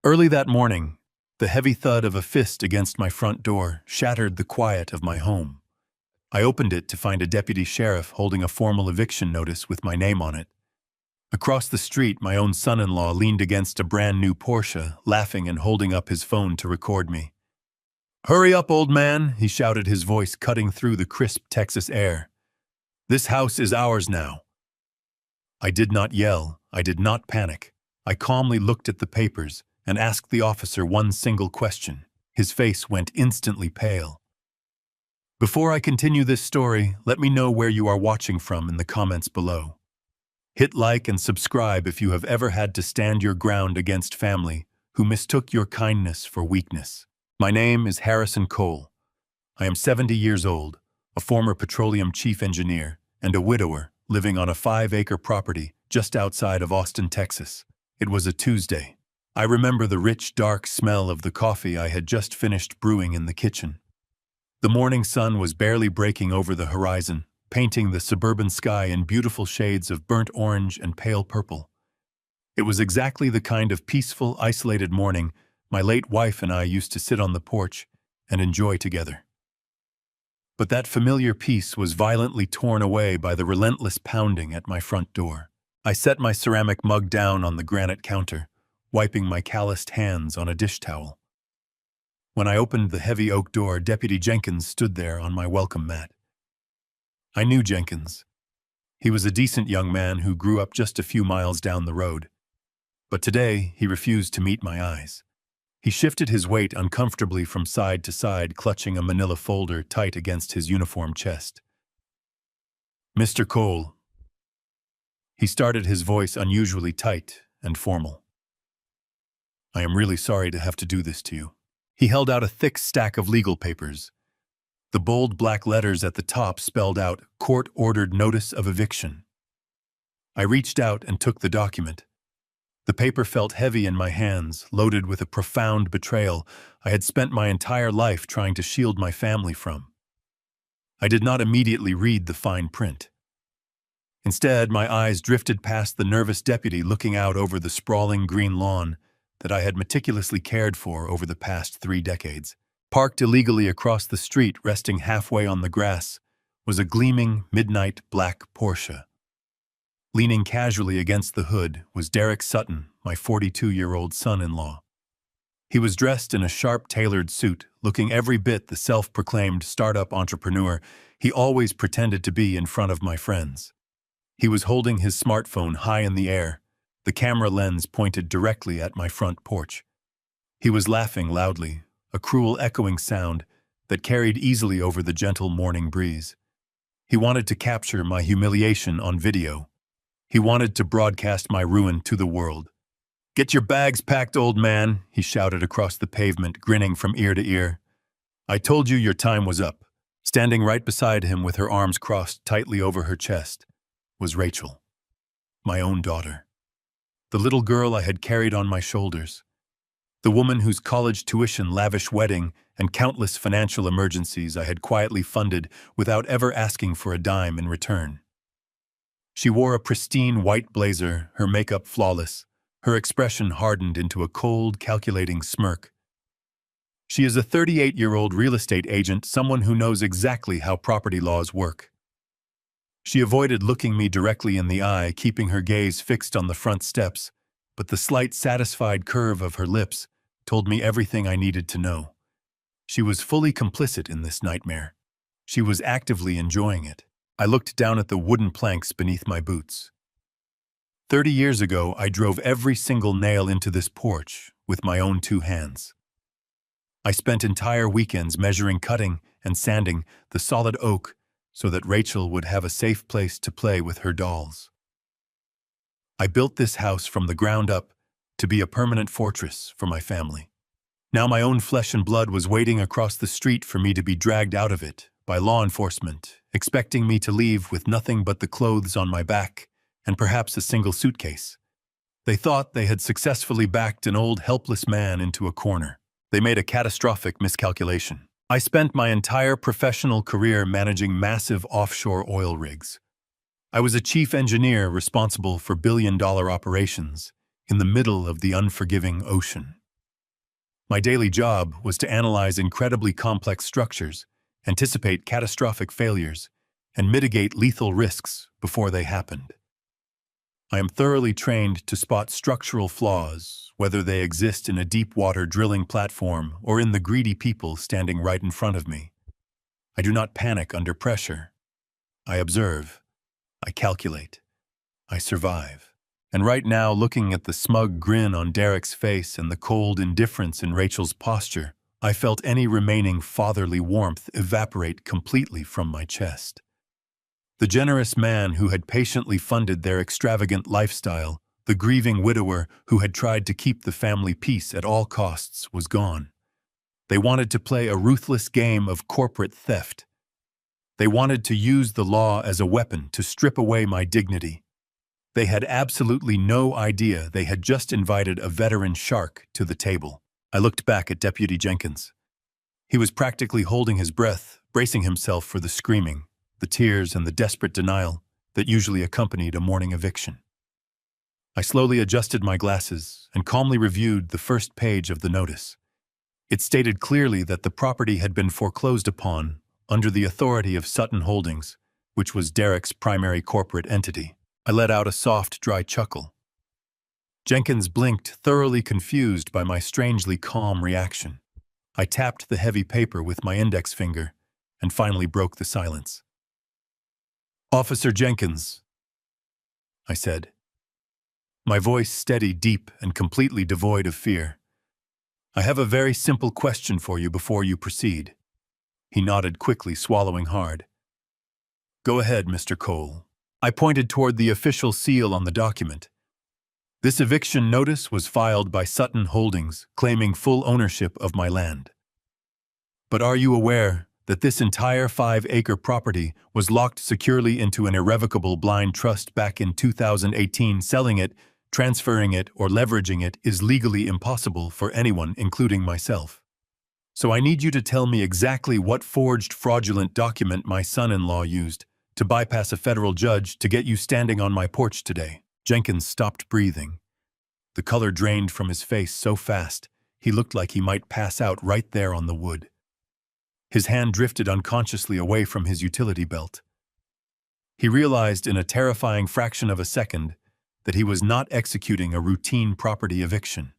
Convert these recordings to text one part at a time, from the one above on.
Early that morning, the heavy thud of a fist against my front door shattered the quiet of my home. I opened it to find a deputy sheriff holding a formal eviction notice with my name on it. Across the street, my own son-in-law leaned against a brand new Porsche, laughing and holding up his phone to record me. "Hurry up, old man," he shouted, his voice cutting through the crisp Texas air. "This house is ours now." I did not yell. I did not panic. I calmly looked at the papers and asked the officer one single question. His face went instantly pale. Before I continue this story, let me know where you are watching from in the comments below. Hit like and subscribe if you have ever had to stand your ground against family who mistook your kindness for weakness. My name is Harrison Cole. I am 70 years old, a former petroleum chief engineer, and a widower living on a 5-acre property just outside of Austin, Texas. It was a Tuesday. I remember the rich, dark smell of the coffee I had just finished brewing in the kitchen. The morning sun was barely breaking over the horizon, painting the suburban sky in beautiful shades of burnt orange and pale purple. It was exactly the kind of peaceful, isolated morning my late wife and I used to sit on the porch and enjoy together. But that familiar peace was violently torn away by the relentless pounding at my front door. I set my ceramic mug down on the granite counter, wiping my calloused hands on a dish towel. When I opened the heavy oak door, Deputy Jenkins stood there on my welcome mat. I knew Jenkins. He was a decent young man who grew up just a few miles down the road. But today, he refused to meet my eyes. He shifted his weight uncomfortably from side to side, clutching a manila folder tight against his uniform chest. "Mr. Cole." He started, his voice unusually tight and formal. "I am really sorry to have to do this to you." He held out a thick stack of legal papers. The bold black letters at the top spelled out "Court-Ordered Notice of Eviction." I reached out and took the document. The paper felt heavy in my hands, loaded with a profound betrayal I had spent my entire life trying to shield my family from. I did not immediately read the fine print. Instead, my eyes drifted past the nervous deputy looking out over the sprawling green lawn that I had meticulously cared for over the past 3 decades. Parked illegally across the street, resting halfway on the grass, was a gleaming, midnight black Porsche. Leaning casually against the hood was Derek Sutton, my 42-year-old son-in-law. He was dressed in a sharp, tailored suit, looking every bit the self-proclaimed startup entrepreneur he always pretended to be in front of my friends. He was holding his smartphone high in the air, the camera lens pointed directly at my front porch. He was laughing loudly, a cruel echoing sound that carried easily over the gentle morning breeze. He wanted to capture my humiliation on video. He wanted to broadcast my ruin to the world. "Get your bags packed, old man," he shouted across the pavement, grinning from ear to ear. "I told you your time was up." Standing right beside him with her arms crossed tightly over her chest was Rachel, my own daughter. The little girl I had carried on my shoulders. The woman whose college tuition, lavish wedding, and countless financial emergencies I had quietly funded without ever asking for a dime in return. She wore a pristine white blazer, her makeup flawless, her expression hardened into a cold, calculating smirk. She is a 38-year-old real estate agent, someone who knows exactly how property laws work. She avoided looking me directly in the eye, keeping her gaze fixed on the front steps, but the slight, satisfied curve of her lips told me everything I needed to know. She was fully complicit in this nightmare. She was actively enjoying it. I looked down at the wooden planks beneath my boots. 30 years ago, I drove every single nail into this porch with my own 2 hands. I spent entire weekends measuring, cutting, and sanding the solid oak so that Rachel would have a safe place to play with her dolls. I built this house from the ground up to be a permanent fortress for my family. Now my own flesh and blood was waiting across the street for me to be dragged out of it by law enforcement, expecting me to leave with nothing but the clothes on my back and perhaps a single suitcase. They thought they had successfully backed an old, helpless man into a corner. They made a catastrophic miscalculation. I spent my entire professional career managing massive offshore oil rigs. I was a chief engineer responsible for billion-dollar operations in the middle of the unforgiving ocean. My daily job was to analyze incredibly complex structures, anticipate catastrophic failures, and mitigate lethal risks before they happened. I am thoroughly trained to spot structural flaws, whether they exist in a deep-water drilling platform or in the greedy people standing right in front of me. I do not panic under pressure. I observe. I calculate. I survive. And right now, looking at the smug grin on Derek's face and the cold indifference in Rachel's posture, I felt any remaining fatherly warmth evaporate completely from my chest. The generous man who had patiently funded their extravagant lifestyle, the grieving widower who had tried to keep the family peace at all costs, was gone. They wanted to play a ruthless game of corporate theft. They wanted to use the law as a weapon to strip away my dignity. They had absolutely no idea they had just invited a veteran shark to the table. I looked back at Deputy Jenkins. He was practically holding his breath, bracing himself for the screaming, the tears, and the desperate denial that usually accompanied a morning eviction. I slowly adjusted my glasses and calmly reviewed the first page of the notice. It stated clearly that the property had been foreclosed upon under the authority of Sutton Holdings, which was Derek's primary corporate entity. I let out a soft, dry chuckle. Jenkins blinked, thoroughly confused by my strangely calm reaction. I tapped the heavy paper with my index finger and finally broke the silence. "Officer Jenkins," I said, my voice steady, deep, and completely devoid of fear. "I have a very simple question for you before you proceed." He nodded quickly, swallowing hard. "Go ahead, Mr. Cole." I pointed toward the official seal on the document. This eviction notice was filed by Sutton Holdings, claiming full ownership of my land. But are you aware that this entire 5-acre property was locked securely into an irrevocable blind trust back in 2018? Selling it, transferring it, or leveraging it is legally impossible for anyone, including myself. So I need you to tell me exactly what forged, fraudulent document my son-in-law used to bypass a federal judge to get you standing on my porch today." Jenkins stopped breathing. The color drained from his face so fast, he looked like he might pass out right there on the wood. His hand drifted unconsciously away from his utility belt. He realized in a terrifying fraction of a second that he was not executing a routine property eviction.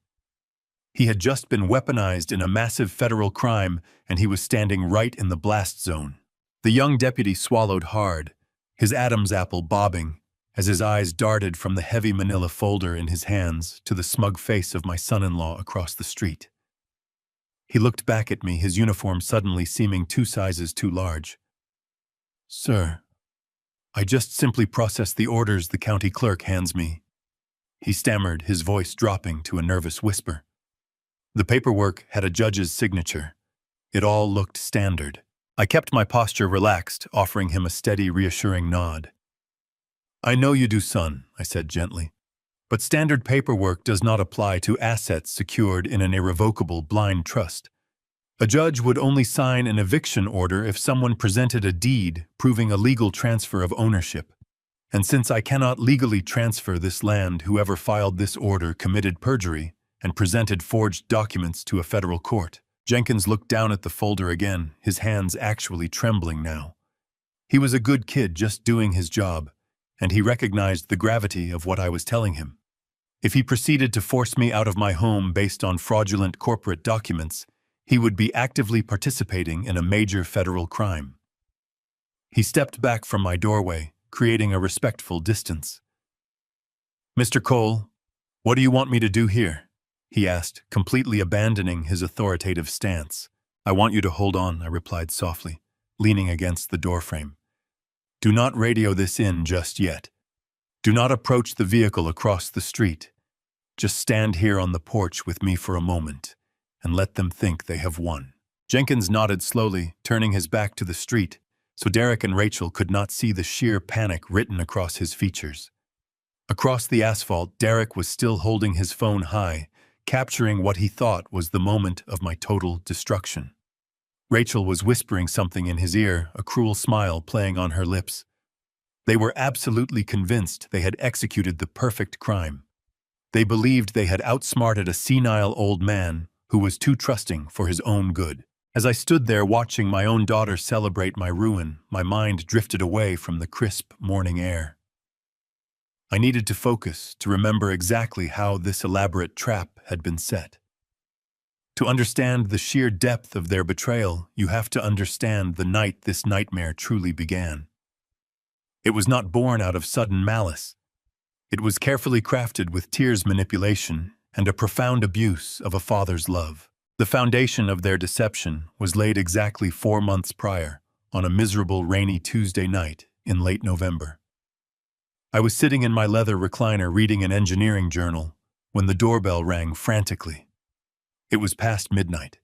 He had just been weaponized in a massive federal crime, and he was standing right in the blast zone. The young deputy swallowed hard, his Adam's apple bobbing, as his eyes darted from the heavy manila folder in his hands to the smug face of my son-in-law across the street. He looked back at me, his uniform suddenly seeming 2 sizes too large. "Sir, I just simply process the orders the county clerk hands me," he stammered, his voice dropping to a nervous whisper. The paperwork had a judge's signature. It all looked standard. I kept my posture relaxed, offering him a steady, reassuring nod. "I know you do, son," I said gently. "But standard paperwork does not apply to assets secured in an irrevocable blind trust. A judge would only sign an eviction order if someone presented a deed proving a legal transfer of ownership. And since I cannot legally transfer this land, whoever filed this order committed perjury and presented forged documents to a federal court." Jenkins looked down at the folder again, his hands actually trembling now. He was a good kid just doing his job, and he recognized the gravity of what I was telling him. If he proceeded to force me out of my home based on fraudulent corporate documents, he would be actively participating in a major federal crime. He stepped back from my doorway, creating a respectful distance. "Mr. Cole, what do you want me to do here?" he asked, completely abandoning his authoritative stance. "I want you to hold on," I replied softly, leaning against the doorframe. "Do not radio this in just yet. Do not approach the vehicle across the street. Just stand here on the porch with me for a moment, and let them think they have won." Jenkins nodded slowly, turning his back to the street, so Derek and Rachel could not see the sheer panic written across his features. Across the asphalt, Derek was still holding his phone high, capturing what he thought was the moment of my total destruction. Rachel was whispering something in his ear, a cruel smile playing on her lips. They were absolutely convinced they had executed the perfect crime. They believed they had outsmarted a senile old man who was too trusting for his own good. As I stood there watching my own daughter celebrate my ruin, my mind drifted away from the crisp morning air. I needed to focus, to remember exactly how this elaborate trap had been set. To understand the sheer depth of their betrayal, you have to understand the night this nightmare truly began. It was not born out of sudden malice. It was carefully crafted with tears manipulation and a profound abuse of a father's love. The foundation of their deception was laid exactly 4 months prior, on a miserable rainy Tuesday night in late November. I was sitting in my leather recliner reading an engineering journal when the doorbell rang frantically. It was past midnight.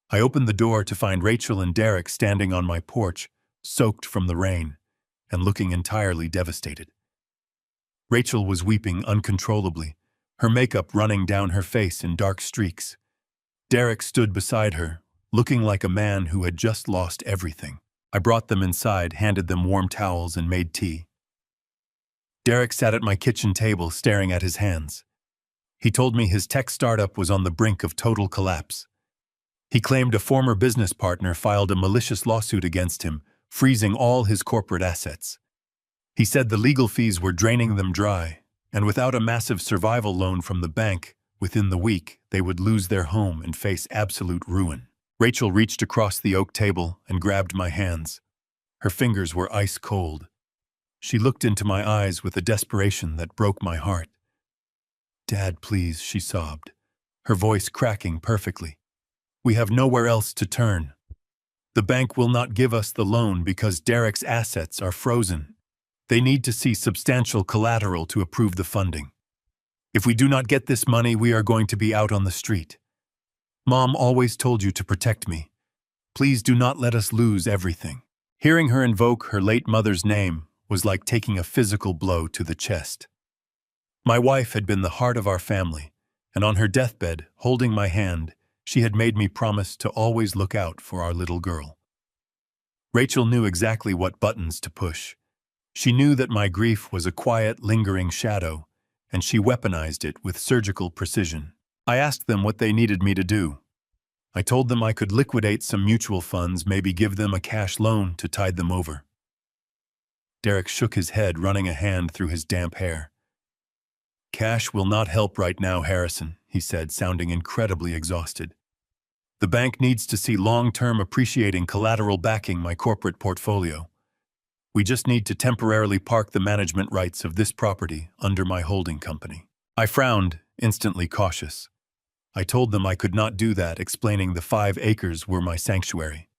I opened the door to find Rachel and Derek standing on my porch, soaked from the rain, and looking entirely devastated. Rachel was weeping uncontrollably, her makeup running down her face in dark streaks. Derek stood beside her, looking like a man who had just lost everything. I brought them inside, handed them warm towels, and made tea. Derek sat at my kitchen table, staring at his hands. He told me his tech startup was on the brink of total collapse. He claimed a former business partner filed a malicious lawsuit against him, freezing all his corporate assets. He said the legal fees were draining them dry, and without a massive survival loan from the bank, within the week, they would lose their home and face absolute ruin. Rachel reached across the oak table and grabbed my hands. Her fingers were ice cold. She looked into my eyes with a desperation that broke my heart. "Dad, please," she sobbed, her voice cracking perfectly. "We have nowhere else to turn. The bank will not give us the loan because Derek's assets are frozen. They need to see substantial collateral to approve the funding. If we do not get this money, we are going to be out on the street. Mom always told you to protect me. Please do not let us lose everything." Hearing her invoke her late mother's name was like taking a physical blow to the chest. My wife had been the heart of our family, and on her deathbed, holding my hand, she had made me promise to always look out for our little girl. Rachel knew exactly what buttons to push. She knew that my grief was a quiet, lingering shadow, and she weaponized it with surgical precision. I asked them what they needed me to do. I told them I could liquidate some mutual funds, maybe give them a cash loan to tide them over. Derek shook his head, running a hand through his damp hair. "Cash will not help right now, Harrison," he said, sounding incredibly exhausted. "The bank needs to see long-term appreciating collateral backing my corporate portfolio. We just need to temporarily park the management rights of this property under my holding company." I frowned, instantly cautious. I told them I could not do that, explaining the 5 acres were my sanctuary.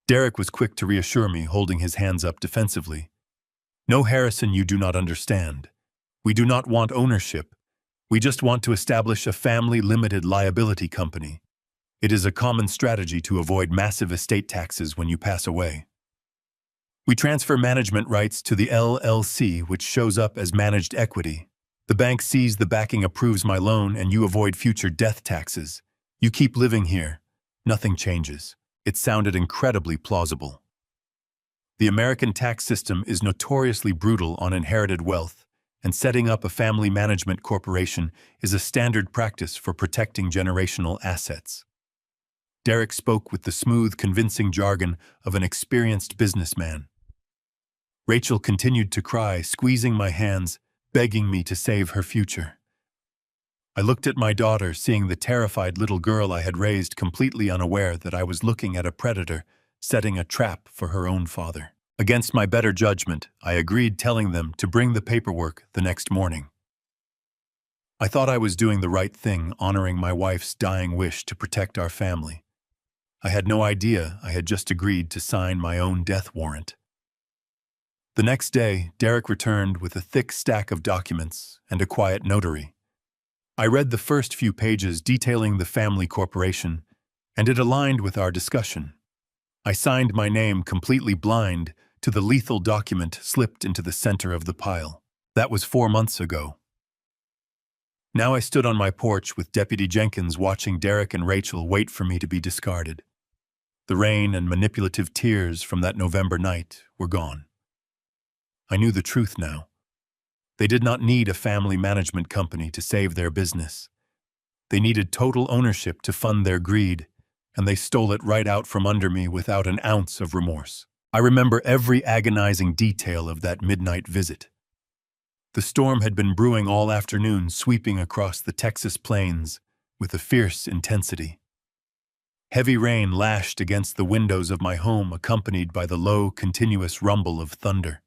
Derek was quick to reassure me, holding his hands up defensively. "No, Harrison, you do not understand. We do not want ownership. We just want to establish a family limited liability company. It is a common strategy to avoid massive estate taxes when you pass away. We transfer management rights to the LLC, which shows up as managed equity. The bank sees the backing, approves my loan, and you avoid future death taxes. You keep living here. Nothing changes." It sounded incredibly plausible. The American tax system is notoriously brutal on inherited wealth, and setting up a family management corporation is a standard practice for protecting generational assets. Derek spoke with the smooth, convincing jargon of an experienced businessman. Rachel continued to cry, squeezing my hands, begging me to save her future. I looked at my daughter, seeing the terrified little girl I had raised, completely unaware that I was looking at a predator setting a trap for her own father. Against my better judgment, I agreed, telling them to bring the paperwork the next morning. I thought I was doing the right thing, honoring my wife's dying wish to protect our family. I had no idea I had just agreed to sign my own death warrant. The next day, Derek returned with a thick stack of documents and a quiet notary. I read the first few pages detailing the family corporation, and it aligned with our discussion. I signed my name, completely blind to the lethal document slipped into the center of the pile. That was 4 months ago. Now I stood on my porch with Deputy Jenkins, watching Derek and Rachel wait for me to be discarded. The rain and manipulative tears from that November night were gone. I knew the truth now. They did not need a family management company to save their business. They needed total ownership to fund their greed, and they stole it right out from under me without an ounce of remorse. I remember every agonizing detail of that midnight visit. The storm had been brewing all afternoon, sweeping across the Texas plains with a fierce intensity. Heavy rain lashed against the windows of my home, accompanied by the low, continuous rumble of thunder.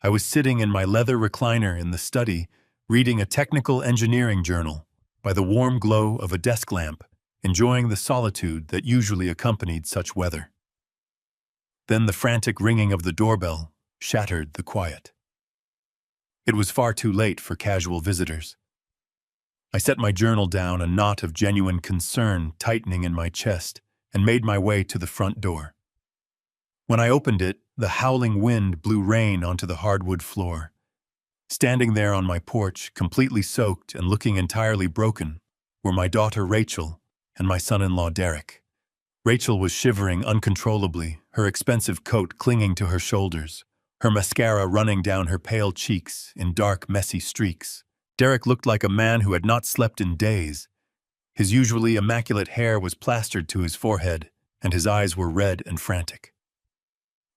I was sitting in my leather recliner in the study, reading a technical engineering journal by the warm glow of a desk lamp, enjoying the solitude that usually accompanied such weather. Then the frantic ringing of the doorbell shattered the quiet. It was far too late for casual visitors. I set my journal down, a knot of genuine concern tightening in my chest, and made my way to the front door. When I opened it, the howling wind blew rain onto the hardwood floor. Standing there on my porch, completely soaked and looking entirely broken, were my daughter Rachel and my son-in-law Derek. Rachel was shivering uncontrollably, her expensive coat clinging to her shoulders, her mascara running down her pale cheeks in dark, messy streaks. Derek looked like a man who had not slept in days. His usually immaculate hair was plastered to his forehead, and his eyes were red and frantic.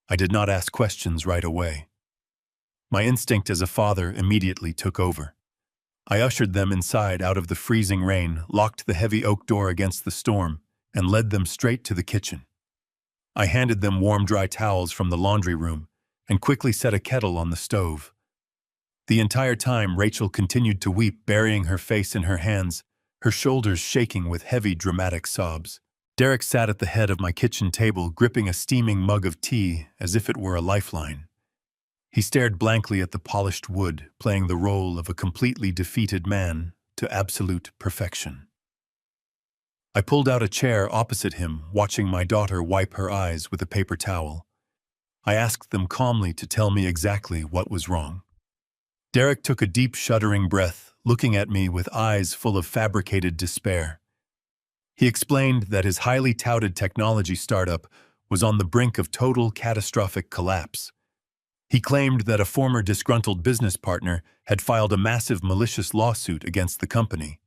I did not ask questions right away. My instinct as a father immediately took over. I ushered them inside out of the freezing rain, locked the heavy oak door against the storm, and led them straight to the kitchen. I handed them warm, dry towels from the laundry room and quickly set a kettle on the stove. The entire time, Rachel continued to weep, burying her face in her hands, her shoulders shaking with heavy, dramatic sobs. Derek sat at the head of my kitchen table, gripping a steaming mug of tea as if it were a lifeline. He stared blankly at the polished wood, playing the role of a completely defeated man to absolute perfection. I pulled out a chair opposite him, watching my daughter wipe her eyes with a paper towel. I asked them calmly to tell me exactly what was wrong. Derek took a deep, shuddering breath, looking at me with eyes full of fabricated despair. He explained that his highly touted technology startup was on the brink of total catastrophic collapse. He claimed that a former disgruntled business partner had filed a massive malicious lawsuit against the company.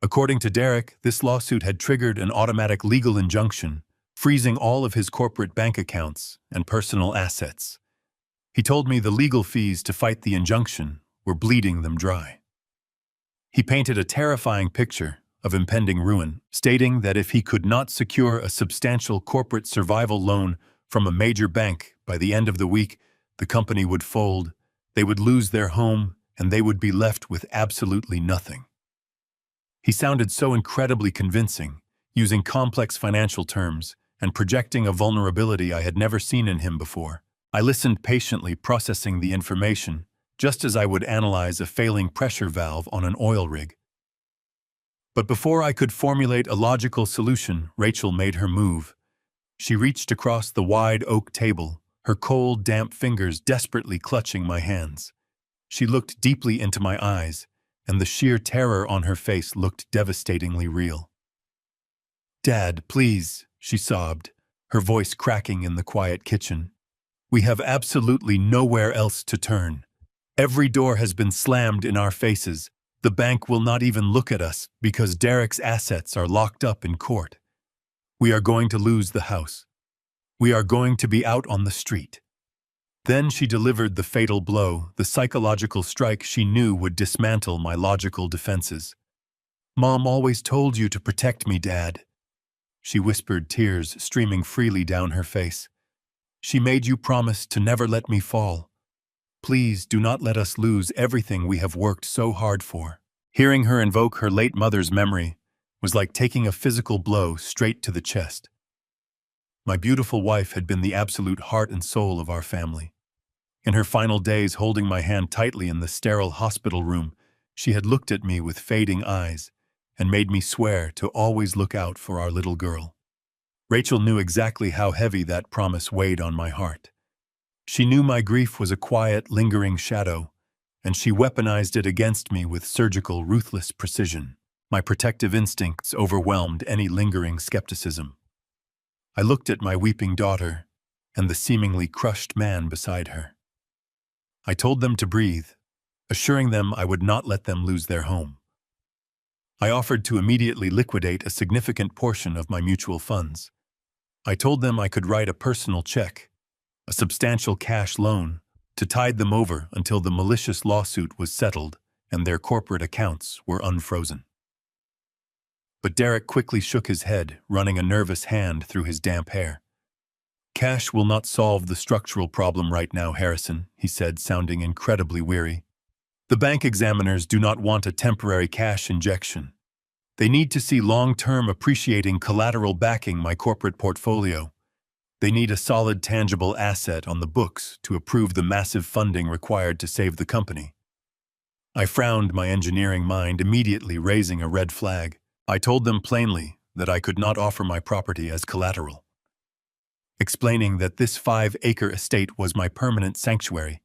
According to Derek, this lawsuit had triggered an automatic legal injunction, freezing all of his corporate bank accounts and personal assets. He told me the legal fees to fight the injunction were bleeding them dry. He painted a terrifying picture of impending ruin, stating that if he could not secure a substantial corporate survival loan from a major bank by the end of the week, the company would fold, they would lose their home, and they would be left with absolutely nothing. He sounded so incredibly convincing, using complex financial terms and projecting a vulnerability I had never seen in him before. I listened patiently, processing the information, just as I would analyze a failing pressure valve on an oil rig. But before I could formulate a logical solution, Rachel made her move. She reached across the wide oak table, her cold, damp fingers desperately clutching my hands. She looked deeply into my eyes, and the sheer terror on her face looked devastatingly real. "Dad, please," she sobbed, her voice cracking in the quiet kitchen. "We have absolutely nowhere else to turn. Every door has been slammed in our faces. The bank will not even look at us because Derek's assets are locked up in court. We are going to lose the house. We are going to be out on the street." Then she delivered the fatal blow, the psychological strike she knew would dismantle my logical defenses. "Mom always told you to protect me, Dad," she whispered, tears streaming freely down her face. "She made you promise to never let me fall. Please do not let us lose everything we have worked so hard for." Hearing her invoke her late mother's memory was like taking a physical blow straight to the chest. My beautiful wife had been the absolute heart and soul of our family. In her final days, holding my hand tightly in the sterile hospital room, she had looked at me with fading eyes and made me swear to always look out for our little girl. Rachel knew exactly how heavy that promise weighed on my heart. She knew my grief was a quiet, lingering shadow, and she weaponized it against me with surgical, ruthless precision. My protective instincts overwhelmed any lingering skepticism. I looked at my weeping daughter and the seemingly crushed man beside her. I told them to breathe, assuring them I would not let them lose their home. I offered to immediately liquidate a significant portion of my mutual funds. I told them I could write a personal check, a substantial cash loan, to tide them over until the malicious lawsuit was settled and their corporate accounts were unfrozen. But Derek quickly shook his head, running a nervous hand through his damp hair. "Cash will not solve the structural problem right now, Harrison," he said, sounding incredibly weary. "The bank examiners do not want a temporary cash injection. They need to see long-term appreciating collateral backing my corporate portfolio. They need a solid tangible asset on the books to approve the massive funding required to save the company." I frowned, my engineering mind immediately raising a red flag. I told them plainly that I could not offer my property as collateral, explaining that this 5-acre estate was my permanent sanctuary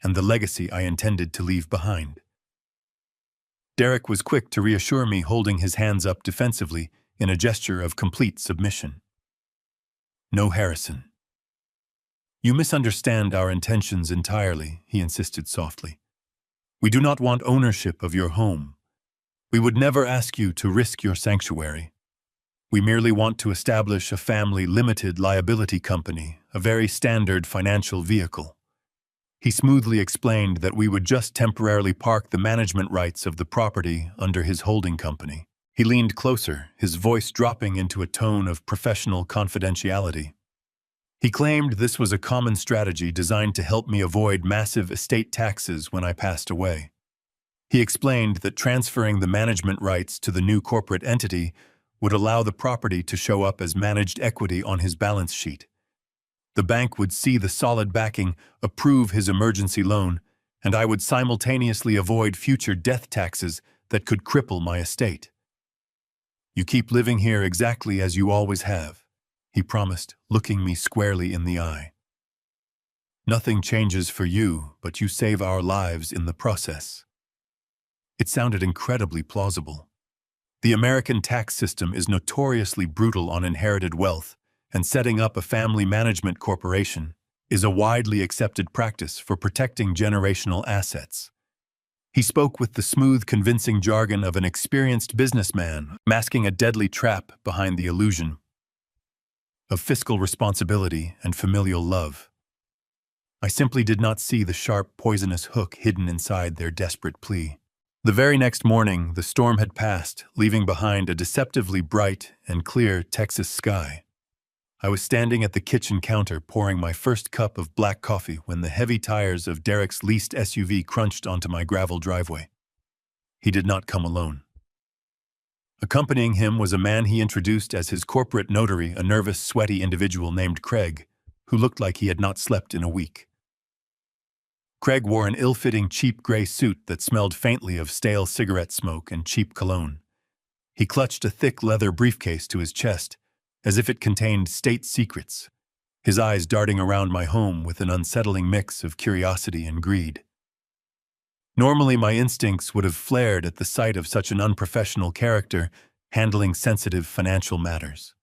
and the legacy I intended to leave behind. Derek was quick to reassure me, holding his hands up defensively in a gesture of complete submission. "No, Harrison. You misunderstand our intentions entirely," he insisted softly. "We do not want ownership of your home. We would never ask you to risk your sanctuary. We merely want to establish a family limited liability company, a very standard financial vehicle." He smoothly explained that we would just temporarily park the management rights of the property under his holding company. He leaned closer, his voice dropping into a tone of professional confidentiality. He claimed this was a common strategy designed to help me avoid massive estate taxes when I passed away. He explained that transferring the management rights to the new corporate entity would allow the property to show up as managed equity on his balance sheet. The bank would see the solid backing, approve his emergency loan, and I would simultaneously avoid future death taxes that could cripple my estate. "You keep living here exactly as you always have," he promised, looking me squarely in the eye. "Nothing changes for you, but you save our lives in the process." It sounded incredibly plausible. The American tax system is notoriously brutal on inherited wealth, and setting up a family management corporation is a widely accepted practice for protecting generational assets. He spoke with the smooth, convincing jargon of an experienced businessman, masking a deadly trap behind the illusion of fiscal responsibility and familial love. I simply did not see the sharp, poisonous hook hidden inside their desperate plea. The very next morning, the storm had passed, leaving behind a deceptively bright and clear Texas sky. I was standing at the kitchen counter pouring my first cup of black coffee when the heavy tires of Derek's leased SUV crunched onto my gravel driveway. He did not come alone. Accompanying him was a man he introduced as his corporate notary, a nervous, sweaty individual named Craig, who looked like he had not slept in a week. Craig wore an ill-fitting, cheap gray suit that smelled faintly of stale cigarette smoke and cheap cologne. He clutched a thick leather briefcase to his chest, as if it contained state secrets, his eyes darting around my home with an unsettling mix of curiosity and greed. Normally, my instincts would have flared at the sight of such an unprofessional character handling sensitive financial matters.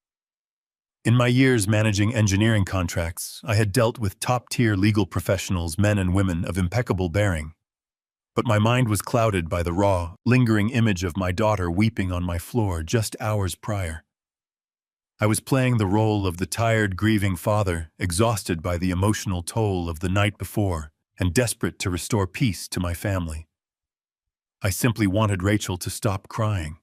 In my years managing engineering contracts, I had dealt with top-tier legal professionals, men and women of impeccable bearing. But my mind was clouded by the raw, lingering image of my daughter weeping on my floor just hours prior. I was playing the role of the tired, grieving father, exhausted by the emotional toll of the night before and desperate to restore peace to my family. I simply wanted Rachel to stop crying.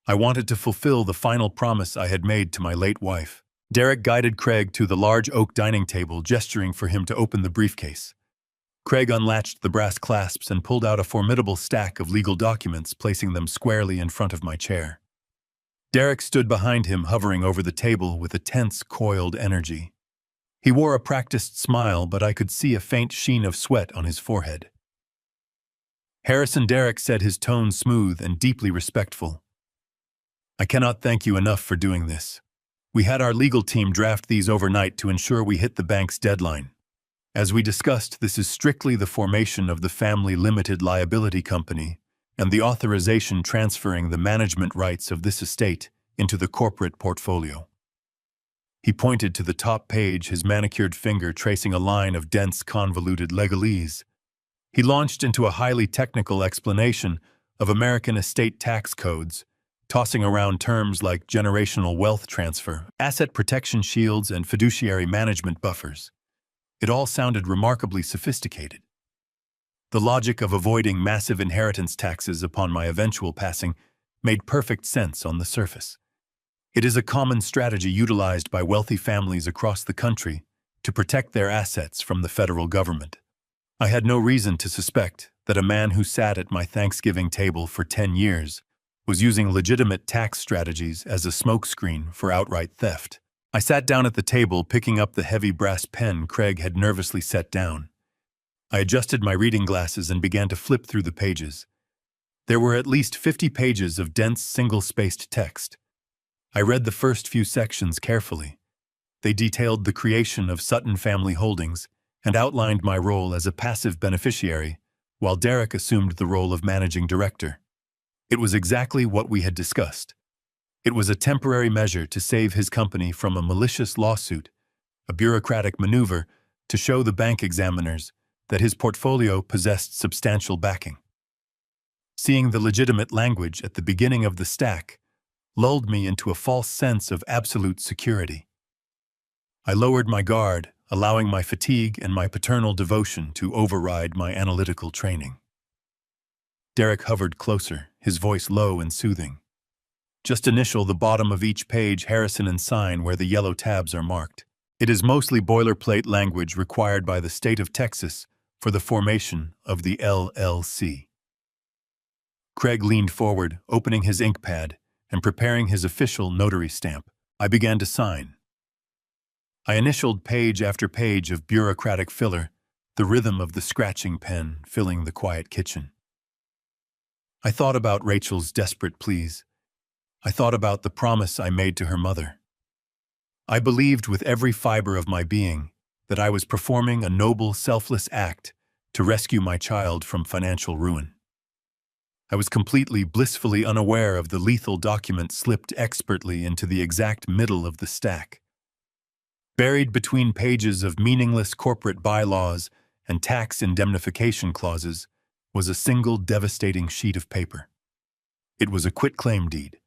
I wanted to fulfill the final promise I had made to my late wife. Derek guided Craig to the large oak dining table, gesturing for him to open the briefcase. Craig unlatched the brass clasps and pulled out a formidable stack of legal documents, placing them squarely in front of my chair. Derek stood behind him, hovering over the table with a tense, coiled energy. He wore a practiced smile, but I could see a faint sheen of sweat on his forehead. "Harrison," Derek said, his tone smooth and deeply respectful. "I cannot thank you enough for doing this. We had our legal team draft these overnight to ensure we hit the bank's deadline. As we discussed, this is strictly the formation of the family limited liability company and the authorization transferring the management rights of this estate into the corporate portfolio." He pointed to the top page, his manicured finger tracing a line of dense, convoluted legalese. He launched into a highly technical explanation of American estate tax codes tossing around terms like generational wealth transfer, asset protection shields, and fiduciary management buffers. It all sounded remarkably sophisticated. The logic of avoiding massive inheritance taxes upon my eventual passing made perfect sense on the surface. It is a common strategy utilized by wealthy families across the country to protect their assets from the federal government. I had no reason to suspect that a man who sat at my Thanksgiving table for 10 years was using legitimate tax strategies as a smokescreen for outright theft. I sat down at the table, picking up the heavy brass pen Craig had nervously set down. I adjusted my reading glasses and began to flip through the pages. There were at least 50 pages of dense, single-spaced text. I read the first few sections carefully. They detailed the creation of Sutton Family Holdings and outlined my role as a passive beneficiary, while Derek assumed the role of managing director. It was exactly what we had discussed. It was a temporary measure to save his company from a malicious lawsuit, a bureaucratic maneuver to show the bank examiners that his portfolio possessed substantial backing. Seeing the legitimate language at the beginning of the stack lulled me into a false sense of absolute security. I lowered my guard, allowing my fatigue and my paternal devotion to override my analytical training. Derek hovered closer, his voice low and soothing. Just initial the bottom of each page Harrison and sign where the yellow tabs are marked. It is mostly boilerplate language required by the state of Texas for the formation of the LLC. Craig leaned forward, opening his ink pad and preparing his official notary stamp. I began to sign. I initialed page after page of bureaucratic filler, the rhythm of the scratching pen filling the quiet kitchen. I thought about Rachel's desperate pleas. I thought about the promise I made to her mother. I believed with every fiber of my being that I was performing a noble, selfless act to rescue my child from financial ruin. I was completely, blissfully unaware of the lethal document slipped expertly into the exact middle of the stack. Buried between pages of meaningless corporate bylaws and tax indemnification clauses was a single devastating sheet of paper. It was a quitclaim deed.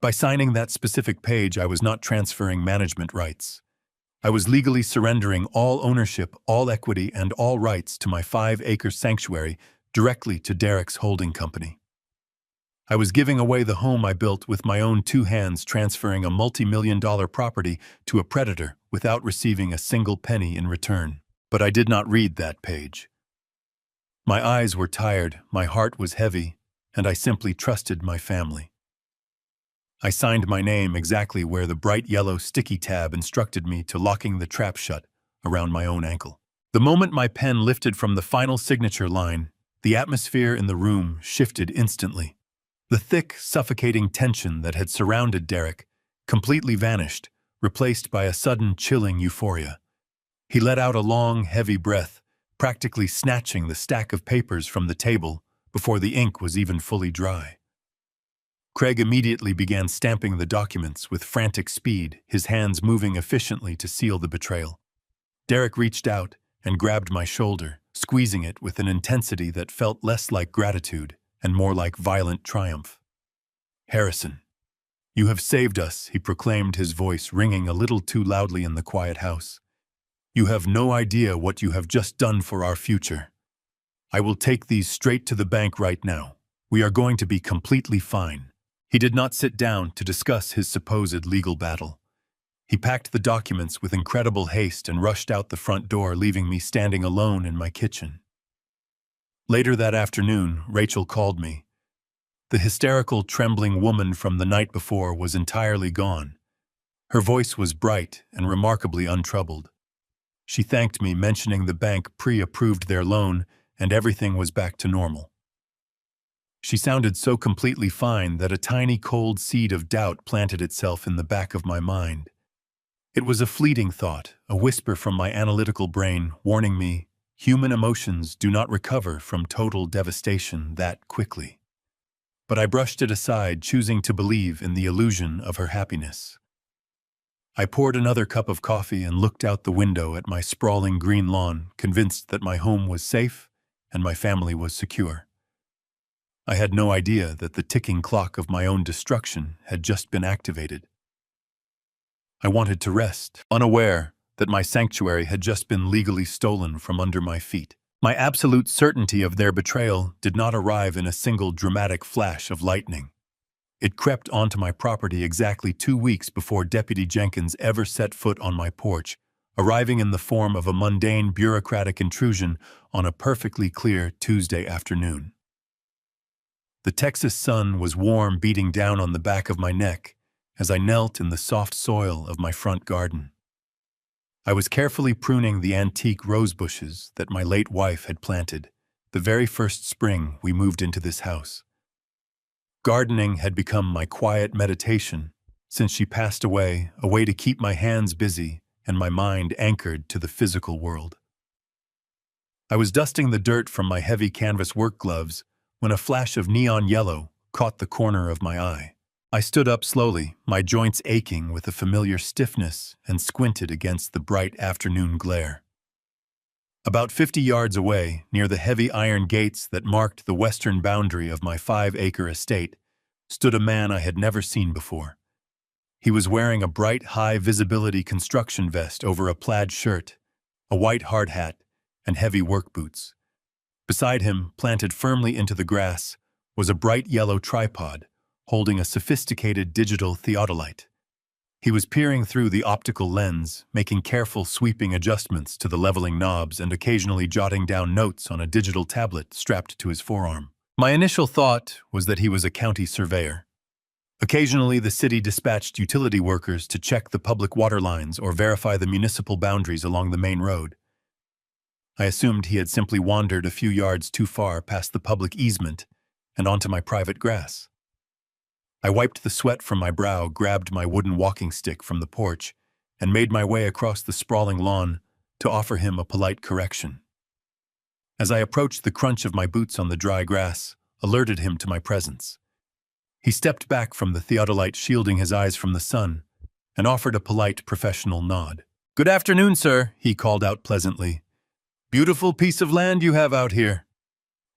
By signing that specific page, I was not transferring management rights. I was legally surrendering all ownership, all equity, and all rights to my 5-acre sanctuary directly to Derek's holding company. I was giving away the home I built with my own 2 hands, transferring a multi-million-dollar property to a predator without receiving a single penny in return. But I did not read that page. My eyes were tired, my heart was heavy, and I simply trusted my family. I signed my name exactly where the bright yellow sticky tab instructed me to, locking the trap shut around my own ankle. The moment my pen lifted from the final signature line, the atmosphere in the room shifted instantly. The thick, suffocating tension that had surrounded Derek completely vanished, replaced by a sudden chilling euphoria. He let out a long, heavy breath, practically snatching the stack of papers from the table before the ink was even fully dry. Craig immediately began stamping the documents with frantic speed, his hands moving efficiently to seal the betrayal. Derek reached out and grabbed my shoulder, squeezing it with an intensity that felt less like gratitude and more like violent triumph. "Harrison, you have saved us," he proclaimed, his voice ringing a little too loudly in the quiet house. "You have no idea what you have just done for our future. I will take these straight to the bank right now. We are going to be completely fine." He did not sit down to discuss his supposed legal battle. He packed the documents with incredible haste and rushed out the front door, leaving me standing alone in my kitchen. Later that afternoon, Rachel called me. The hysterical, trembling woman from the night before was entirely gone. Her voice was bright and remarkably untroubled. She thanked me, mentioning the bank pre-approved their loan and everything was back to normal. She sounded so completely fine that a tiny cold seed of doubt planted itself in the back of my mind. It was a fleeting thought, a whisper from my analytical brain warning me, human emotions do not recover from total devastation that quickly. But I brushed it aside, choosing to believe in the illusion of her happiness. I poured another cup of coffee and looked out the window at my sprawling green lawn, convinced that my home was safe and my family was secure. I had no idea that the ticking clock of my own destruction had just been activated. I wanted to rest, unaware that my sanctuary had just been legally stolen from under my feet. My absolute certainty of their betrayal did not arrive in a single dramatic flash of lightning. It crept onto my property exactly 2 weeks before Deputy Jenkins ever set foot on my porch, arriving in the form of a mundane bureaucratic intrusion on a perfectly clear Tuesday afternoon. The Texas sun was warm, beating down on the back of my neck as I knelt in the soft soil of my front garden. I was carefully pruning the antique rose bushes that my late wife had planted the very first spring we moved into this house. Gardening had become my quiet meditation since she passed away, a way to keep my hands busy and my mind anchored to the physical world. I was dusting the dirt from my heavy canvas work gloves when a flash of neon yellow caught the corner of my eye. I stood up slowly, my joints aching with a familiar stiffness, and squinted against the bright afternoon glare. About 50 yards away, near the heavy iron gates that marked the western boundary of my 5-acre estate, stood a man I had never seen before. He was wearing a bright, high-visibility construction vest over a plaid shirt, a white hard hat, and heavy work boots. Beside him, planted firmly into the grass, was a bright yellow tripod, holding a sophisticated digital theodolite. He was peering through the optical lens, making careful sweeping adjustments to the leveling knobs and occasionally jotting down notes on a digital tablet strapped to his forearm. My initial thought was that he was a county surveyor. Occasionally, the city dispatched utility workers to check the public water lines or verify the municipal boundaries along the main road. I assumed he had simply wandered a few yards too far past the public easement and onto my private grass. I wiped the sweat from my brow, grabbed my wooden walking stick from the porch, and made my way across the sprawling lawn to offer him a polite correction. As I approached, the crunch of my boots on the dry grass alerted him to my presence. He stepped back from the theodolite, shielding his eyes from the sun, and offered a polite, professional nod. "Good afternoon, sir," he called out pleasantly. "Beautiful piece of land you have out here."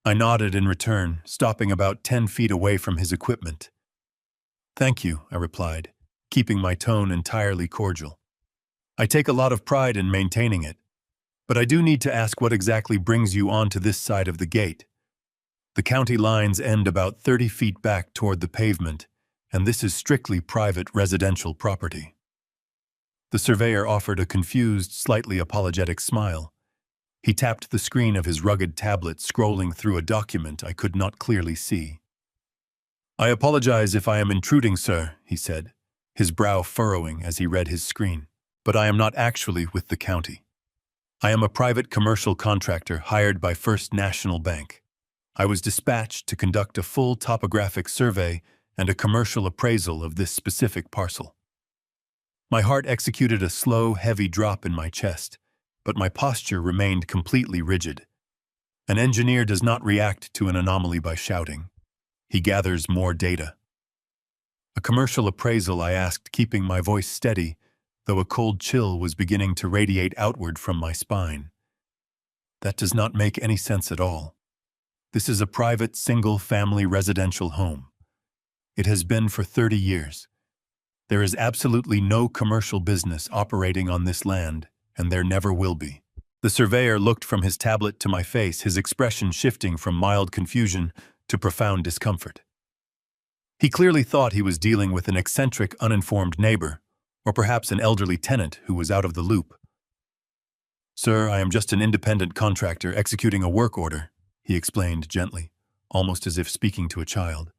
I nodded in return, stopping about 10 feet away from his equipment. "Thank you," I replied, keeping my tone entirely cordial. "I take a lot of pride in maintaining it, but I do need to ask what exactly brings you onto this side of the gate. The county lines end about 30 feet back toward the pavement, and this is strictly private residential property." The surveyor offered a confused, slightly apologetic smile. He tapped the screen of his rugged tablet, scrolling through a document I could not clearly see. "I apologize if I am intruding, sir," he said, his brow furrowing as he read his screen. "But I am not actually with the county. I am a private commercial contractor hired by First National Bank. I was dispatched to conduct a full topographic survey and a commercial appraisal of this specific parcel." My heart executed a slow, heavy drop in my chest, but my posture remained completely rigid. An engineer does not react to an anomaly by shouting. He gathers more data. "A commercial appraisal," I asked, keeping my voice steady, though a cold chill was beginning to radiate outward from my spine. "That does not make any sense at all. This is a private, single-family residential home. It has been for 30 years. There is absolutely no commercial business operating on this land, and there never will be." The surveyor looked from his tablet to my face, his expression shifting from mild confusion to profound discomfort. He clearly thought he was dealing with an eccentric, uninformed neighbor, or perhaps an elderly tenant who was out of the loop. "Sir, I am just an independent contractor executing a work order," he explained gently, almost as if speaking to a child.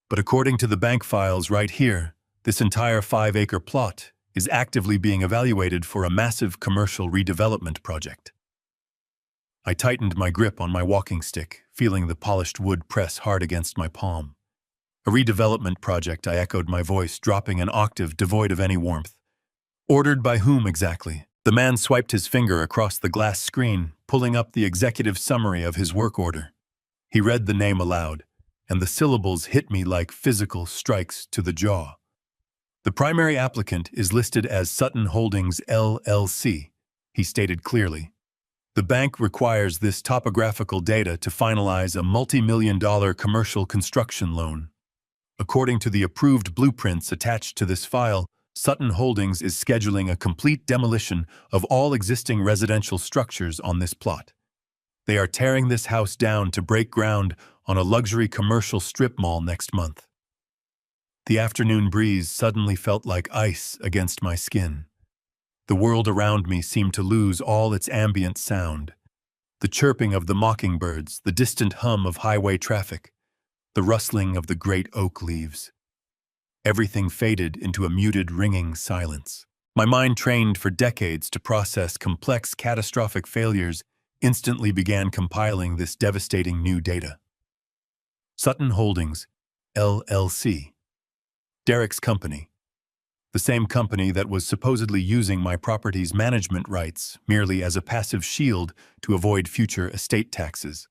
"But according to the bank files right here, this entire 5-acre plot is actively being evaluated for a massive commercial redevelopment project." I tightened my grip on my walking stick, feeling the polished wood press hard against my palm. "A redevelopment project," I echoed, my voice dropping an octave devoid of any warmth. "Ordered by whom exactly?" The man swiped his finger across the glass screen, pulling up the executive summary of his work order. He read the name aloud, and the syllables hit me like physical strikes to the jaw. "The primary applicant is listed as Sutton Holdings, LLC," he stated clearly. The bank requires this topographical data to finalize a multi-million-dollar commercial construction loan. According to the approved blueprints attached to this file, Sutton Holdings is scheduling a complete demolition of all existing residential structures on this plot. They are tearing this house down to break ground on a luxury commercial strip mall next month. The afternoon breeze suddenly felt like ice against my skin. The world around me seemed to lose all its ambient sound. The chirping of the mockingbirds, the distant hum of highway traffic, the rustling of the great oak leaves. Everything faded into a muted, ringing silence. My mind, trained for decades to process complex, catastrophic failures, instantly began compiling this devastating new data. Sutton Holdings, LLC. Derek's company. The same company that was supposedly using my property's management rights merely as a passive shield to avoid future estate taxes.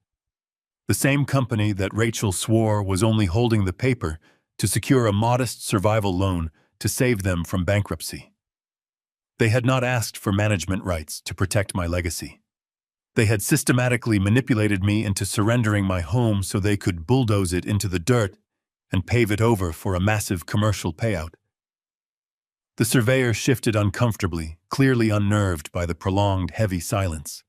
The same company that Rachel swore was only holding the paper to secure a modest survival loan to save them from bankruptcy. They had not asked for management rights to protect my legacy. They had systematically manipulated me into surrendering my home so they could bulldoze it into the dirt and pave it over for a massive commercial payout. The surveyor shifted uncomfortably, clearly unnerved by the prolonged, heavy silence.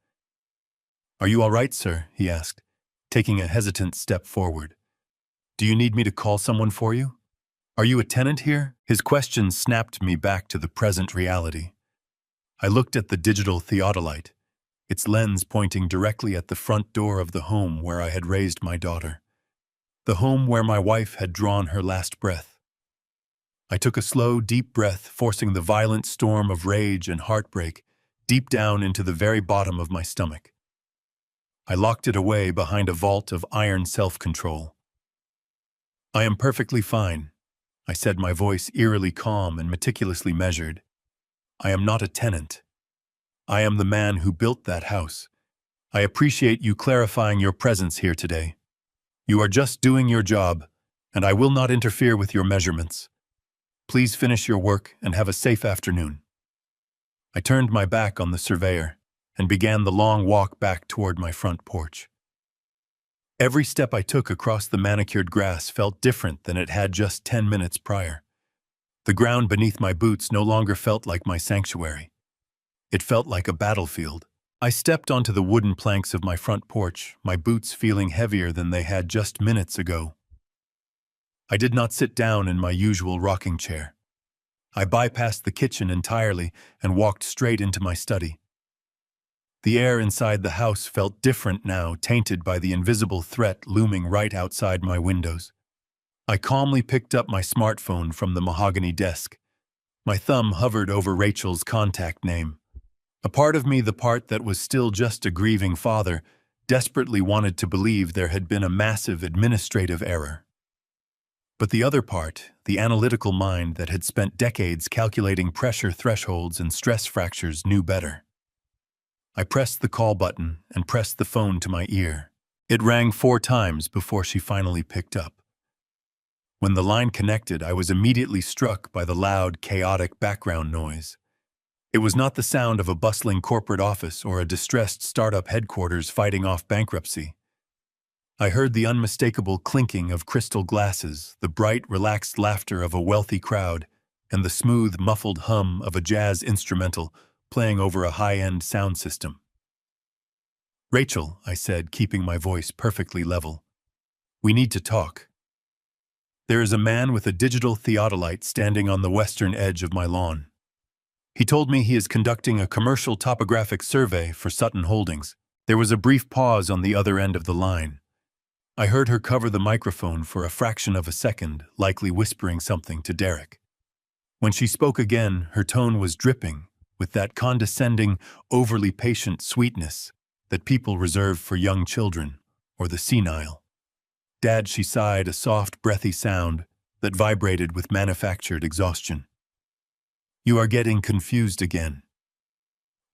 "Are you all right, sir?" he asked, taking a hesitant step forward. "Do you need me to call someone for you? Are you a tenant here?" His question snapped me back to the present reality. I looked at the digital theodolite, its lens pointing directly at the front door of the home where I had raised my daughter, the home where my wife had drawn her last breath. I took a slow, deep breath, forcing the violent storm of rage and heartbreak deep down into the very bottom of my stomach. I locked it away behind a vault of iron self-control. "I am perfectly fine," I said, my voice eerily calm and meticulously measured. "I am not a tenant. I am the man who built that house. I appreciate you clarifying your presence here today. You are just doing your job, and I will not interfere with your measurements. Please finish your work and have a safe afternoon." I turned my back on the surveyor and began the long walk back toward my front porch. Every step I took across the manicured grass felt different than it had just 10 minutes prior. The ground beneath my boots no longer felt like my sanctuary. It felt like a battlefield. I stepped onto the wooden planks of my front porch, my boots feeling heavier than they had just minutes ago. I did not sit down in my usual rocking chair. I bypassed the kitchen entirely and walked straight into my study. The air inside the house felt different now, tainted by the invisible threat looming right outside my windows. I calmly picked up my smartphone from the mahogany desk. My thumb hovered over Rachel's contact name. A part of me, the part that was still just a grieving father, desperately wanted to believe there had been a massive administrative error. But the other part, the analytical mind that had spent decades calculating pressure thresholds and stress fractures, knew better. I pressed the call button and pressed the phone to my ear. It rang 4 times before she finally picked up. When the line connected, I was immediately struck by the loud, chaotic background noise. It was not the sound of a bustling corporate office or a distressed startup headquarters fighting off bankruptcy. I heard the unmistakable clinking of crystal glasses, the bright, relaxed laughter of a wealthy crowd, and the smooth, muffled hum of a jazz instrumental playing over a high-end sound system. "Rachel," I said, keeping my voice perfectly level, "we need to talk. There is a man with a digital theodolite standing on the western edge of my lawn. He told me he is conducting a commercial topographic survey for Sutton Holdings." There was a brief pause on the other end of the line. I heard her cover the microphone for a fraction of a second, likely whispering something to Derek. When she spoke again, her tone was dripping with that condescending, overly patient sweetness that people reserve for young children or the senile. "Dad," she sighed, a soft, breathy sound that vibrated with manufactured exhaustion. "You are getting confused again.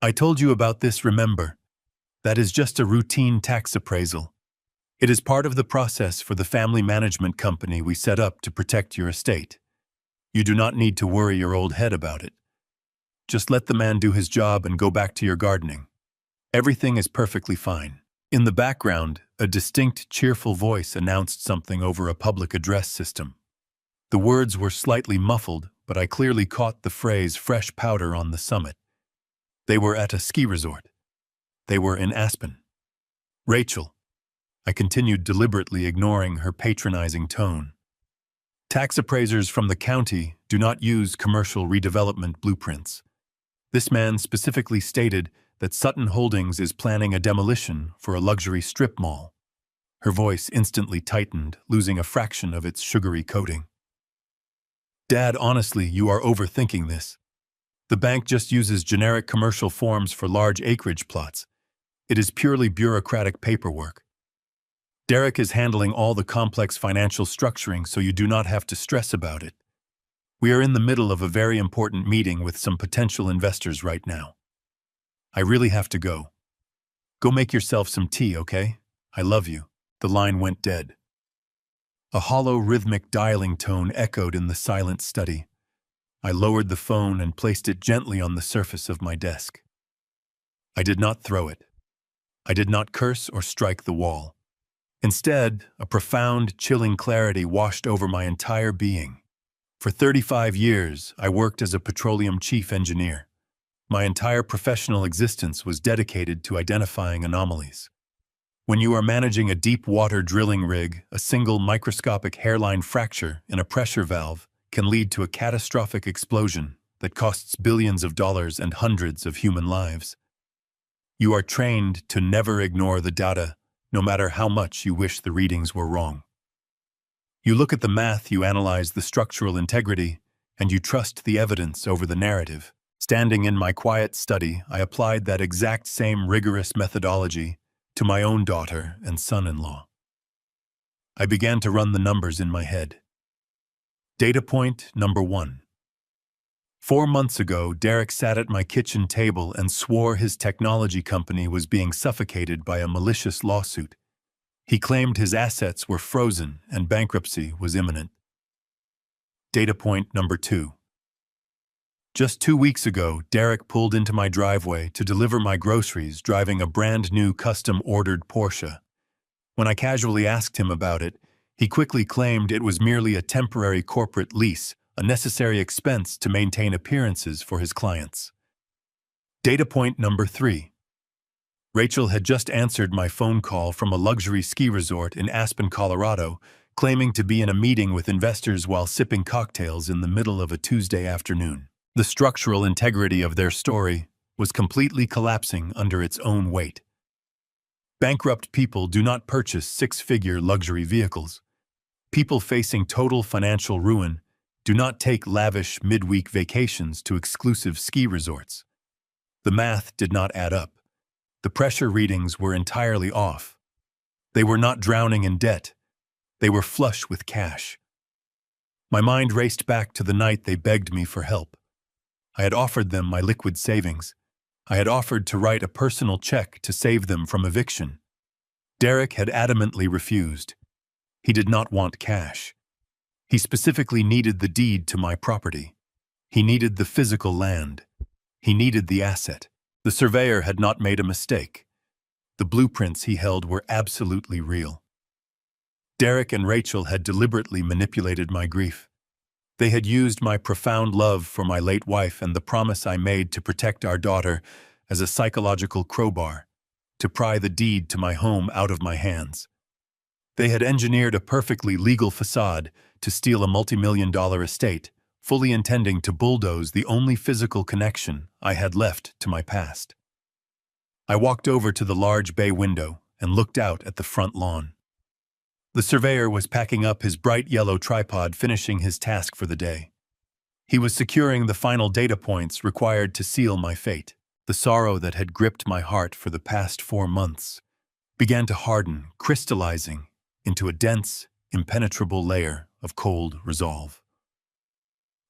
I told you about this, remember? That is just a routine tax appraisal. It is part of the process for the family management company we set up to protect your estate. You do not need to worry your old head about it. Just let the man do his job and go back to your gardening." Everything is perfectly fine. In the background, a distinct, cheerful voice announced something over a public address system. The words were slightly muffled, but I clearly caught the phrase "fresh powder on the summit." They were at a ski resort. They were in Aspen. Rachel. I continued, deliberately ignoring her patronizing tone. Tax appraisers from the county do not use commercial redevelopment blueprints. This man specifically stated that Sutton Holdings is planning a demolition for a luxury strip mall. Her voice instantly tightened, losing a fraction of its sugary coating. Dad, honestly, you are overthinking this. The bank just uses generic commercial forms for large acreage plots. It is purely bureaucratic paperwork. Derek is handling all the complex financial structuring, so you do not have to stress about it. We are in the middle of a very important meeting with some potential investors right now. I really have to go. Go make yourself some tea, okay? I love you. The line went dead. A hollow, rhythmic dialing tone echoed in the silent study. I lowered the phone and placed it gently on the surface of my desk. I did not throw it. I did not curse or strike the wall. Instead, a profound, chilling clarity washed over my entire being. For 35 years, I worked as a petroleum chief engineer. My entire professional existence was dedicated to identifying anomalies. When you are managing a deep-water drilling rig, a single microscopic hairline fracture in a pressure valve can lead to a catastrophic explosion that costs billions of dollars and hundreds of human lives. You are trained to never ignore the data, no matter how much you wish the readings were wrong. You look at the math, you analyze the structural integrity, and you trust the evidence over the narrative. Standing in my quiet study, I applied that exact same rigorous methodology to my own daughter and son-in-law. I began to run the numbers in my head. Data point number 1. 4 months ago, Derek sat at my kitchen table and swore his technology company was being suffocated by a malicious lawsuit. He claimed his assets were frozen and bankruptcy was imminent. Data point number 2. Just 2 weeks ago, Derek pulled into my driveway to deliver my groceries driving a brand-new custom-ordered Porsche. When I casually asked him about it, he quickly claimed it was merely a temporary corporate lease, a necessary expense to maintain appearances for his clients. Data point number 3. Rachel had just answered my phone call from a luxury ski resort in Aspen, Colorado, claiming to be in a meeting with investors while sipping cocktails in the middle of a Tuesday afternoon. The structural integrity of their story was completely collapsing under its own weight. Bankrupt people do not purchase six-figure luxury vehicles. People facing total financial ruin do not take lavish midweek vacations to exclusive ski resorts. The math did not add up. The pressure readings were entirely off. They were not drowning in debt. They were flush with cash. My mind raced back to the night they begged me for help. I had offered them my liquid savings. I had offered to write a personal check to save them from eviction. Derek had adamantly refused. He did not want cash. He specifically needed the deed to my property. He needed the physical land. He needed the asset. The surveyor had not made a mistake. The blueprints he held were absolutely real. Derek and Rachel had deliberately manipulated my grief. They had used my profound love for my late wife and the promise I made to protect our daughter as a psychological crowbar, to pry the deed to my home out of my hands. They had engineered a perfectly legal facade to steal a multi-million-dollar estate, fully intending to bulldoze the only physical connection I had left to my past. I walked over to the large bay window and looked out at the front lawn. The surveyor was packing up his bright yellow tripod, finishing his task for the day. He was securing the final data points required to seal my fate. The sorrow that had gripped my heart for the past 4 months began to harden, crystallizing into a dense, impenetrable layer of cold resolve.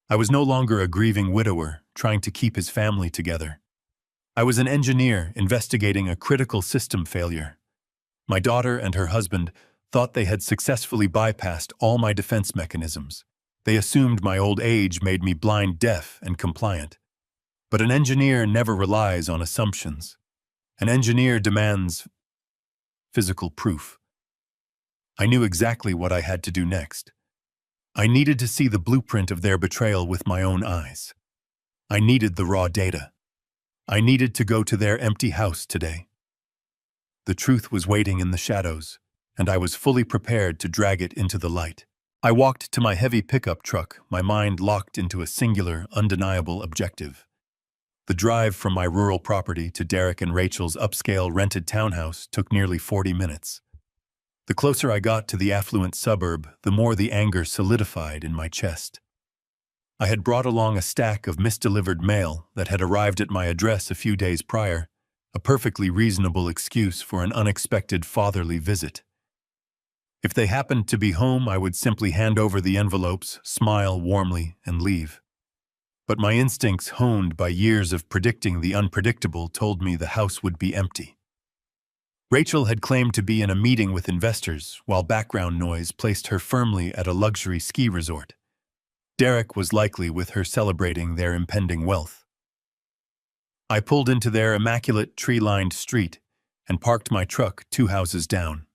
I was no longer a grieving widower trying to keep his family together. I was an engineer investigating a critical system failure. My daughter and her husband thought they had successfully bypassed all my defense mechanisms. They assumed my old age made me blind, deaf, and compliant. But an engineer never relies on assumptions. An engineer demands physical proof. I knew exactly what I had to do next. I needed to see the blueprint of their betrayal with my own eyes. I needed the raw data. I needed to go to their empty house today. The truth was waiting in the shadows, and I was fully prepared to drag it into the light. I walked to my heavy pickup truck, my mind locked into a singular, undeniable objective. The drive from my rural property to Derek and Rachel's upscale rented townhouse took nearly 40 minutes. The closer I got to the affluent suburb, the more the anger solidified in my chest. I had brought along a stack of misdelivered mail that had arrived at my address a few days prior, a perfectly reasonable excuse for an unexpected fatherly visit. If they happened to be home, I would simply hand over the envelopes, smile warmly, and leave. But my instincts, honed by years of predicting the unpredictable, told me the house would be empty. Rachel had claimed to be in a meeting with investors, while background noise placed her firmly at a luxury ski resort. Derek was likely with her celebrating their impending wealth. I pulled into their immaculate tree-lined street and parked my truck 2 houses down.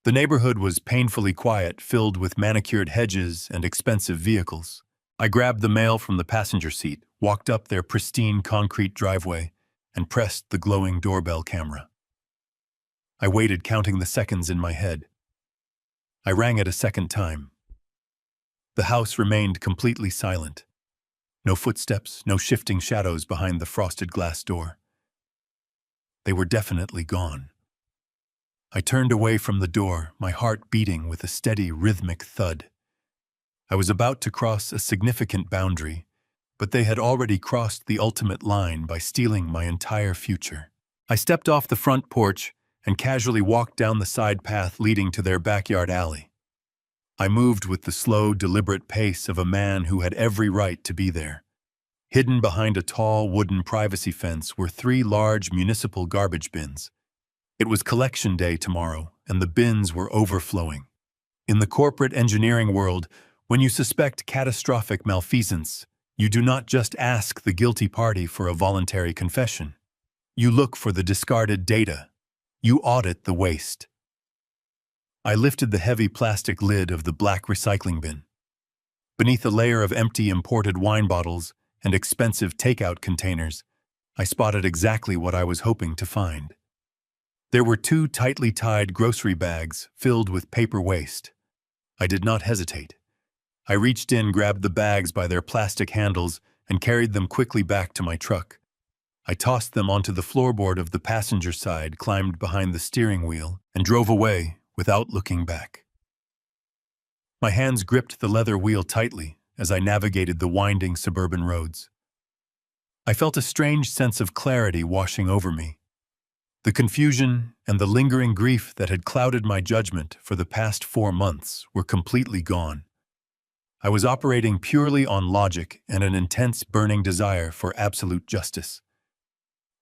The neighborhood was painfully quiet, filled with manicured hedges and expensive vehicles. I grabbed the mail from the passenger seat, walked up their pristine concrete driveway, and pressed the glowing doorbell camera. I waited, counting the seconds in my head. I rang it a second time. The house remained completely silent. No footsteps, no shifting shadows behind the frosted glass door. They were definitely gone. I turned away from the door, my heart beating with a steady, rhythmic thud. I was about to cross a significant boundary, but they had already crossed the ultimate line by stealing my entire future. I stepped off the front porch and casually walked down the side path leading to their backyard alley. I moved with the slow, deliberate pace of a man who had every right to be there. Hidden behind a tall wooden privacy fence were 3 large municipal garbage bins. It was collection day tomorrow, and the bins were overflowing. In the corporate engineering world, when you suspect catastrophic malfeasance, you do not just ask the guilty party for a voluntary confession. You look for the discarded data. You audit the waste. I lifted the heavy plastic lid of the black recycling bin. Beneath a layer of empty imported wine bottles and expensive takeout containers, I spotted exactly what I was hoping to find. There were 2 tightly tied grocery bags filled with paper waste. I did not hesitate. I reached in, grabbed the bags by their plastic handles, and carried them quickly back to my truck. I tossed them onto the floorboard of the passenger side, climbed behind the steering wheel, and drove away without looking back. My hands gripped the leather wheel tightly as I navigated the winding suburban roads. I felt a strange sense of clarity washing over me. The confusion and the lingering grief that had clouded my judgment for the past 4 months were completely gone. I was operating purely on logic and an intense, burning desire for absolute justice.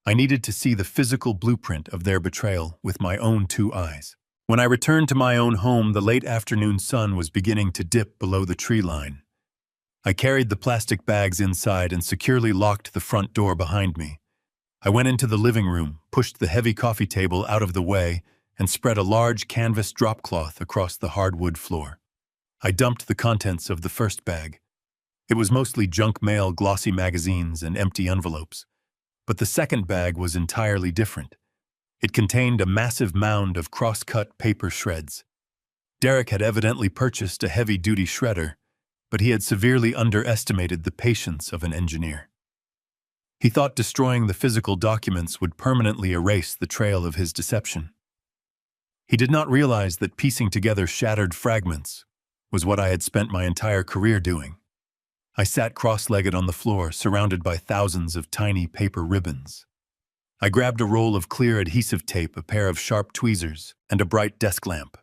I needed to see the physical blueprint of their betrayal with my own 2 eyes. When I returned to my own home, the late afternoon sun was beginning to dip below the tree line. I carried the plastic bags inside and securely locked the front door behind me. I went into the living room, pushed the heavy coffee table out of the way, and spread a large canvas drop cloth across the hardwood floor. I dumped the contents of the first bag. It was mostly junk mail, glossy magazines, and empty envelopes. But the second bag was entirely different. It contained a massive mound of cross-cut paper shreds. Derek had evidently purchased a heavy-duty shredder, but he had severely underestimated the patience of an engineer. He thought destroying the physical documents would permanently erase the trail of his deception. He did not realize that piecing together shattered fragments was what I had spent my entire career doing. I sat cross-legged on the floor, surrounded by thousands of tiny paper ribbons. I grabbed a roll of clear adhesive tape, a pair of sharp tweezers, and a bright desk lamp.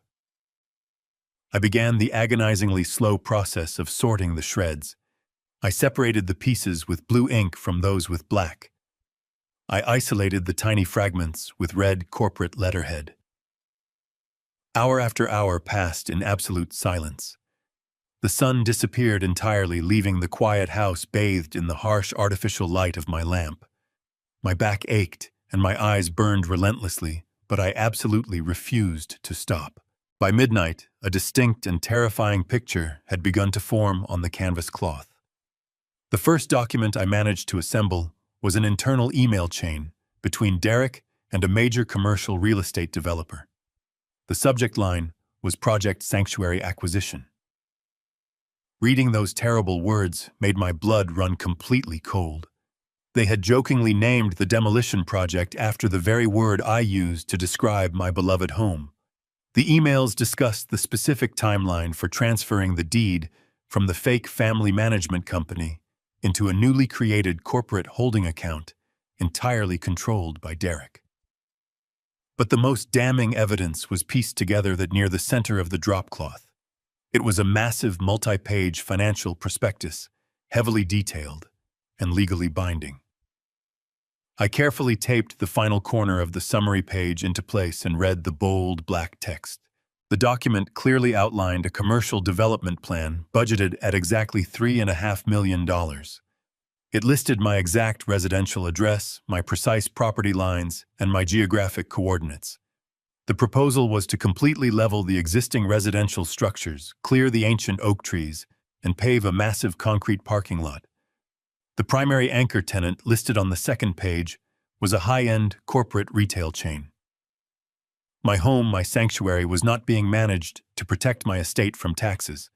I began the agonizingly slow process of sorting the shreds. I separated the pieces with blue ink from those with black. I isolated the tiny fragments with red corporate letterhead. Hour after hour passed in absolute silence. The sun disappeared entirely, leaving the quiet house bathed in the harsh artificial light of my lamp. My back ached, and my eyes burned relentlessly, but I absolutely refused to stop. By midnight, a distinct and terrifying picture had begun to form on the canvas cloth. The first document I managed to assemble was an internal email chain between Derek and a major commercial real estate developer. The subject line was Project Sanctuary Acquisition. Reading those terrible words made my blood run completely cold. They had jokingly named the demolition project after the very word I used to describe my beloved home. The emails discussed the specific timeline for transferring the deed from the fake family management company into a newly created corporate holding account entirely controlled by Derek. But the most damning evidence was pieced together that near the center of the drop cloth. It was a massive multi-page financial prospectus, heavily detailed and legally binding. I carefully taped the final corner of the summary page into place and read the bold black text. The document clearly outlined a commercial development plan budgeted at exactly $3.5 million. It listed my exact residential address, my precise property lines, and my geographic coordinates. The proposal was to completely level the existing residential structures, clear the ancient oak trees, and pave a massive concrete parking lot. The primary anchor tenant listed on the second page was a high-end corporate retail chain. My home, my sanctuary, was not being managed to protect my estate from taxes.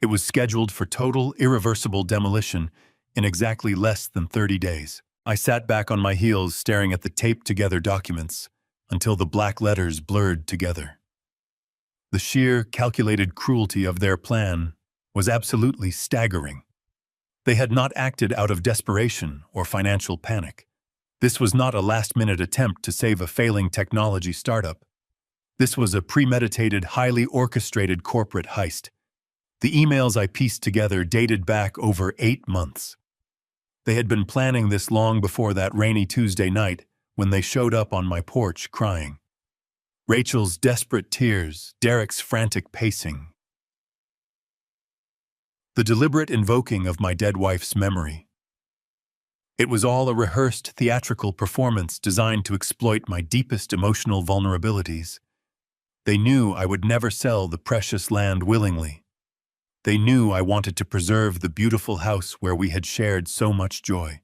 It was scheduled for total, irreversible demolition in exactly less than 30 days. I sat back on my heels staring at the taped-together documents until the black letters blurred together. The sheer, calculated cruelty of their plan was absolutely staggering. They had not acted out of desperation or financial panic. This was not a last-minute attempt to save a failing technology startup. This was a premeditated, highly orchestrated corporate heist. The emails I pieced together dated back over 8 months. They had been planning this long before that rainy Tuesday night when they showed up on my porch crying. Rachel's desperate tears, Derek's frantic pacing. The deliberate invoking of my dead wife's memory. It was all a rehearsed theatrical performance designed to exploit my deepest emotional vulnerabilities. They knew I would never sell the precious land willingly. They knew I wanted to preserve the beautiful house where we had shared so much joy.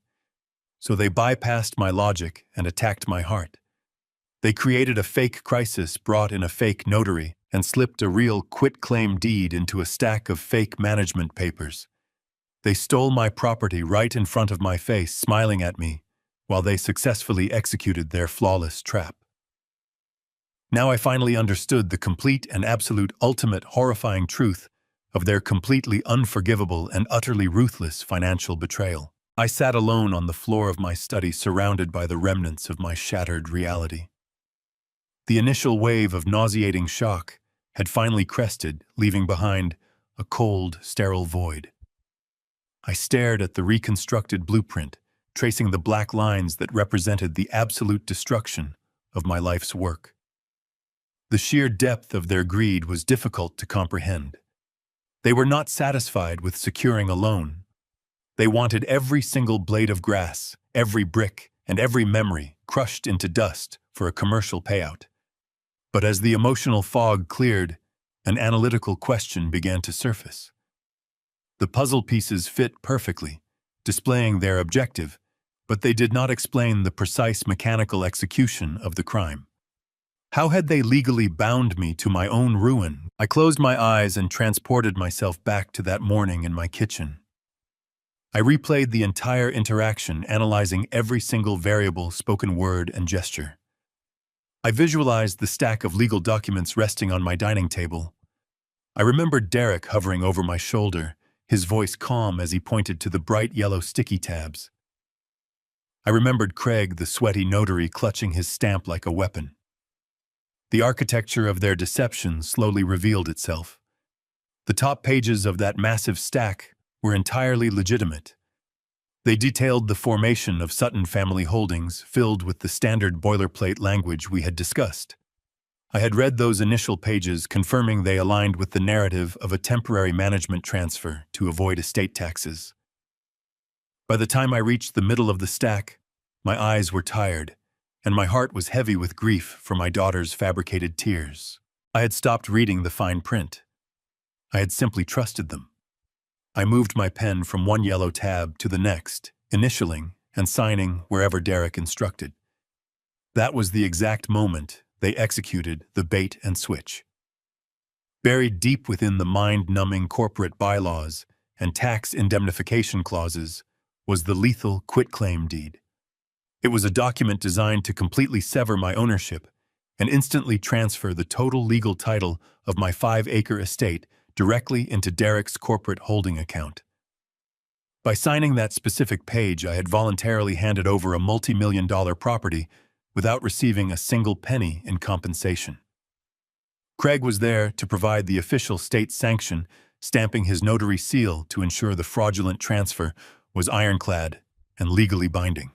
So they bypassed my logic and attacked my heart. They created a fake crisis brought in a fake notary and slipped a real quitclaim deed into a stack of fake management papers. They stole my property right in front of my face, smiling at me, while they successfully executed their flawless trap. Now I finally understood the complete and absolute ultimate horrifying truth of their completely unforgivable and utterly ruthless financial betrayal. I sat alone on the floor of my study, surrounded by the remnants of my shattered reality. The initial wave of nauseating shock had finally crested, leaving behind a cold, sterile void. I stared at the reconstructed blueprint, tracing the black lines that represented the absolute destruction of my life's work. The sheer depth of their greed was difficult to comprehend. They were not satisfied with securing a loan. They wanted every single blade of grass, every brick, and every memory crushed into dust for a commercial payout. But as the emotional fog cleared, an analytical question began to surface. The puzzle pieces fit perfectly, displaying their objective, but they did not explain the precise mechanical execution of the crime. How had they legally bound me to my own ruin? I closed my eyes and transported myself back to that morning in my kitchen. I replayed the entire interaction, analyzing every single variable, spoken word, and gesture. I visualized the stack of legal documents resting on my dining table. I remembered Derek hovering over my shoulder, his voice calm as he pointed to the bright yellow sticky tabs. I remembered Craig, the sweaty notary, clutching his stamp like a weapon. The architecture of their deception slowly revealed itself. The top pages of that massive stack were entirely legitimate. They detailed the formation of Sutton Family Holdings, filled with the standard boilerplate language we had discussed. I had read those initial pages, confirming they aligned with the narrative of a temporary management transfer to avoid estate taxes. By the time I reached the middle of the stack, my eyes were tired, and my heart was heavy with grief for my daughter's fabricated tears. I had stopped reading the fine print. I had simply trusted them. I moved my pen from one yellow tab to the next, initialing and signing wherever Derek instructed. That was the exact moment they executed the bait and switch. Buried deep within the mind-numbing corporate bylaws and tax indemnification clauses was the lethal quitclaim deed. It was a document designed to completely sever my ownership and instantly transfer the total legal title of my 5-acre estate directly into Derek's corporate holding account. By signing that specific page, I had voluntarily handed over a multi-million-dollar property without receiving a single penny in compensation. Craig was there to provide the official state sanction, stamping his notary seal to ensure the fraudulent transfer was ironclad and legally binding.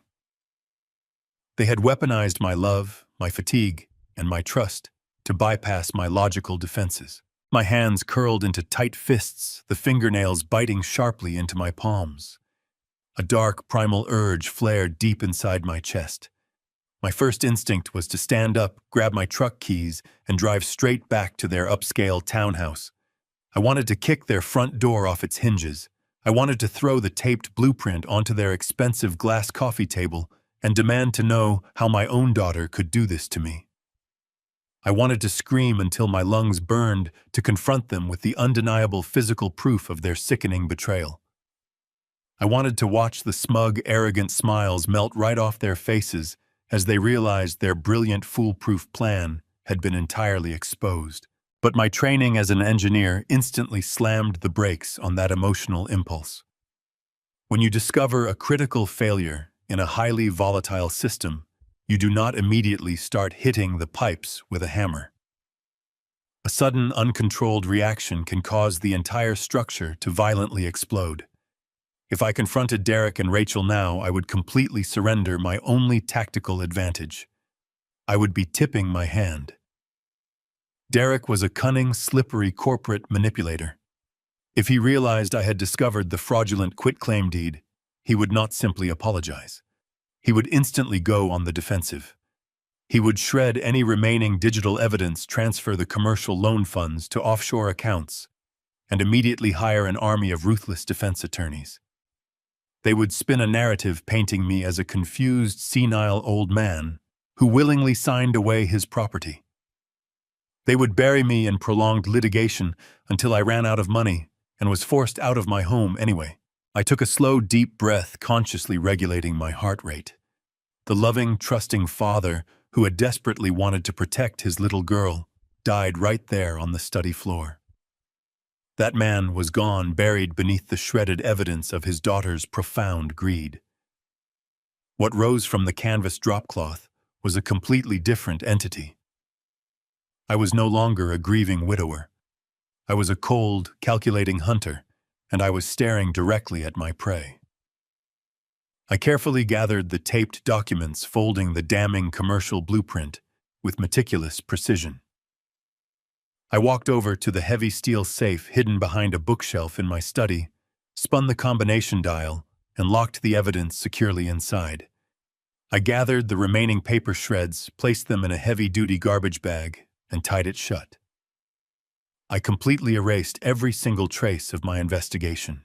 They had weaponized my love, my fatigue, and my trust to bypass my logical defenses. My hands curled into tight fists, the fingernails biting sharply into my palms. A dark, primal urge flared deep inside my chest. My first instinct was to stand up, grab my truck keys, and drive straight back to their upscale townhouse. I wanted to kick their front door off its hinges. I wanted to throw the taped blueprint onto their expensive glass coffee table and demand to know how my own daughter could do this to me. I wanted to scream until my lungs burned to confront them with the undeniable physical proof of their sickening betrayal. I wanted to watch the smug, arrogant smiles melt right off their faces as they realized their brilliant, foolproof plan had been entirely exposed. But my training as an engineer instantly slammed the brakes on that emotional impulse. When you discover a critical failure in a highly volatile system, you do not immediately start hitting the pipes with a hammer. A sudden, uncontrolled reaction can cause the entire structure to violently explode. If I confronted Derek and Rachel now, I would completely surrender my only tactical advantage. I would be tipping my hand. Derek was a cunning, slippery corporate manipulator. If he realized I had discovered the fraudulent quitclaim deed, he would not simply apologize. He would instantly go on the defensive. He would shred any remaining digital evidence, transfer the commercial loan funds to offshore accounts, and immediately hire an army of ruthless defense attorneys. They would spin a narrative painting me as a confused, senile old man who willingly signed away his property. They would bury me in prolonged litigation until I ran out of money and was forced out of my home anyway. I took a slow, deep breath, consciously regulating my heart rate. The loving, trusting father who had desperately wanted to protect his little girl died right there on the study floor. That man was gone, buried beneath the shredded evidence of his daughter's profound greed. What rose from the canvas dropcloth was a completely different entity. I was no longer a grieving widower. I was a cold, calculating hunter, and I was staring directly at my prey. I carefully gathered the taped documents, folding the damning commercial blueprint with meticulous precision. I walked over to the heavy steel safe hidden behind a bookshelf in my study, spun the combination dial, and locked the evidence securely inside. I gathered the remaining paper shreds, placed them in a heavy-duty garbage bag, and tied it shut. I completely erased every single trace of my investigation.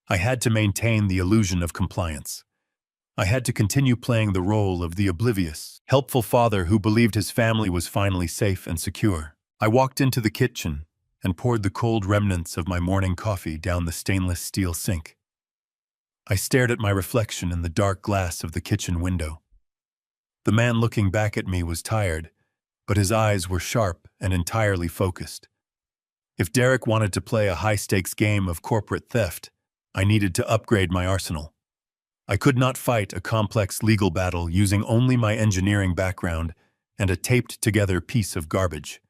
I had to maintain the illusion of compliance. I had to continue playing the role of the oblivious, helpful father who believed his family was finally safe and secure. I walked into the kitchen and poured the cold remnants of my morning coffee down the stainless steel sink. I stared at my reflection in the dark glass of the kitchen window. The man looking back at me was tired, but his eyes were sharp and entirely focused. If Derek wanted to play a high-stakes game of corporate theft, I needed to upgrade my arsenal. I could not fight a complex legal battle using only my engineering background and a taped-together piece of garbage.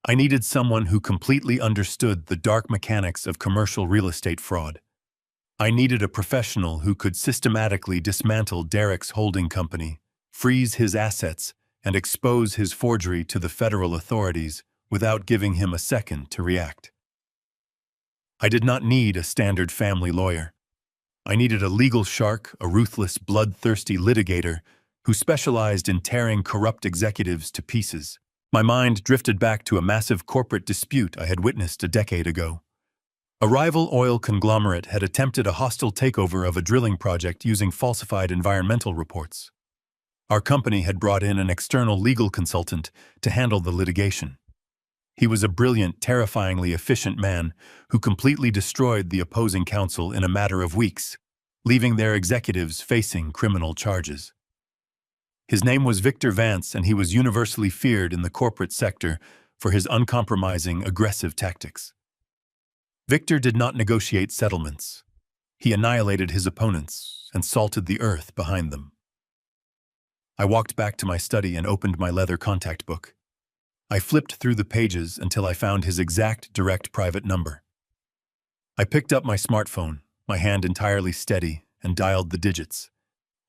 I needed someone who completely understood the dark mechanics of commercial real estate fraud. I needed a professional who could systematically dismantle Derek's holding company, freeze his assets, and expose his forgery to the federal authorities without giving him a second to react. I did not need a standard family lawyer. I needed a legal shark, a ruthless, bloodthirsty litigator who specialized in tearing corrupt executives to pieces. My mind drifted back to a massive corporate dispute I had witnessed a decade ago. A rival oil conglomerate had attempted a hostile takeover of a drilling project using falsified environmental reports. Our company had brought in an external legal consultant to handle the litigation. He was a brilliant, terrifyingly efficient man who completely destroyed the opposing counsel in a matter of weeks, leaving their executives facing criminal charges. His name was Victor Vance, and he was universally feared in the corporate sector for his uncompromising, aggressive tactics. Victor did not negotiate settlements. He annihilated his opponents and salted the earth behind them. I walked back to my study and opened my leather contact book. I flipped through the pages until I found his exact direct private number. I picked up my smartphone, my hand entirely steady, and dialed the digits.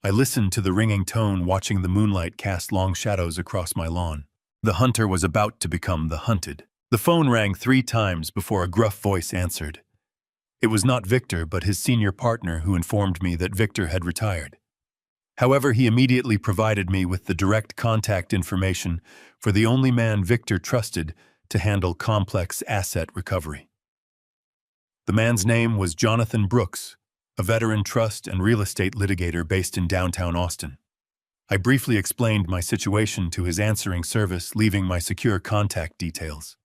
I listened to the ringing tone, watching the moonlight cast long shadows across my lawn. The hunter was about to become the hunted. The phone rang 3 times before a gruff voice answered. It was not Victor, but his senior partner, who informed me that Victor had retired. However, he immediately provided me with the direct contact information for the only man Victor trusted to handle complex asset recovery. The man's name was Jonathan Brooks, a veteran trust and real estate litigator based in downtown Austin. I briefly explained my situation to his answering service, leaving my secure contact details.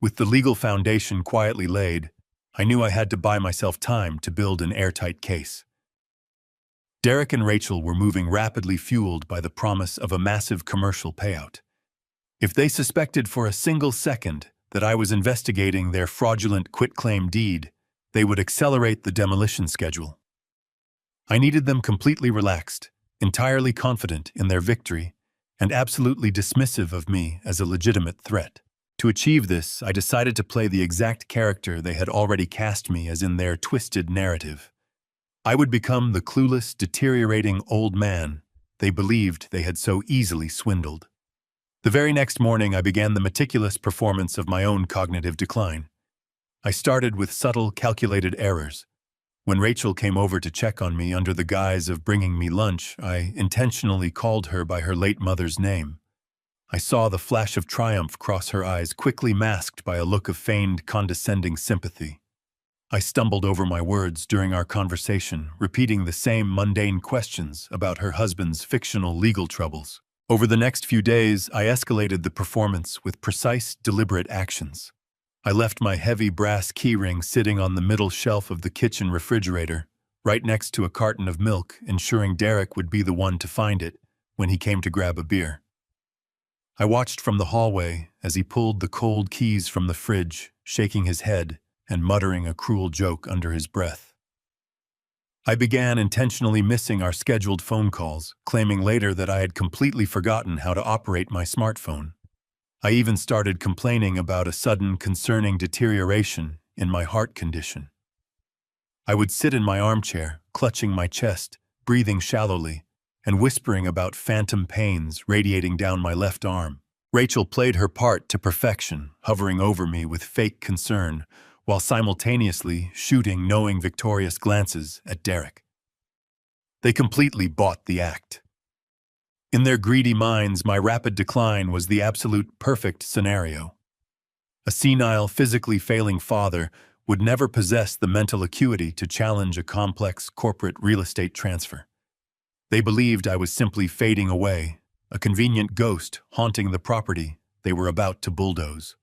With the legal foundation quietly laid, I knew I had to buy myself time to build an airtight case. Derek and Rachel were moving rapidly, fueled by the promise of a massive commercial payout. If they suspected for a single second that I was investigating their fraudulent quitclaim deed, they would accelerate the demolition schedule. I needed them completely relaxed, entirely confident in their victory, and absolutely dismissive of me as a legitimate threat. To achieve this, I decided to play the exact character they had already cast me as in their twisted narrative. I would become the clueless, deteriorating old man they believed they had so easily swindled. The very next morning, I began the meticulous performance of my own cognitive decline. I started with subtle, calculated errors. When Rachel came over to check on me under the guise of bringing me lunch, I intentionally called her by her late mother's name. I saw the flash of triumph cross her eyes, quickly masked by a look of feigned, condescending sympathy. I stumbled over my words during our conversation, repeating the same mundane questions about her husband's fictional legal troubles. Over the next few days, I escalated the performance with precise, deliberate actions. I left my heavy brass keyring sitting on the middle shelf of the kitchen refrigerator, right next to a carton of milk, ensuring Derek would be the one to find it when he came to grab a beer. I watched from the hallway as he pulled the cold keys from the fridge, shaking his head and muttering a cruel joke under his breath. I began intentionally missing our scheduled phone calls, claiming later that I had completely forgotten how to operate my smartphone. I even started complaining about a sudden, concerning deterioration in my heart condition. I would sit in my armchair, clutching my chest, breathing shallowly, and whispering about phantom pains radiating down my left arm. Rachel played her part to perfection, hovering over me with fake concern, while simultaneously shooting knowing, victorious glances at Derek. They completely bought the act. In their greedy minds, my rapid decline was the absolute perfect scenario. A senile, physically failing father would never possess the mental acuity to challenge a complex corporate real estate transfer. They believed I was simply fading away, a convenient ghost haunting the property they were about to bulldoze.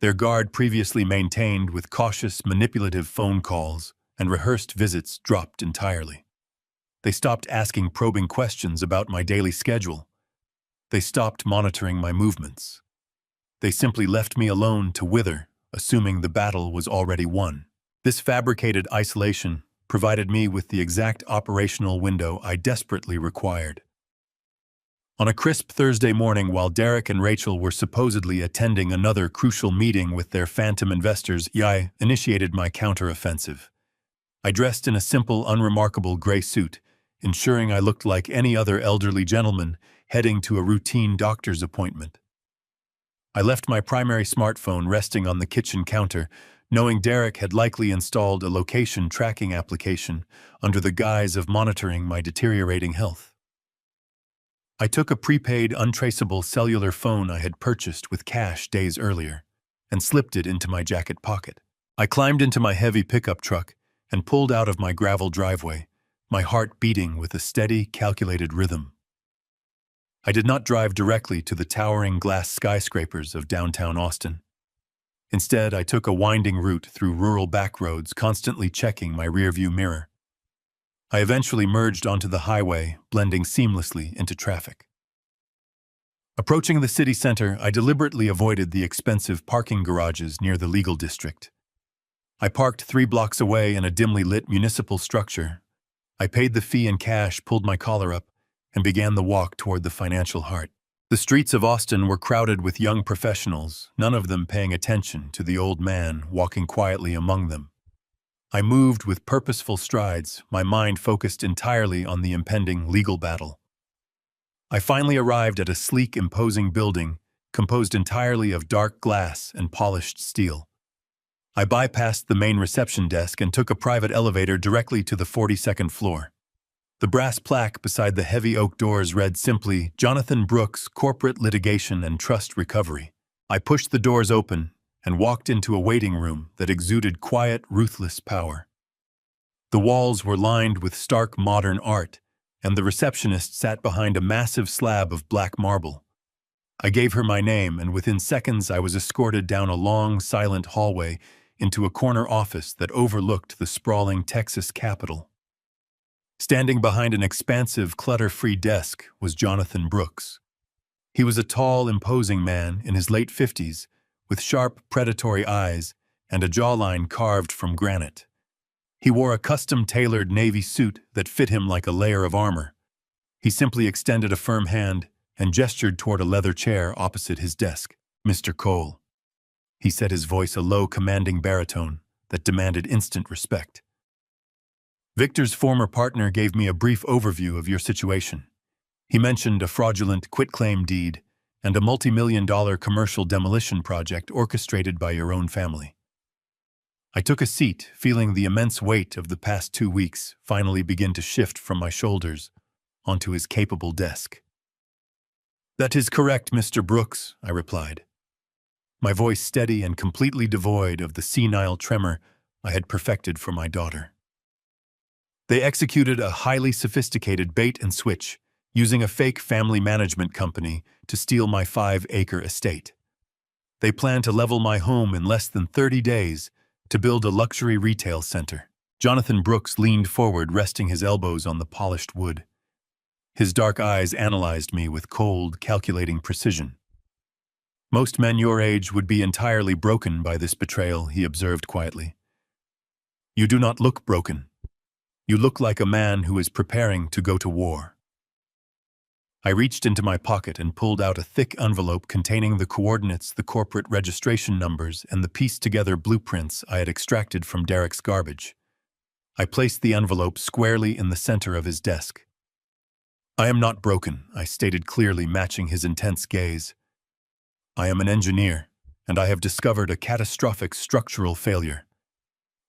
Their guard, previously maintained with cautious, manipulative phone calls and rehearsed visits, dropped entirely. They stopped asking probing questions about my daily schedule. They stopped monitoring my movements. They simply left me alone to wither, assuming the battle was already won. This fabricated isolation provided me with the exact operational window I desperately required. On a crisp Thursday morning, while Derek and Rachel were supposedly attending another crucial meeting with their phantom investors, I initiated my counteroffensive. I dressed in a simple, unremarkable gray suit, ensuring I looked like any other elderly gentleman heading to a routine doctor's appointment. I left my primary smartphone resting on the kitchen counter, knowing Derek had likely installed a location tracking application under the guise of monitoring my deteriorating health. I took a prepaid, untraceable cellular phone I had purchased with cash days earlier and slipped it into my jacket pocket. I climbed into my heavy pickup truck and pulled out of my gravel driveway, my heart beating with a steady, calculated rhythm. I did not drive directly to the towering glass skyscrapers of downtown Austin. Instead, I took a winding route through rural backroads, constantly checking my rearview mirror. I eventually merged onto the highway, blending seamlessly into traffic. Approaching the city center, I deliberately avoided the expensive parking garages near the legal district. I parked 3 blocks away in a dimly lit municipal structure. I paid the fee in cash, pulled my collar up, and began the walk toward the financial heart. The streets of Austin were crowded with young professionals, none of them paying attention to the old man walking quietly among them. I moved with purposeful strides, my mind focused entirely on the impending legal battle. I finally arrived at a sleek, imposing building composed entirely of dark glass and polished steel. I bypassed the main reception desk and took a private elevator directly to the 42nd floor. The brass plaque beside the heavy oak doors read simply, "Jonathan Brooks, Corporate Litigation and Trust Recovery." I pushed the doors open and walked into a waiting room that exuded quiet, ruthless power. The walls were lined with stark modern art, and the receptionist sat behind a massive slab of black marble. I gave her my name, and within seconds I was escorted down a long, silent hallway into a corner office that overlooked the sprawling Texas Capitol. Standing behind an expansive, clutter-free desk was Jonathan Brooks. He was a tall, imposing man in his late 50s, with sharp, predatory eyes and a jawline carved from granite. He wore a custom-tailored navy suit that fit him like a layer of armor. He simply extended a firm hand and gestured toward a leather chair opposite his desk. "Mr. Cole," he said, his voice a low, commanding baritone that demanded instant respect. "Victor's former partner gave me a brief overview of your situation. He mentioned a fraudulent quitclaim deed and a multi-million-dollar commercial demolition project orchestrated by your own family." I took a seat, feeling the immense weight of the past 2 weeks finally begin to shift from my shoulders onto his capable desk. "That is correct, Mr. Brooks," I replied, my voice steady and completely devoid of the senile tremor I had perfected for my daughter. "They executed a highly sophisticated bait and switch, using a fake family management company to steal my 5-acre estate. They planned to level my home in less than 30 days to build a luxury retail center." Jonathan Brooks leaned forward, resting his elbows on the polished wood. His dark eyes analyzed me with cold, calculating precision. "Most men your age would be entirely broken by this betrayal," he observed quietly. "You do not look broken. You look like a man who is preparing to go to war." I reached into my pocket and pulled out a thick envelope containing the coordinates, the corporate registration numbers, and the pieced-together blueprints I had extracted from Derek's garbage. I placed the envelope squarely in the center of his desk. "I am not broken," I stated clearly, matching his intense gaze. "I am an engineer, and I have discovered a catastrophic structural failure.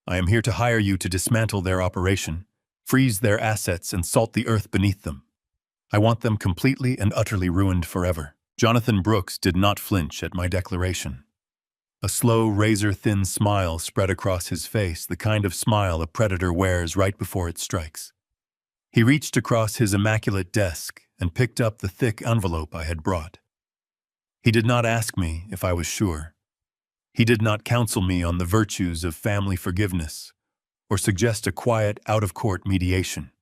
I am here to hire you to dismantle their operation, freeze their assets, and salt the earth beneath them. I want them completely and utterly ruined forever." Jonathan Brooks did not flinch at my declaration. A slow, razor-thin smile spread across his face, the kind of smile a predator wears right before it strikes. He reached across his immaculate desk and picked up the thick envelope I had brought. He did not ask me if I was sure. He did not counsel me on the virtues of family forgiveness or suggest a quiet, out-of-court mediation.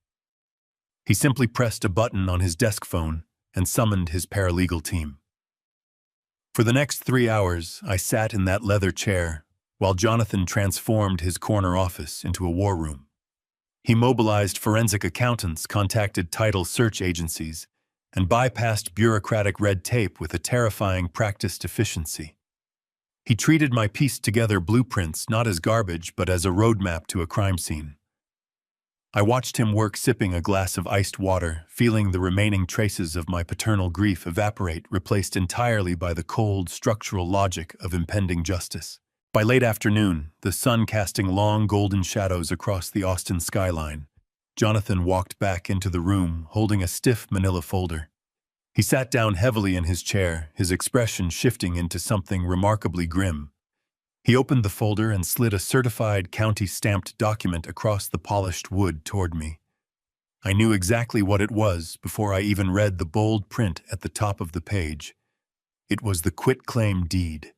He simply pressed a button on his desk phone and summoned his paralegal team. For the next 3 hours, I sat in that leather chair while Jonathan transformed his corner office into a war room. He mobilized forensic accountants, contacted title search agencies, and bypassed bureaucratic red tape with a terrifying practiced efficiency. He treated my pieced-together blueprints not as garbage but as a roadmap to a crime scene. I watched him work, sipping a glass of iced water, feeling the remaining traces of my paternal grief evaporate, replaced entirely by the cold, structural logic of impending justice. By late afternoon, the sun casting long golden shadows across the Austin skyline, Jonathan walked back into the room holding a stiff manila folder. He sat down heavily in his chair, his expression shifting into something remarkably grim. He opened the folder and slid a certified county-stamped document across the polished wood toward me. I knew exactly what it was before I even read the bold print at the top of the page. It was the quitclaim deed.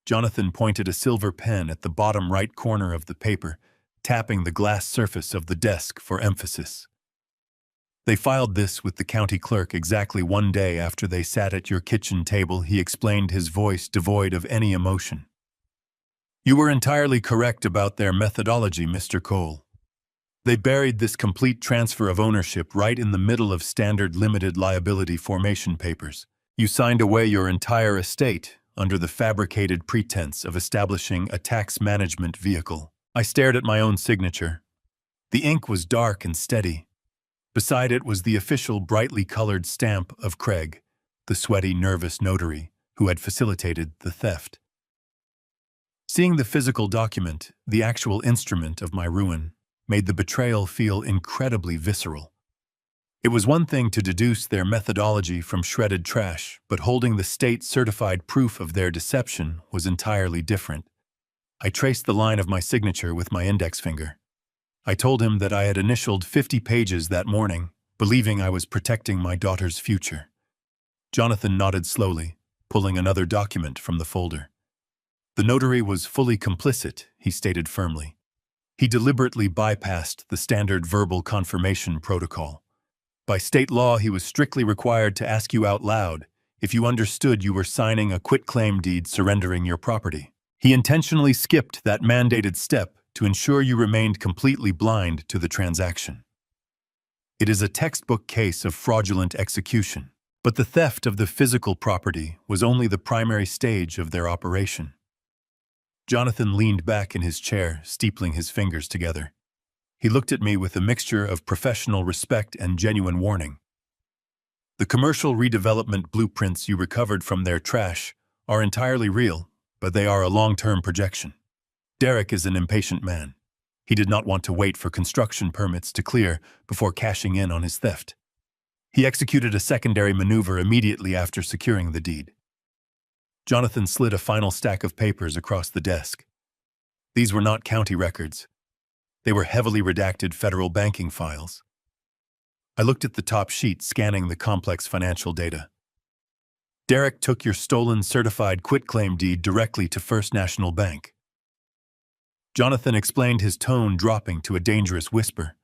Jonathan pointed a silver pen at the bottom right corner of the paper, tapping the glass surface of the desk for emphasis. They filed this with the county clerk exactly 1 day after they sat at your kitchen table, he explained, his voice devoid of any emotion. You were entirely correct about their methodology, Mr. Cole. They buried this complete transfer of ownership right in the middle of standard limited liability formation papers. You signed away your entire estate under the fabricated pretense of establishing a tax management vehicle. I stared at my own signature. The ink was dark and steady. Beside it was the official brightly colored stamp of Craig, the sweaty, nervous notary who had facilitated the theft. Seeing the physical document, the actual instrument of my ruin, made the betrayal feel incredibly visceral. It was one thing to deduce their methodology from shredded trash, but holding the state-certified proof of their deception was entirely different. I traced the line of my signature with my index finger. I told him that I had initialed 50 pages that morning, believing I was protecting my daughter's future. Jonathan nodded slowly, pulling another document from the folder. The notary was fully complicit, he stated firmly. He deliberately bypassed the standard verbal confirmation protocol. By state law, he was strictly required to ask you out loud if you understood you were signing a quitclaim deed surrendering your property. He intentionally skipped that mandated step to ensure you remained completely blind to the transaction. It is a textbook case of fraudulent execution, but the theft of the physical property was only the primary stage of their operation. Jonathan leaned back in his chair, steepling his fingers together. He looked at me with a mixture of professional respect and genuine warning. The commercial redevelopment blueprints you recovered from their trash are entirely real, but they are a long-term projection. Derek is an impatient man. He did not want to wait for construction permits to clear before cashing in on his theft. He executed a secondary maneuver immediately after securing the deed. Jonathan slid a final stack of papers across the desk. These were not county records. They were heavily redacted federal banking files. I looked at the top sheet, scanning the complex financial data. Derek took your stolen certified quitclaim deed directly to First National Bank. Jonathan explained, his tone dropping to a dangerous whisper.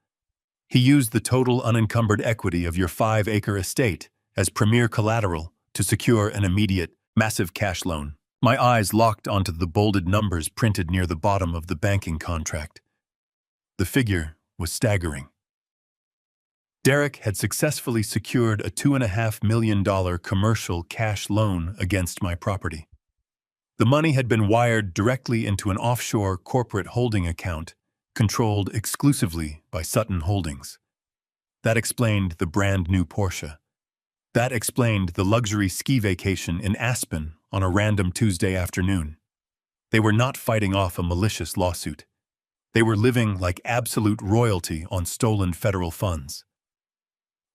He used the total unencumbered equity of your 5-acre estate as premier collateral to secure an immediate, massive cash loan. My eyes locked onto the bolded numbers printed near the bottom of the banking contract. The figure was staggering. Derek had successfully secured a $2.5 million commercial cash loan against my property. The money had been wired directly into an offshore corporate holding account controlled exclusively by Sutton Holdings. That explained the brand new Porsche. That explained the luxury ski vacation in Aspen on a random Tuesday afternoon. They were not fighting off a malicious lawsuit. They were living like absolute royalty on stolen federal funds.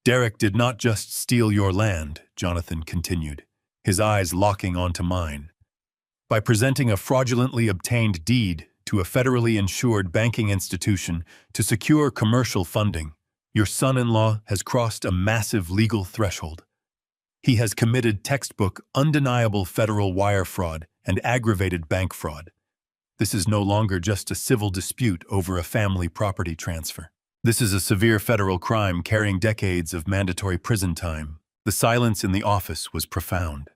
Derek did not just steal your land, Jonathan continued, his eyes locking onto mine. By presenting a fraudulently obtained deed to a federally insured banking institution to secure commercial funding, your son-in-law has crossed a massive legal threshold. He has committed textbook, undeniable federal wire fraud and aggravated bank fraud. This is no longer just a civil dispute over a family property transfer. This is a severe federal crime carrying decades of mandatory prison time. The silence in the office was profound.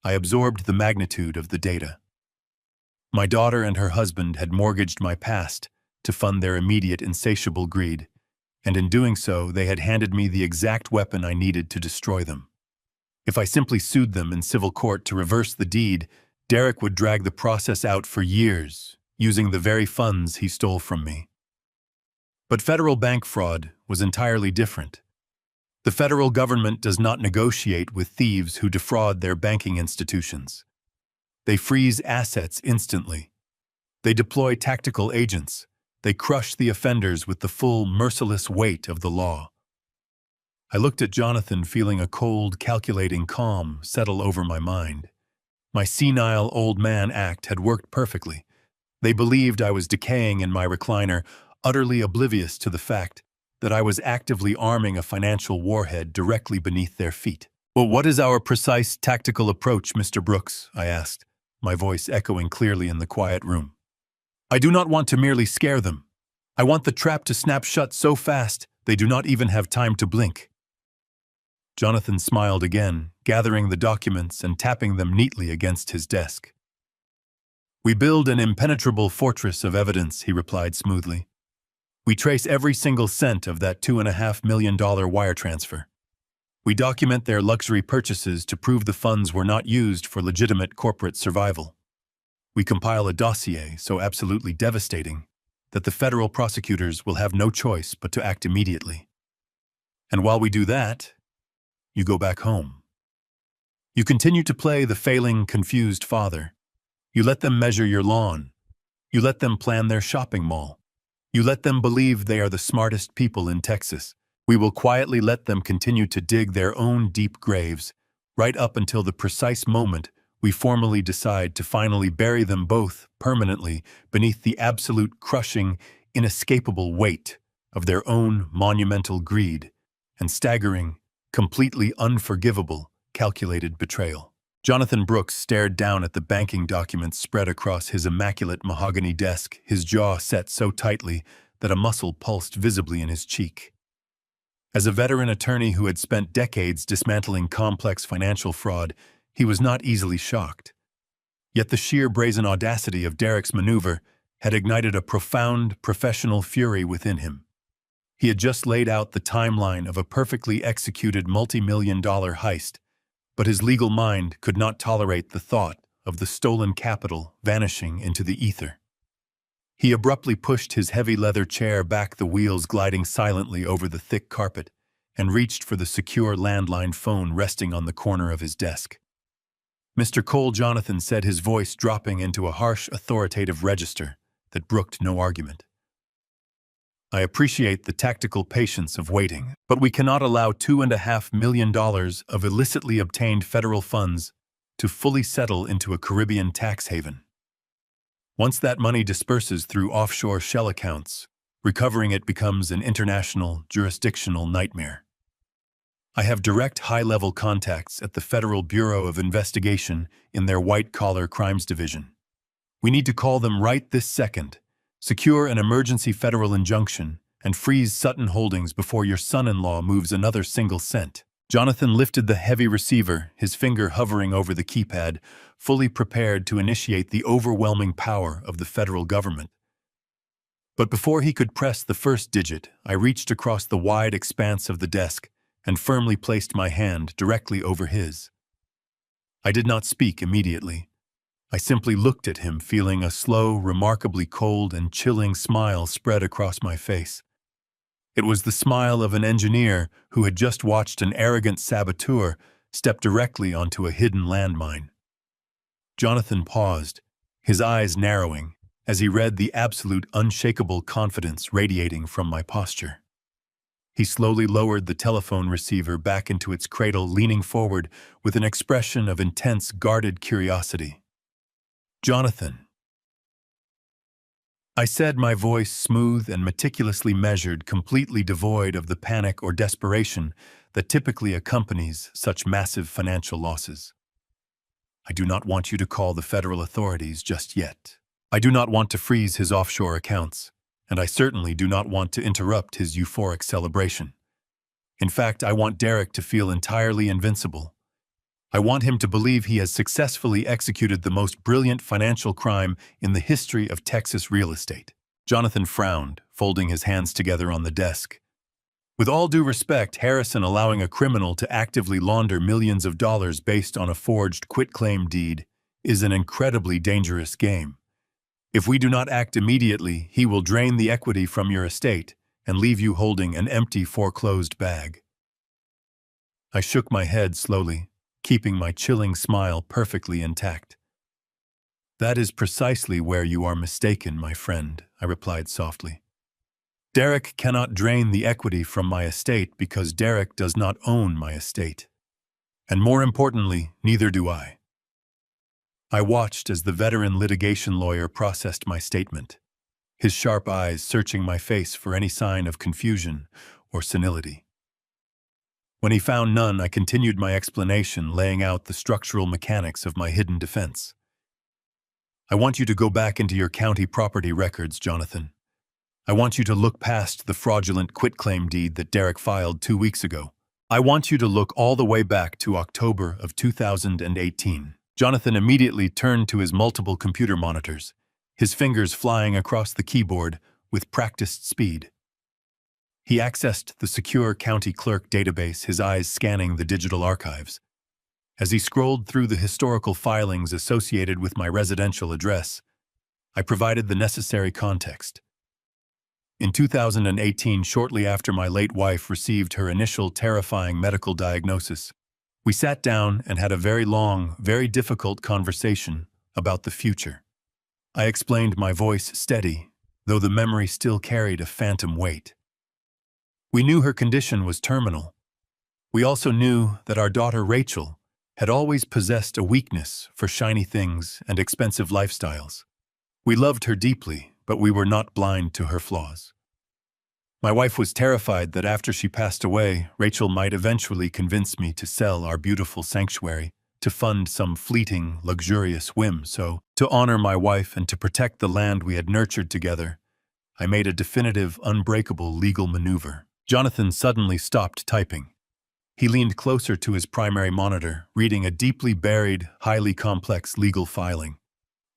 I absorbed the magnitude of the data. My daughter and her husband had mortgaged my past to fund their immediate insatiable greed, and in doing so, they had handed me the exact weapon I needed to destroy them. If I simply sued them in civil court to reverse the deed, Derek would drag the process out for years, using the very funds he stole from me. But federal bank fraud was entirely different. The federal government does not negotiate with thieves who defraud their banking institutions. They freeze assets instantly. They deploy tactical agents. They crush the offenders with the full, merciless weight of the law. I looked at Jonathan, feeling a cold, calculating calm settle over my mind. My senile old man act had worked perfectly. They believed I was decaying in my recliner, utterly oblivious to the fact that I was actively arming a financial warhead directly beneath their feet. "Well, what is our precise tactical approach, Mr. Brooks?" I asked, my voice echoing clearly in the quiet room. "I do not want to merely scare them. I want the trap to snap shut so fast they do not even have time to blink." Jonathan smiled again, gathering the documents and tapping them neatly against his desk. "We build an impenetrable fortress of evidence," he replied smoothly. "We trace every single cent of that $2.5 million wire transfer. We document their luxury purchases to prove the funds were not used for legitimate corporate survival. We compile a dossier so absolutely devastating that the federal prosecutors will have no choice but to act immediately. And while we do that, you go back home. You continue to play the failing, confused father. You let them measure your lawn. You let them plan their shopping mall. You let them believe they are the smartest people in Texas. We will quietly let them continue to dig their own deep graves, right up until the precise moment we formally decide to finally bury them both permanently beneath the absolute crushing, inescapable weight of their own monumental greed and staggering, completely unforgivable, calculated betrayal." Jonathan Brooks stared down at the banking documents spread across his immaculate mahogany desk, his jaw set so tightly that a muscle pulsed visibly in his cheek. As a veteran attorney who had spent decades dismantling complex financial fraud, he was not easily shocked. Yet the sheer brazen audacity of Derek's maneuver had ignited a profound professional fury within him. He had just laid out the timeline of a perfectly executed multi-million-dollar heist, but his legal mind could not tolerate the thought of the stolen capital vanishing into the ether. He abruptly pushed his heavy leather chair back, the wheels gliding silently over the thick carpet, and reached for the secure landline phone resting on the corner of his desk. "Mr. Cole," Jonathan said, his voice dropping into a harsh, authoritative register that brooked no argument. "I appreciate the tactical patience of waiting, but we cannot allow $2.5 million of illicitly obtained federal funds to fully settle into a Caribbean tax haven. Once that money disperses through offshore shell accounts, recovering it becomes an international, jurisdictional nightmare. I have direct high-level contacts at the Federal Bureau of Investigation in their white-collar crimes division. We need to call them right this second, secure an emergency federal injunction, and freeze Sutton Holdings before your son-in-law moves another single cent." Jonathan lifted the heavy receiver, his finger hovering over the keypad, fully prepared to initiate the overwhelming power of the federal government. But before he could press the first digit, I reached across the wide expanse of the desk and firmly placed my hand directly over his. I did not speak immediately. I simply looked at him, feeling a slow, remarkably cold and chilling smile spread across my face. It was the smile of an engineer who had just watched an arrogant saboteur step directly onto a hidden landmine. Jonathan paused, his eyes narrowing, as he read the absolute unshakable confidence radiating from my posture. He slowly lowered the telephone receiver back into its cradle, leaning forward with an expression of intense, guarded curiosity. "Jonathan," I said, my voice smooth and meticulously measured, completely devoid of the panic or desperation that typically accompanies such massive financial losses. "I do not want you to call the federal authorities just yet. I do not want to freeze his offshore accounts, and I certainly do not want to interrupt his euphoric celebration. In fact, I want Derek to feel entirely invincible. I want him to believe he has successfully executed the most brilliant financial crime in the history of Texas real estate." Jonathan frowned, folding his hands together on the desk. "With all due respect, Harrison, allowing a criminal to actively launder millions of dollars based on a forged quitclaim deed is an incredibly dangerous game. If we do not act immediately, he will drain the equity from your estate and leave you holding an empty, foreclosed bag." I shook my head slowly, keeping my chilling smile perfectly intact. "That is precisely where you are mistaken, my friend," I replied softly. Derek cannot drain the equity from my estate because Derek does not own my estate. And more importantly, neither do I. I watched as the veteran litigation lawyer processed my statement, his sharp eyes searching my face for any sign of confusion or senility. When he found none, I continued my explanation, laying out the structural mechanics of my hidden defense. I want you to go back into your county property records, Jonathan. I want you to look past the fraudulent quitclaim deed that Derek filed 2 weeks ago. I want you to look all the way back to October of 2018. Jonathan immediately turned to his multiple computer monitors, his fingers flying across the keyboard with practiced speed. He accessed the secure county clerk database, his eyes scanning the digital archives. As he scrolled through the historical filings associated with my residential address, I provided the necessary context. In 2018, shortly after my late wife received her initial terrifying medical diagnosis, we sat down and had a very long, very difficult conversation about the future. I explained, my voice steady, though the memory still carried a phantom weight. We knew her condition was terminal. We also knew that our daughter Rachel had always possessed a weakness for shiny things and expensive lifestyles. We loved her deeply, but we were not blind to her flaws. My wife was terrified that after she passed away, Rachel might eventually convince me to sell our beautiful sanctuary to fund some fleeting, luxurious whim. So, to honor my wife and to protect the land we had nurtured together, I made a definitive, unbreakable legal maneuver. Jonathan suddenly stopped typing. He leaned closer to his primary monitor, reading a deeply buried, highly complex legal filing.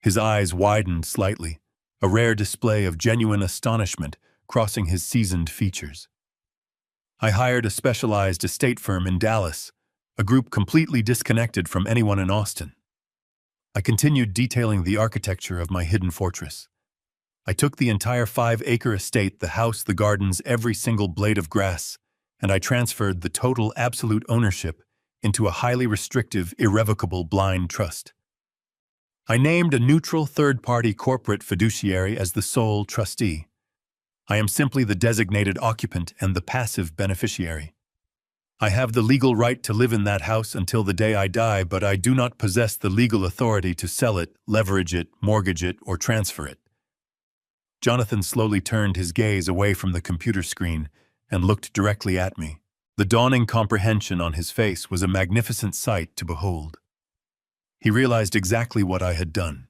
His eyes widened slightly, a rare display of genuine astonishment crossing his seasoned features. I hired a specialized estate firm in Dallas, a group completely disconnected from anyone in Austin. I continued detailing the architecture of my hidden fortress. I took the entire 5-acre estate, the house, the gardens, every single blade of grass, and I transferred the total absolute ownership into a highly restrictive, irrevocable blind trust. I named a neutral third-party corporate fiduciary as the sole trustee. I am simply the designated occupant and the passive beneficiary. I have the legal right to live in that house until the day I die, but I do not possess the legal authority to sell it, leverage it, mortgage it, or transfer it. Jonathan slowly turned his gaze away from the computer screen and looked directly at me. The dawning comprehension on his face was a magnificent sight to behold. He realized exactly what I had done.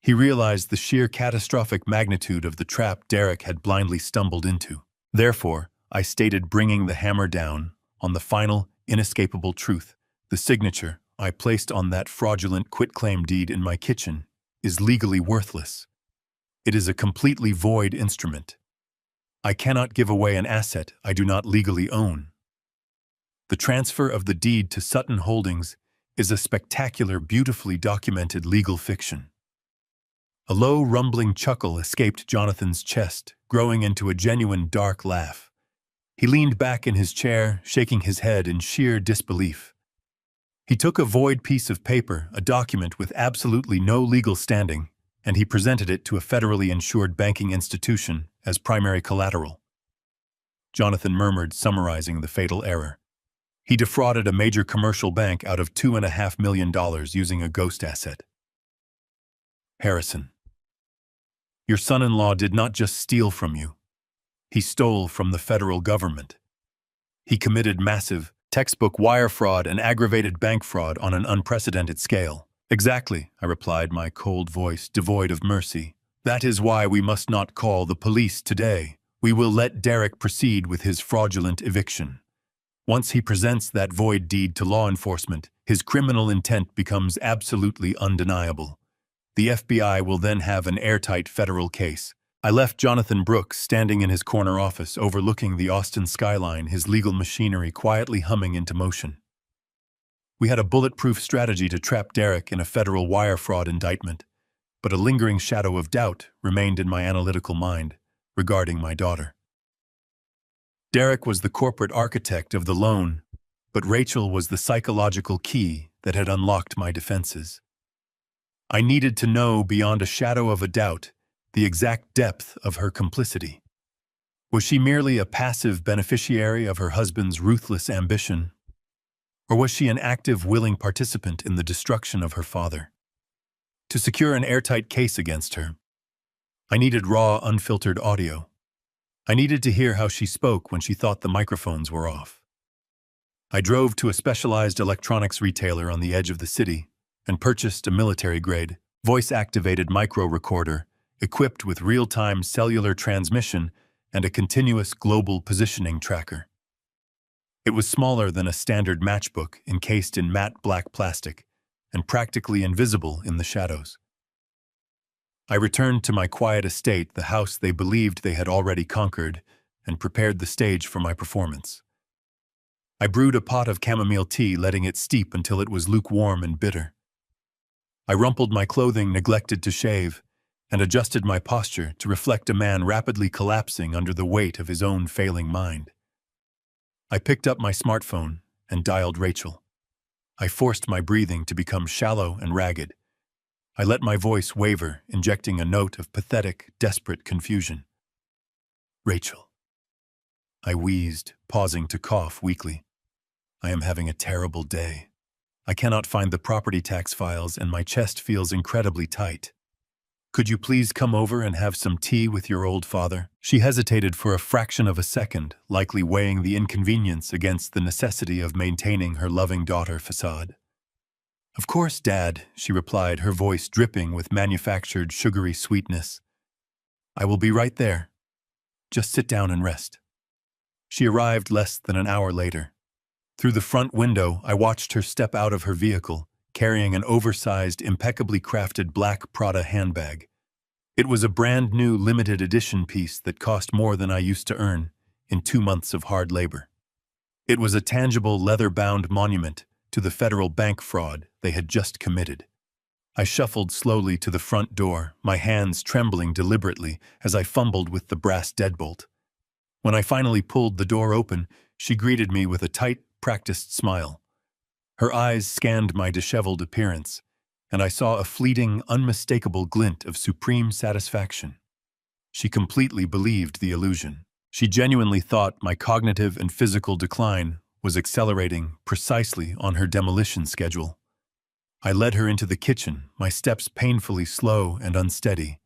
He realized the sheer catastrophic magnitude of the trap Derek had blindly stumbled into. Therefore, I stated, bringing the hammer down on the final, inescapable truth. The signature I placed on that fraudulent quitclaim deed in my kitchen is legally worthless. It is a completely void instrument. I cannot give away an asset I do not legally own. The transfer of the deed to Sutton Holdings is a spectacular, beautifully documented legal fiction. A low, rumbling chuckle escaped Jonathan's chest, growing into a genuine dark laugh. He leaned back in his chair, shaking his head in sheer disbelief. He took a void piece of paper, a document with absolutely no legal standing, and he presented it to a federally insured banking institution as primary collateral. Jonathan murmured, summarizing the fatal error. He defrauded a major commercial bank out of $2.5 million using a ghost asset. Harrison, your son-in-law did not just steal from you. He stole from the federal government. He committed massive, textbook wire fraud and aggravated bank fraud on an unprecedented scale. Exactly, I replied, my cold voice devoid of mercy. That is why we must not call the police today. We will let Derek proceed with his fraudulent eviction. Once he presents that void deed to law enforcement, his criminal intent becomes absolutely undeniable. The FBI will then have an airtight federal case. I left Jonathan Brooks standing in his corner office overlooking the Austin skyline, his legal machinery quietly humming into motion. We had a bulletproof strategy to trap Derek in a federal wire fraud indictment, but a lingering shadow of doubt remained in my analytical mind regarding my daughter. Derek was the corporate architect of the loan, but Rachel was the psychological key that had unlocked my defenses. I needed to know beyond a shadow of a doubt the exact depth of her complicity. Was she merely a passive beneficiary of her husband's ruthless ambition, or was she an active, willing participant in the destruction of her father? To secure an airtight case against her, I needed raw, unfiltered audio. I needed to hear how she spoke when she thought the microphones were off. I drove to a specialized electronics retailer on the edge of the city and purchased a military-grade, voice-activated micro-recorder equipped with real-time cellular transmission and a continuous global positioning tracker. It was smaller than a standard matchbook, encased in matte black plastic and practically invisible in the shadows. I returned to my quiet estate, the house they believed they had already conquered, and prepared the stage for my performance. I brewed a pot of chamomile tea, letting it steep until it was lukewarm and bitter. I rumpled my clothing, neglected to shave, and adjusted my posture to reflect a man rapidly collapsing under the weight of his own failing mind. I picked up my smartphone and dialed Rachel. I forced my breathing to become shallow and ragged. I let my voice waver, injecting a note of pathetic, desperate confusion. "Rachel." I wheezed, pausing to cough weakly. "I am having a terrible day. I cannot find the property tax files and my chest feels incredibly tight. Could you please come over and have some tea with your old father?" She hesitated for a fraction of a second, likely weighing the inconvenience against the necessity of maintaining her loving daughter facade. "Of course, Dad," she replied, her voice dripping with manufactured sugary sweetness. "I will be right there. Just sit down and rest." She arrived less than an hour later. Through the front window, I watched her step out of her vehicle, carrying an oversized, impeccably crafted black Prada handbag. It was a brand new limited edition piece that cost more than I used to earn in 2 months of hard labor. It was a tangible leather-bound monument to the federal bank fraud they had just committed. I shuffled slowly to the front door, my hands trembling deliberately as I fumbled with the brass deadbolt. When I finally pulled the door open, she greeted me with a tight, practiced smile. Her eyes scanned my disheveled appearance, and I saw a fleeting, unmistakable glint of supreme satisfaction. She completely believed the illusion. She genuinely thought my cognitive and physical decline was accelerating precisely on her demolition schedule. I led her into the kitchen, my steps painfully slow and unsteady.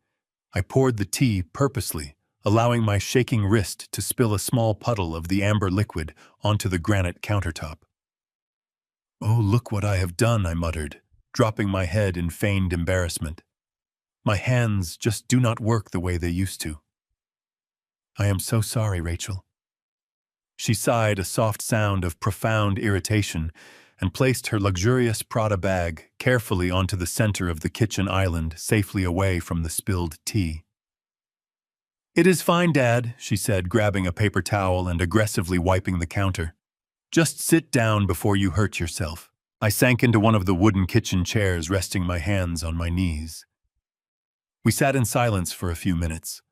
I poured the tea purposely, allowing my shaking wrist to spill a small puddle of the amber liquid onto the granite countertop. "Oh, look what I have done," I muttered, dropping my head in feigned embarrassment. "My hands just do not work the way they used to." "I am so sorry, Rachel." She sighed, a soft sound of profound irritation, and placed her luxurious Prada bag carefully onto the center of the kitchen island, safely away from the spilled tea. "It is fine, Dad," she said, grabbing a paper towel and aggressively wiping the counter. "Just sit down before you hurt yourself." I sank into one of the wooden kitchen chairs, resting my hands on my knees. We sat in silence for a few minutes.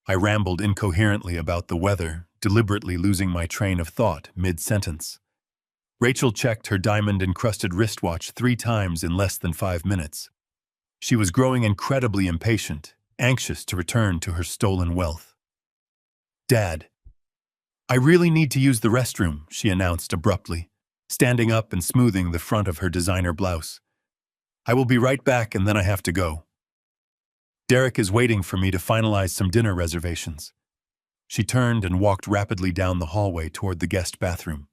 I rambled incoherently about the weather, deliberately losing my train of thought mid-sentence. Rachel checked her diamond-encrusted wristwatch 3 times in less than 5 minutes. She was growing incredibly impatient, anxious to return to her stolen wealth. "Dad, I really need to use the restroom," she announced abruptly, standing up and smoothing the front of her designer blouse. "I will be right back, and then I have to go. Derek is waiting for me to finalize some dinner reservations." She turned and walked rapidly down the hallway toward the guest bathroom.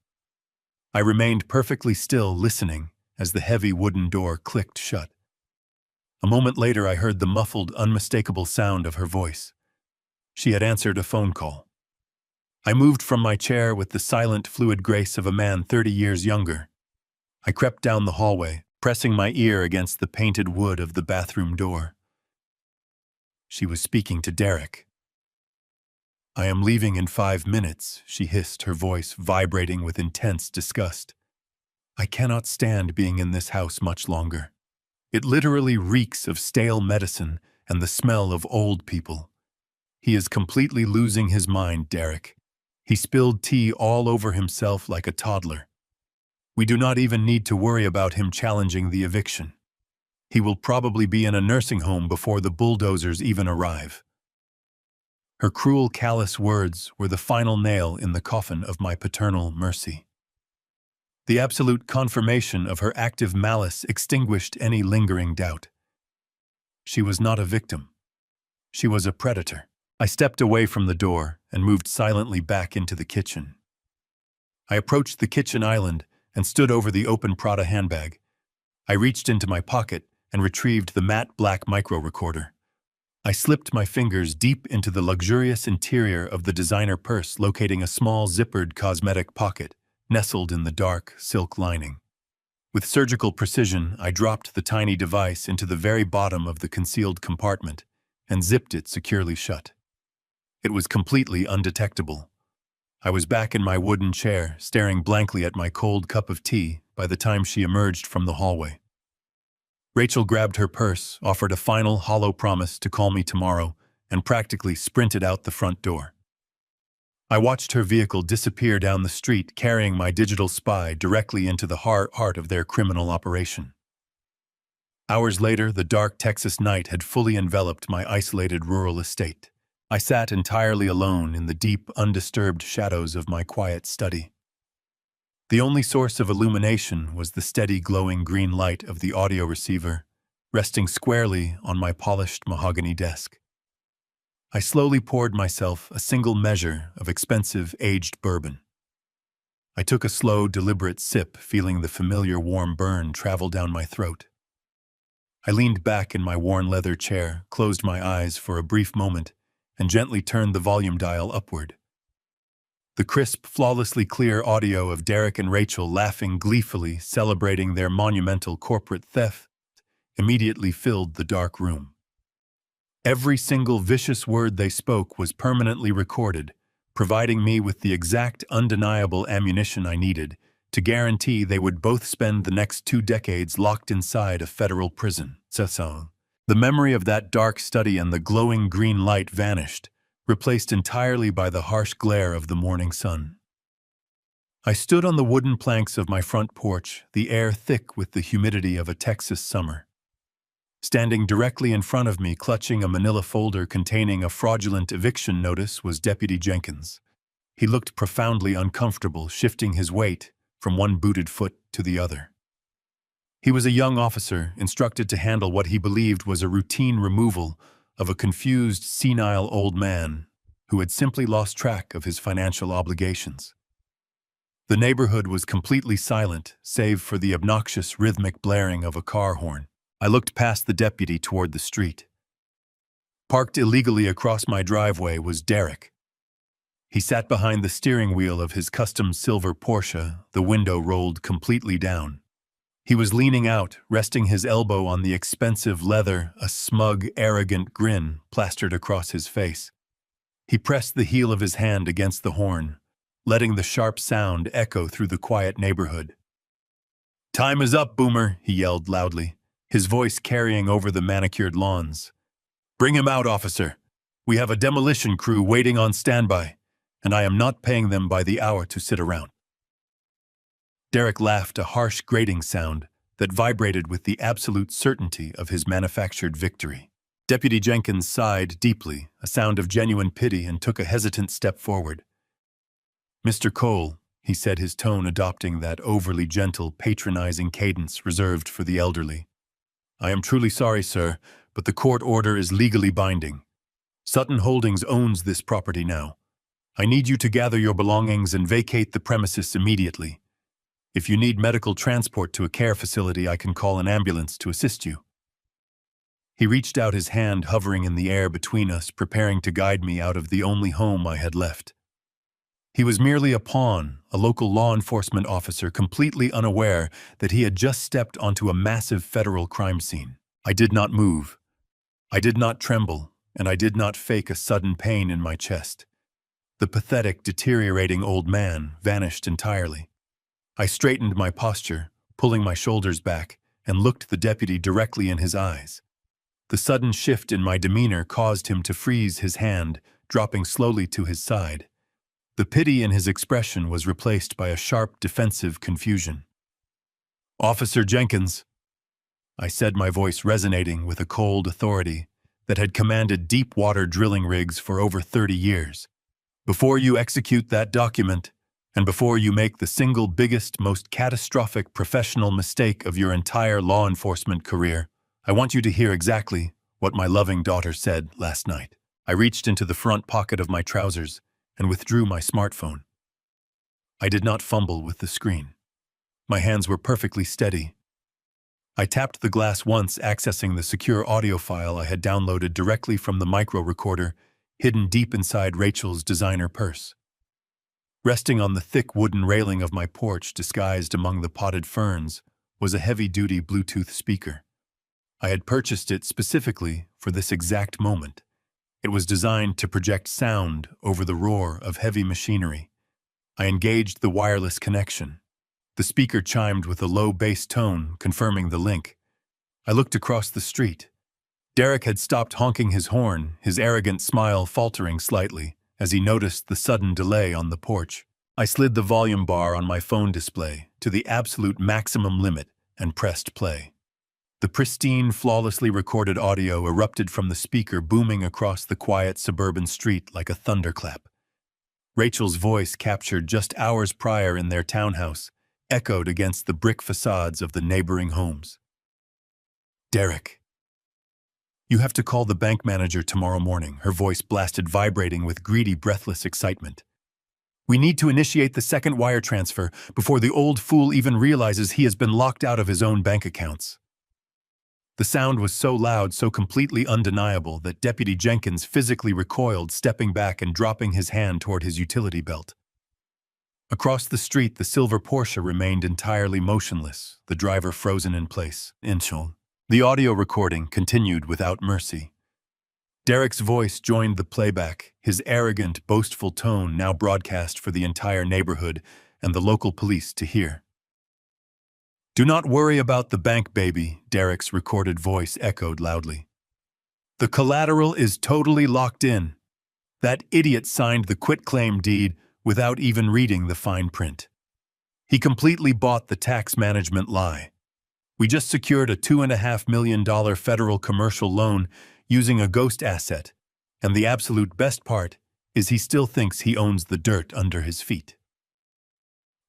I remained perfectly still, listening as the heavy wooden door clicked shut. A moment later, I heard the muffled, unmistakable sound of her voice. She had answered a phone call. I moved from my chair with the silent, fluid grace of a man 30 years younger. I crept down the hallway, pressing my ear against the painted wood of the bathroom door. She was speaking to Derek. "I am leaving in 5 minutes," she hissed, her voice vibrating with intense disgust. "I cannot stand being in this house much longer. It literally reeks of stale medicine and the smell of old people. He is completely losing his mind, Derek. He spilled tea all over himself like a toddler. We do not even need to worry about him challenging the eviction. He will probably be in a nursing home before the bulldozers even arrive." Her cruel, callous words were the final nail in the coffin of my paternal mercy. The absolute confirmation of her active malice extinguished any lingering doubt. She was not a victim. She was a predator. I stepped away from the door and moved silently back into the kitchen. I approached the kitchen island and stood over the open Prada handbag. I reached into my pocket and retrieved the matte black micro-recorder. I slipped my fingers deep into the luxurious interior of the designer purse, locating a small zippered cosmetic pocket nestled in the dark silk lining. With surgical precision, I dropped the tiny device into the very bottom of the concealed compartment and zipped it securely shut. It was completely undetectable. I was back in my wooden chair, staring blankly at my cold cup of tea by the time she emerged from the hallway. Rachel grabbed her purse, offered a final hollow promise to call me tomorrow, and practically sprinted out the front door. I watched her vehicle disappear down the street, carrying my digital spy directly into the heart of their criminal operation. Hours later, the dark Texas night had fully enveloped my isolated rural estate. I sat entirely alone in the deep, undisturbed shadows of my quiet study. The only source of illumination was the steady, glowing green light of the audio receiver, resting squarely on my polished mahogany desk. I slowly poured myself a single measure of expensive, aged bourbon. I took a slow, deliberate sip, feeling the familiar warm burn travel down my throat. I leaned back in my worn leather chair, closed my eyes for a brief moment, and gently turned the volume dial upward. The crisp, flawlessly clear audio of Derek and Rachel laughing gleefully, celebrating their monumental corporate theft, immediately filled the dark room. Every single vicious word they spoke was permanently recorded, providing me with the exact, undeniable ammunition I needed to guarantee they would both spend the next 2 decades locked inside a federal prison. The memory of that dark study and the glowing green light vanished, replaced entirely by the harsh glare of the morning sun. I stood on the wooden planks of my front porch, the air thick with the humidity of a Texas summer. Standing directly in front of me, clutching a manila folder containing a fraudulent eviction notice, was Deputy Jenkins. He looked profoundly uncomfortable, shifting his weight from one booted foot to the other. He was a young officer, instructed to handle what he believed was a routine removal of a confused, senile old man who had simply lost track of his financial obligations. The neighborhood was completely silent, save for the obnoxious, rhythmic blaring of a car horn. I looked past the deputy toward the street. Parked illegally across my driveway was Derek. He sat behind the steering wheel of his custom silver Porsche, the window rolled completely down. He was leaning out, resting his elbow on the expensive leather, a smug, arrogant grin plastered across his face. He pressed the heel of his hand against the horn, letting the sharp sound echo through the quiet neighborhood. "Time is up, Boomer," he yelled loudly, his voice carrying over the manicured lawns. "Bring him out, officer. We have a demolition crew waiting on standby, and I am not paying them by the hour to sit around." Derek laughed, a harsh, grating sound that vibrated with the absolute certainty of his manufactured victory. Deputy Jenkins sighed deeply, a sound of genuine pity, and took a hesitant step forward. "Mr. Cole," he said, his tone adopting that overly gentle, patronizing cadence reserved for the elderly. "I am truly sorry, sir, but the court order is legally binding. Sutton Holdings owns this property now. I need you to gather your belongings and vacate the premises immediately. If you need medical transport to a care facility, I can call an ambulance to assist you." He reached out his hand, hovering in the air between us, preparing to guide me out of the only home I had left. He was merely a pawn, a local law enforcement officer, completely unaware that he had just stepped onto a massive federal crime scene. I did not move. I did not tremble, and I did not fake a sudden pain in my chest. The pathetic, deteriorating old man vanished entirely. I straightened my posture, pulling my shoulders back, and looked the deputy directly in his eyes. The sudden shift in my demeanor caused him to freeze his hand, dropping slowly to his side. The pity in his expression was replaced by a sharp, defensive confusion. "Officer Jenkins," I said, my voice resonating with a cold authority that had commanded deep-water drilling rigs for over 30 years. Before you execute that document, and before you make the single biggest, most catastrophic professional mistake of your entire law enforcement career, I want you to hear exactly what my loving daughter said last night. I reached into the front pocket of my trousers and withdrew my smartphone. I did not fumble with the screen. My hands were perfectly steady. I tapped the glass once, accessing the secure audio file I had downloaded directly from the micro recorder hidden deep inside Rachel's designer purse. Resting on the thick wooden railing of my porch disguised among the potted ferns was a heavy-duty Bluetooth speaker. I had purchased it specifically for this exact moment. It was designed to project sound over the roar of heavy machinery. I engaged the wireless connection. The speaker chimed with a low bass tone, confirming the link. I looked across the street. Derek had stopped honking his horn, his arrogant smile faltering slightly as he noticed the sudden delay on the porch. I slid the volume bar on my phone display to the absolute maximum limit and pressed play. The pristine, flawlessly recorded audio erupted from the speaker, booming across the quiet suburban street like a thunderclap. Rachel's voice, captured just hours prior in their townhouse, echoed against the brick facades of the neighboring homes. "Derek, you have to call the bank manager tomorrow morning," her voice blasted, vibrating with greedy, breathless excitement. "We need to initiate the second wire transfer before the old fool even realizes he has been locked out of his own bank accounts." The sound was so loud, so completely undeniable, that Deputy Jenkins physically recoiled, stepping back and dropping his hand toward his utility belt. Across the street, the silver Porsche remained entirely motionless, the driver frozen in place. The audio recording continued without mercy. Derek's voice joined the playback, his arrogant, boastful tone now broadcast for the entire neighborhood and the local police to hear. "Do not worry about the bank, baby," Derek's recorded voice echoed loudly. "The collateral is totally locked in. That idiot signed the quitclaim deed without even reading the fine print. He completely bought the tax management lie. We just secured a $2.5 million federal commercial loan using a ghost asset, and the absolute best part is he still thinks he owns the dirt under his feet."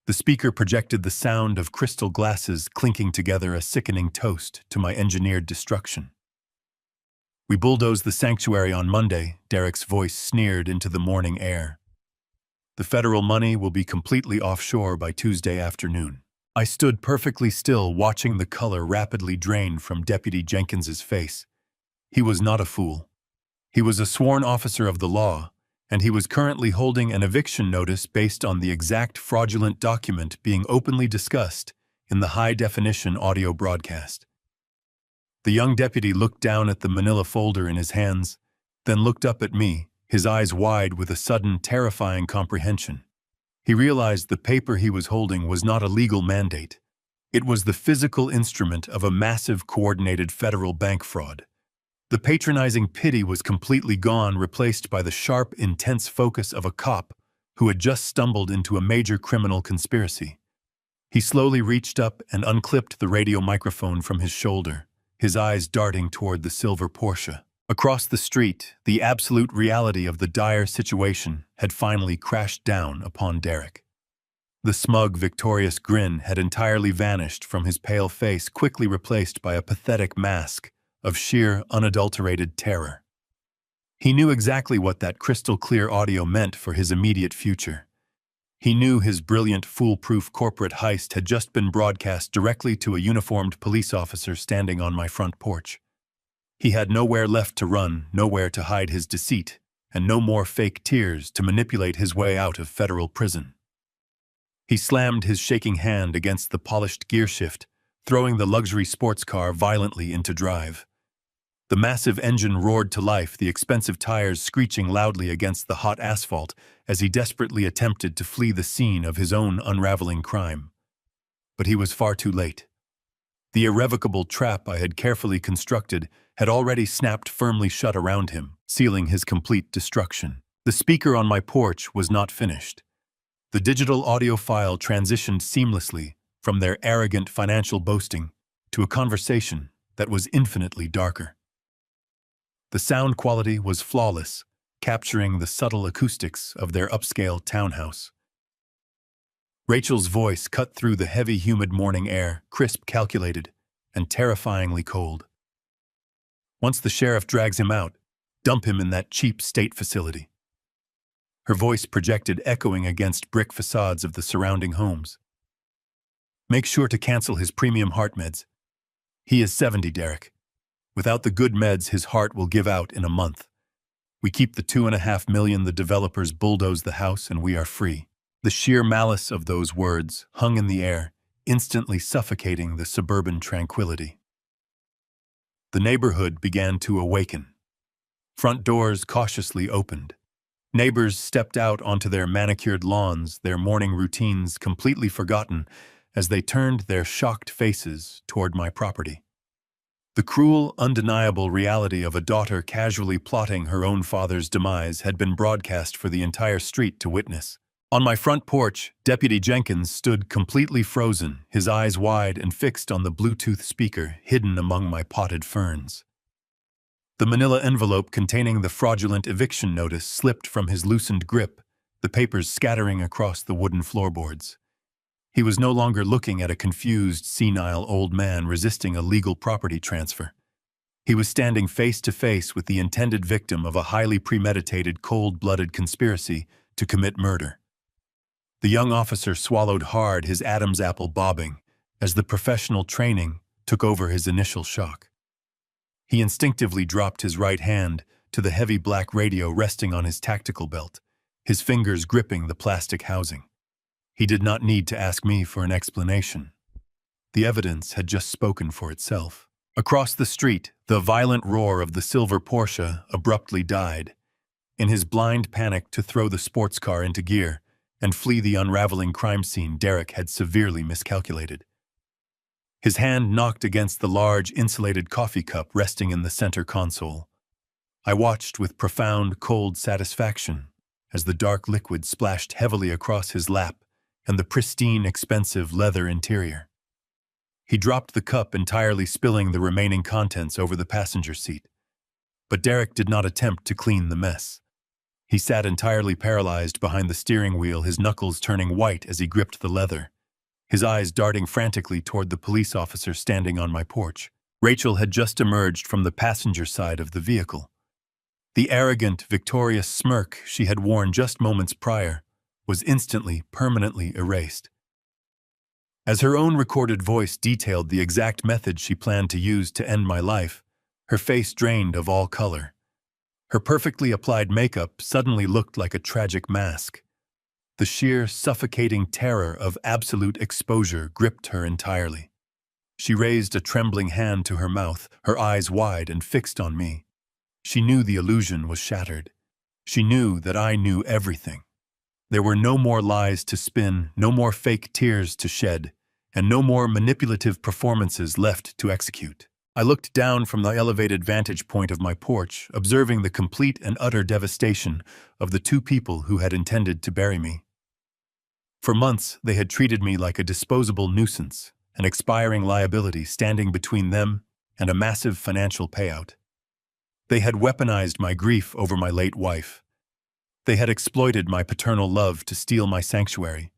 The speaker projected the sound of crystal glasses clinking together, a sickening toast to my engineered destruction. "We bulldozed the sanctuary on Monday," Derek's voice sneered into the morning air. "The federal money will be completely offshore by Tuesday afternoon." I stood perfectly still, watching the color rapidly drain from Deputy Jenkins's face. He was not a fool. He was a sworn officer of the law, and he was currently holding an eviction notice based on the exact fraudulent document being openly discussed in the high-definition audio broadcast. The young deputy looked down at the manila folder in his hands, then looked up at me, his eyes wide with a sudden, terrifying comprehension. He realized the paper he was holding was not a legal mandate. It was the physical instrument of a massive, coordinated federal bank fraud. The patronizing pity was completely gone, replaced by the sharp, intense focus of a cop who had just stumbled into a major criminal conspiracy. He slowly reached up and unclipped the radio microphone from his shoulder, his eyes darting toward the silver Porsche. Across the street, the absolute reality of the dire situation had finally crashed down upon Derek. The smug, victorious grin had entirely vanished from his pale face, quickly replaced by a pathetic mask of sheer, unadulterated terror. He knew exactly what that crystal-clear audio meant for his immediate future. He knew his brilliant, foolproof corporate heist had just been broadcast directly to a uniformed police officer standing on my front porch. He had nowhere left to run, nowhere to hide his deceit, and no more fake tears to manipulate his way out of federal prison. He slammed his shaking hand against the polished gearshift, throwing the luxury sports car violently into drive. The massive engine roared to life, the expensive tires screeching loudly against the hot asphalt as he desperately attempted to flee the scene of his own unraveling crime. But he was far too late. The irrevocable trap I had carefully constructed had already snapped firmly shut around him, sealing his complete destruction. The speaker on my porch was not finished. The digital audio file transitioned seamlessly from their arrogant financial boasting to a conversation that was infinitely darker. The sound quality was flawless, capturing the subtle acoustics of their upscale townhouse. Rachel's voice cut through the heavy, humid morning air, crisp, calculated, and terrifyingly cold. Once the sheriff drags him out, dump him in that cheap state facility. Her voice projected echoing against brick facades of the surrounding homes. Make sure to cancel his premium heart meds. He is 70, Derek. Without the good meds, his heart will give out in a month. We keep the $2.5 million the developers bulldoze the house and we are free. The sheer malice of those words hung in the air, instantly suffocating the suburban tranquility. The neighborhood began to awaken. Front doors cautiously opened. Neighbors stepped out onto their manicured lawns, their morning routines completely forgotten as they turned their shocked faces toward my property. The cruel, undeniable reality of a daughter casually plotting her own father's demise had been broadcast for the entire street to witness. On my front porch, Deputy Jenkins stood completely frozen, his eyes wide and fixed on the Bluetooth speaker hidden among my potted ferns. The manila envelope containing the fraudulent eviction notice slipped from his loosened grip, the papers scattering across the wooden floorboards. He was no longer looking at a confused, senile old man resisting a legal property transfer. He was standing face to face with the intended victim of a highly premeditated, cold-blooded conspiracy to commit murder. The young officer swallowed hard, his Adam's apple bobbing, as the professional training took over his initial shock. He instinctively dropped his right hand to the heavy black radio resting on his tactical belt, his fingers gripping the plastic housing. He did not need to ask me for an explanation. The evidence had just spoken for itself. Across the street, the violent roar of the silver Porsche abruptly died. In his blind panic to throw the sports car into gear and flee the unraveling crime scene, Derek had severely miscalculated. His hand knocked against the large, insulated coffee cup resting in the center console. I watched with profound, cold satisfaction as the dark liquid splashed heavily across his lap and the pristine, expensive leather interior. He dropped the cup, entirely spilling the remaining contents over the passenger seat. But Derek did not attempt to clean the mess. He sat entirely paralyzed behind the steering wheel, his knuckles turning white as he gripped the leather, his eyes darting frantically toward the police officer standing on my porch. Rachel had just emerged from the passenger side of the vehicle. The arrogant, victorious smirk she had worn just moments prior was instantly, permanently erased. As her own recorded voice detailed the exact method she planned to use to end my life, her face drained of all color. Her perfectly applied makeup suddenly looked like a tragic mask. The sheer, suffocating terror of absolute exposure gripped her entirely. She raised a trembling hand to her mouth, her eyes wide and fixed on me. She knew the illusion was shattered. She knew that I knew everything. There were no more lies to spin, no more fake tears to shed, and no more manipulative performances left to execute. I looked down from the elevated vantage point of my porch, observing the complete and utter devastation of the two people who had intended to bury me. For months, they had treated me like a disposable nuisance, an expiring liability standing between them and a massive financial payout. They had weaponized my grief over my late wife. They had exploited my paternal love to steal my sanctuary.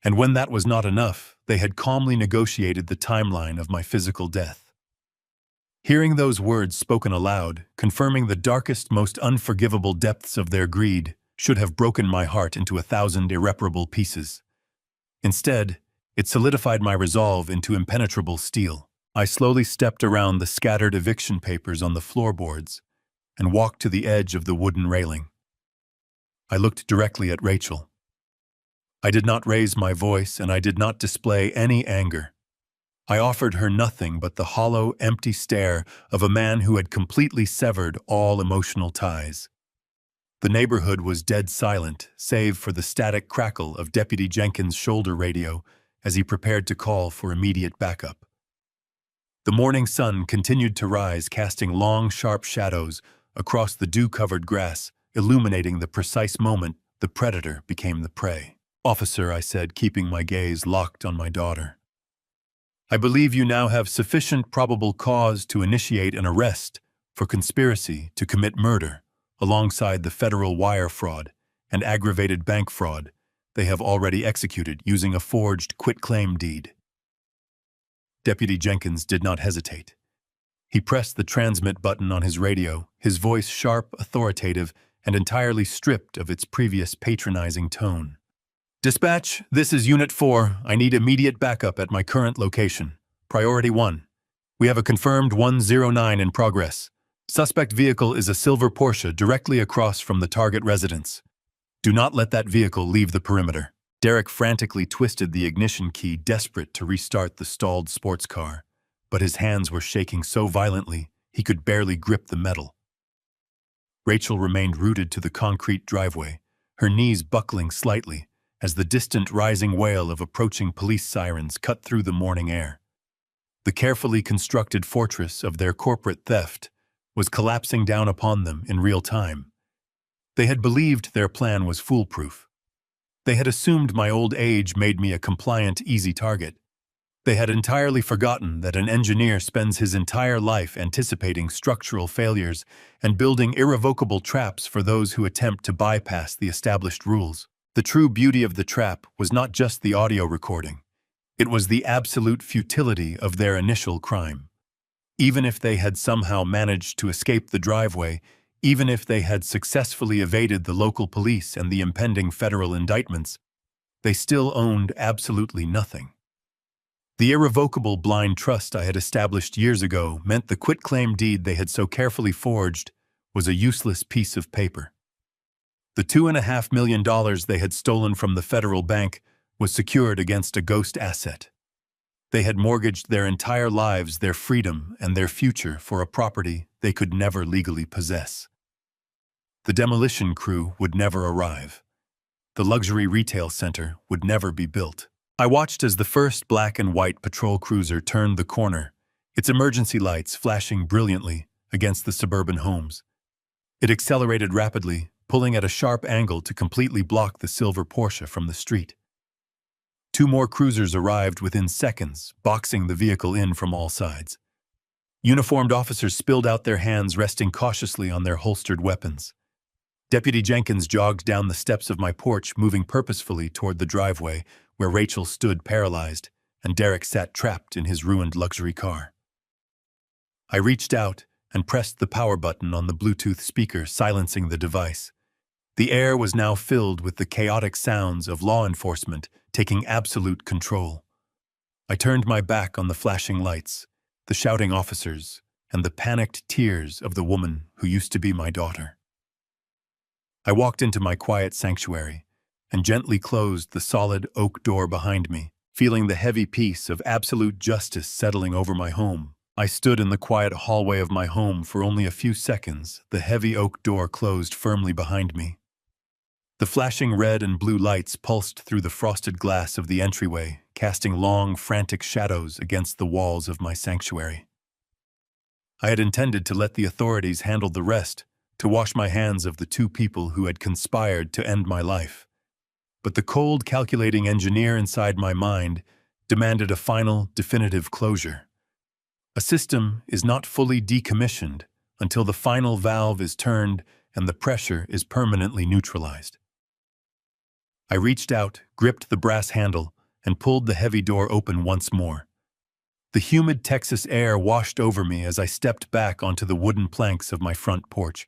And when that was not enough, they had calmly negotiated the timeline of my physical death. Hearing those words spoken aloud, confirming the darkest, most unforgivable depths of their greed, should have broken my heart into 1,000 irreparable pieces. Instead, it solidified my resolve into impenetrable steel. I slowly stepped around the scattered eviction papers on the floorboards and walked to the edge of the wooden railing. I looked directly at Rachel. I did not raise my voice, and I did not display any anger. I offered her nothing but the hollow, empty stare of a man who had completely severed all emotional ties. The neighborhood was dead silent, save for the static crackle of Deputy Jenkins' shoulder radio as he prepared to call for immediate backup. The morning sun continued to rise, casting long, sharp shadows across the dew-covered grass, illuminating the precise moment the predator became the prey. "Officer," I said, keeping my gaze locked on my daughter, "I believe you now have sufficient probable cause to initiate an arrest for conspiracy to commit murder, alongside the federal wire fraud and aggravated bank fraud they have already executed using a forged quitclaim deed. Deputy Jenkins did not hesitate. He pressed the transmit button on his radio, his voice sharp, authoritative, and entirely stripped of its previous patronizing tone. "Dispatch, this is Unit 4. I need immediate backup at my current location. Priority 1. We have a confirmed 109 in progress. Suspect vehicle is a silver Porsche directly across from the target residence. Do not let that vehicle leave the perimeter." Derek frantically twisted the ignition key, desperate to restart the stalled sports car, but his hands were shaking so violently he could barely grip the metal. Rachel remained rooted to the concrete driveway, her knees buckling slightly as the distant rising wail of approaching police sirens cut through the morning air. The carefully constructed fortress of their corporate theft was collapsing down upon them in real time. They had believed their plan was foolproof. They had assumed my old age made me a compliant, easy target. They had entirely forgotten that an engineer spends his entire life anticipating structural failures and building irrevocable traps for those who attempt to bypass the established rules. The true beauty of the trap was not just the audio recording. It was the absolute futility of their initial crime. Even if they had somehow managed to escape the driveway, even if they had successfully evaded the local police and the impending federal indictments, they still owned absolutely nothing. The irrevocable blind trust I had established years ago meant the quitclaim deed they had so carefully forged was a useless piece of paper. The $2.5 million they had stolen from the federal bank was secured against a ghost asset. They had mortgaged their entire lives, their freedom, and their future for a property they could never legally possess. The demolition crew would never arrive. The luxury retail center would never be built. I watched as the first black and white patrol cruiser turned the corner, its emergency lights flashing brilliantly against the suburban homes. It accelerated rapidly, pulling at a sharp angle to completely block the silver Porsche from the street. 2 more cruisers arrived within seconds, boxing the vehicle in from all sides. Uniformed officers spilled out their hands, resting cautiously on their holstered weapons. Deputy Jenkins jogged down the steps of my porch, moving purposefully toward the driveway where Rachel stood paralyzed and Derek sat trapped in his ruined luxury car. I reached out and pressed the power button on the Bluetooth speaker, silencing the device. The air was now filled with the chaotic sounds of law enforcement taking absolute control. I turned my back on the flashing lights, the shouting officers, and the panicked tears of the woman who used to be my daughter. I walked into my quiet sanctuary and gently closed the solid oak door behind me, feeling the heavy peace of absolute justice settling over my home. I stood in the quiet hallway of my home for only a few seconds, the heavy oak door closed firmly behind me. The flashing red and blue lights pulsed through the frosted glass of the entryway, casting long, frantic shadows against the walls of my sanctuary. I had intended to let the authorities handle the rest, to wash my hands of the 2 people who had conspired to end my life. But the cold, calculating engineer inside my mind demanded a final, definitive closure. A system is not fully decommissioned until the final valve is turned and the pressure is permanently neutralized. I reached out, gripped the brass handle, and pulled the heavy door open once more. The humid Texas air washed over me as I stepped back onto the wooden planks of my front porch.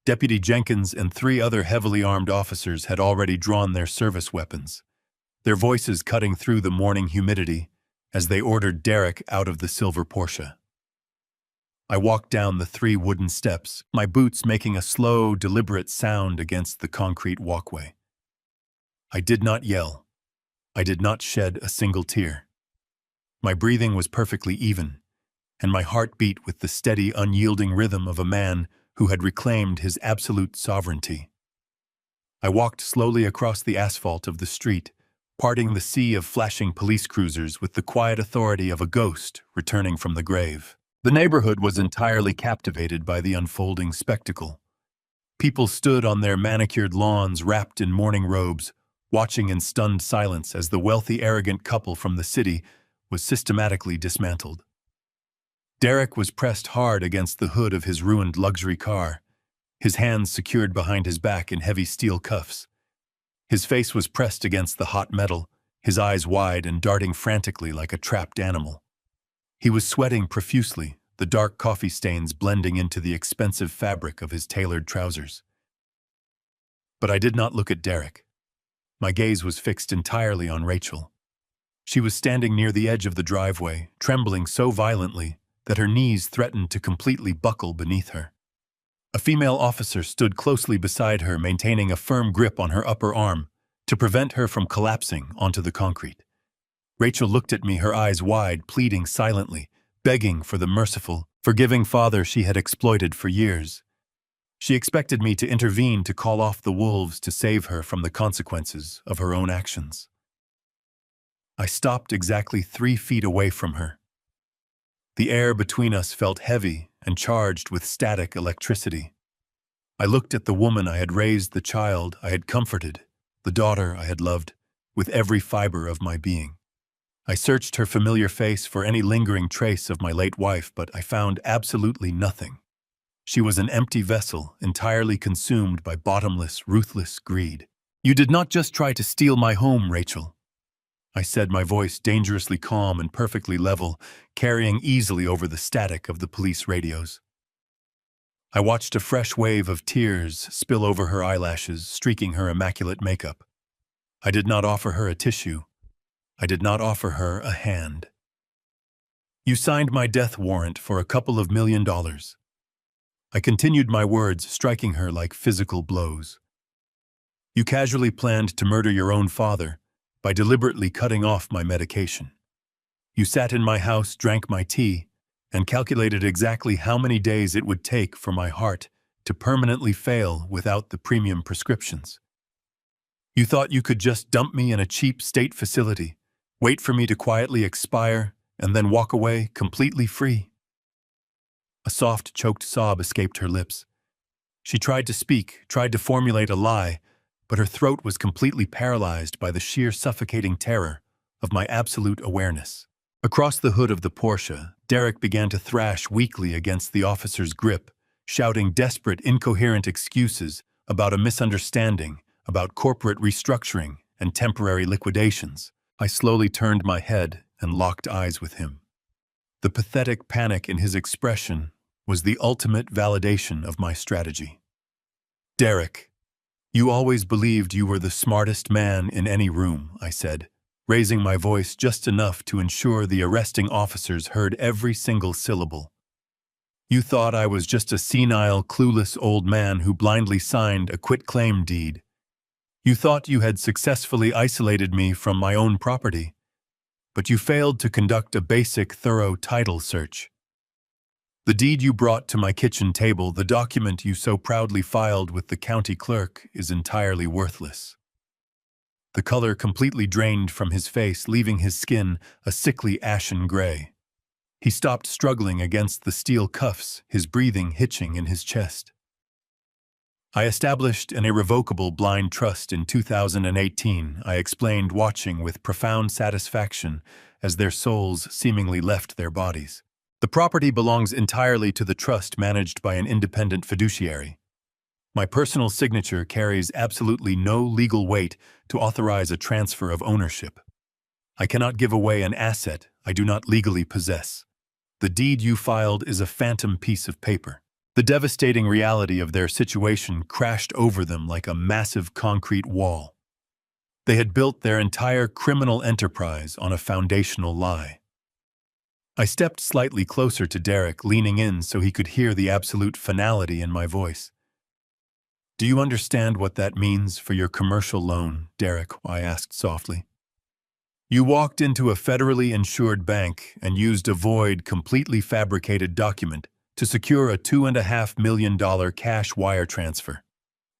Deputy Jenkins and 3 other heavily armed officers had already drawn their service weapons, their voices cutting through the morning humidity as they ordered Derek out of the silver Porsche. I walked down the 3 wooden steps, my boots making a slow, deliberate sound against the concrete walkway. I did not yell. I did not shed a single tear. My breathing was perfectly even, and my heart beat with the steady, unyielding rhythm of a man who had reclaimed his absolute sovereignty. I walked slowly across the asphalt of the street, parting the sea of flashing police cruisers with the quiet authority of a ghost returning from the grave. The neighborhood was entirely captivated by the unfolding spectacle. People stood on their manicured lawns wrapped in mourning robes, watching in stunned silence as the wealthy, arrogant couple from the city was systematically dismantled. Derek was pressed hard against the hood of his ruined luxury car, his hands secured behind his back in heavy steel cuffs. His face was pressed against the hot metal, his eyes wide and darting frantically like a trapped animal. He was sweating profusely, the dark coffee stains blending into the expensive fabric of his tailored trousers. But I did not look at Derek. My gaze was fixed entirely on Rachel. She was standing near the edge of the driveway, trembling so violently that her knees threatened to completely buckle beneath her. A female officer stood closely beside her, maintaining a firm grip on her upper arm to prevent her from collapsing onto the concrete. Rachel looked at me, her eyes wide, pleading silently, begging for the merciful, forgiving father she had exploited for years. She expected me to intervene, to call off the wolves, to save her from the consequences of her own actions. I stopped exactly 3 feet away from her. The air between us felt heavy and charged with static electricity. I looked at the woman I had raised, the child I had comforted, the daughter I had loved, with every fiber of my being. I searched her familiar face for any lingering trace of my late wife, but I found absolutely nothing. She was an empty vessel, entirely consumed by bottomless, ruthless greed. "You did not just try to steal my home, Rachel," I said, my voice dangerously calm and perfectly level, carrying easily over the static of the police radios. I watched a fresh wave of tears spill over her eyelashes, streaking her immaculate makeup. I did not offer her a tissue. I did not offer her a hand. "You signed my death warrant for a couple of $1 million. I continued my words, striking her like physical blows. "You casually planned to murder your own father by deliberately cutting off my medication. You sat in my house, drank my tea, and calculated exactly how many days it would take for my heart to permanently fail without the premium prescriptions. You thought you could just dump me in a cheap state facility, wait for me to quietly expire, and then walk away completely free." A soft, choked sob escaped her lips. She tried to speak, tried to formulate a lie, but her throat was completely paralyzed by the sheer suffocating terror of my absolute awareness. Across the hood of the Porsche, Derek began to thrash weakly against the officer's grip, shouting desperate, incoherent excuses about a misunderstanding, about corporate restructuring and temporary liquidations. I slowly turned my head and locked eyes with him. The pathetic panic in his expression was the ultimate validation of my strategy. "Derek, you always believed you were the smartest man in any room," I said, raising my voice just enough to ensure the arresting officers heard every single syllable. "You thought I was just a senile, clueless old man who blindly signed a quitclaim deed. You thought you had successfully isolated me from my own property, but you failed to conduct a basic, thorough title search. The deed you brought to my kitchen table, the document you so proudly filed with the county clerk, is entirely worthless." The color completely drained from his face, leaving his skin a sickly ashen gray. He stopped struggling against the steel cuffs, his breathing hitching in his chest. "I established an irrevocable blind trust in 2018, I explained, watching with profound satisfaction as their souls seemingly left their bodies. "The property belongs entirely to the trust managed by an independent fiduciary. My personal signature carries absolutely no legal weight to authorize a transfer of ownership. I cannot give away an asset I do not legally possess. The deed you filed is a phantom piece of paper." The devastating reality of their situation crashed over them like a massive concrete wall. They had built their entire criminal enterprise on a foundational lie. I stepped slightly closer to Derek, leaning in so he could hear the absolute finality in my voice. "Do you understand what that means for your commercial loan, Derek?" I asked softly. "You walked into a federally insured bank and used a void, completely fabricated document to secure a $2.5 million cash wire transfer.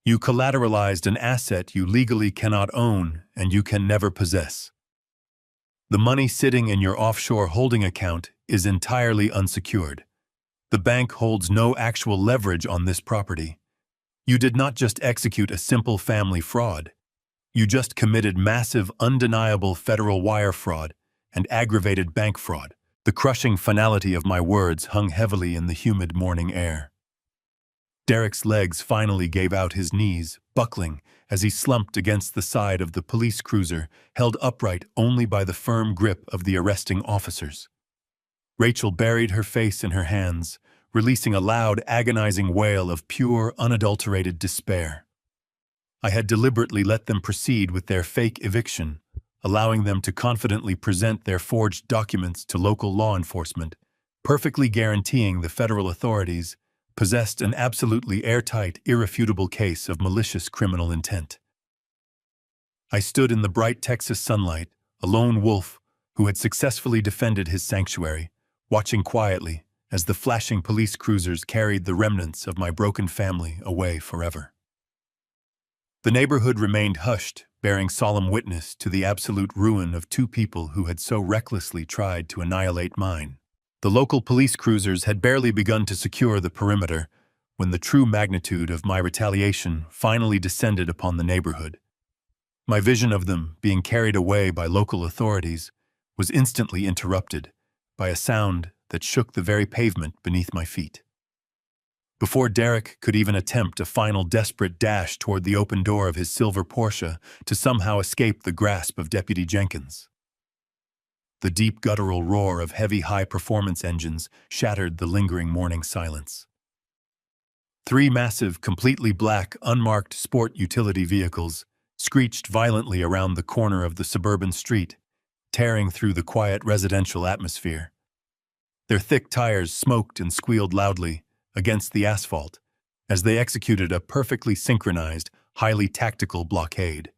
You collateralized an asset you legally cannot own and you can never possess. The money sitting in your offshore holding account is entirely unsecured. The bank holds no actual leverage on this property. You did not just execute a simple family fraud. You just committed massive, undeniable federal wire fraud and aggravated bank fraud, The crushing finality of my words hung heavily in the humid morning air. Derek's legs finally gave out, his knees buckling as he slumped against the side of the police cruiser, held upright only by the firm grip of the arresting officers. Rachel buried her face in her hands, releasing a loud, agonizing wail of pure, unadulterated despair. I had deliberately let them proceed with their fake eviction, allowing them to confidently present their forged documents to local law enforcement, perfectly guaranteeing the federal authorities possessed an absolutely airtight, irrefutable case of malicious criminal intent. I stood in the bright Texas sunlight, a lone wolf who had successfully defended his sanctuary, watching quietly as the flashing police cruisers carried the remnants of my broken family away forever. The neighborhood remained hushed, bearing solemn witness to the absolute ruin of two people who had so recklessly tried to annihilate mine. The local police cruisers had barely begun to secure the perimeter when the true magnitude of my retaliation finally descended upon the neighborhood. My vision of them being carried away by local authorities was instantly interrupted by a sound that shook the very pavement beneath my feet. Before Derek could even attempt a final desperate dash toward the open door of his silver Porsche to somehow escape the grasp of Deputy Jenkins, the deep guttural roar of heavy high-performance engines shattered the lingering morning silence. Three massive, completely black, unmarked sport utility vehicles screeched violently around the corner of the suburban street, tearing through the quiet residential atmosphere. Their thick tires smoked and squealed loudly against the asphalt as they executed a perfectly synchronized, highly tactical blockade.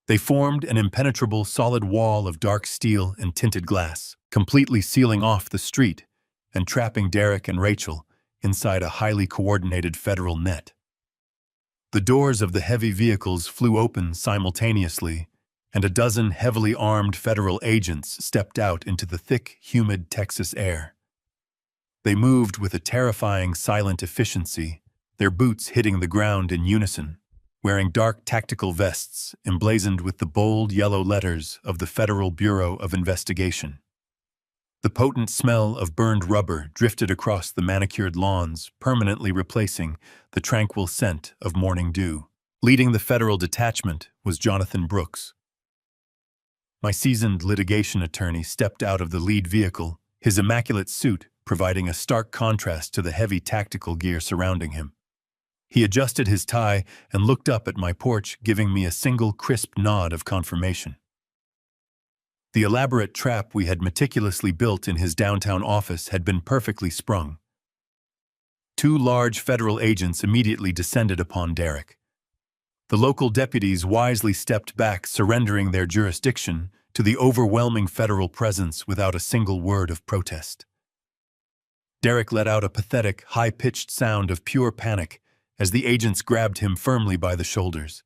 They formed an impenetrable solid wall of dark steel and tinted glass, completely sealing off the street and trapping Derek and Rachel inside a highly coordinated federal net. The doors of the heavy vehicles flew open simultaneously, and a dozen heavily armed federal agents stepped out into the thick, humid Texas air. They moved with a terrifying, silent efficiency, their boots hitting the ground in unison, wearing dark tactical vests emblazoned with the bold yellow letters of the Federal Bureau of Investigation. The potent smell of burned rubber drifted across the manicured lawns, permanently replacing the tranquil scent of morning dew. Leading the federal detachment was Jonathan Brooks. My seasoned litigation attorney stepped out of the lead vehicle, his immaculate suit providing a stark contrast to the heavy tactical gear surrounding him. He adjusted his tie and looked up at my porch, giving me a single crisp nod of confirmation. The elaborate trap we had meticulously built in his downtown office had been perfectly sprung. Two large federal agents immediately descended upon Derek. The local deputies wisely stepped back, surrendering their jurisdiction to the overwhelming federal presence without a single word of protest. Derek let out a pathetic, high-pitched sound of pure panic as the agents grabbed him firmly by the shoulders.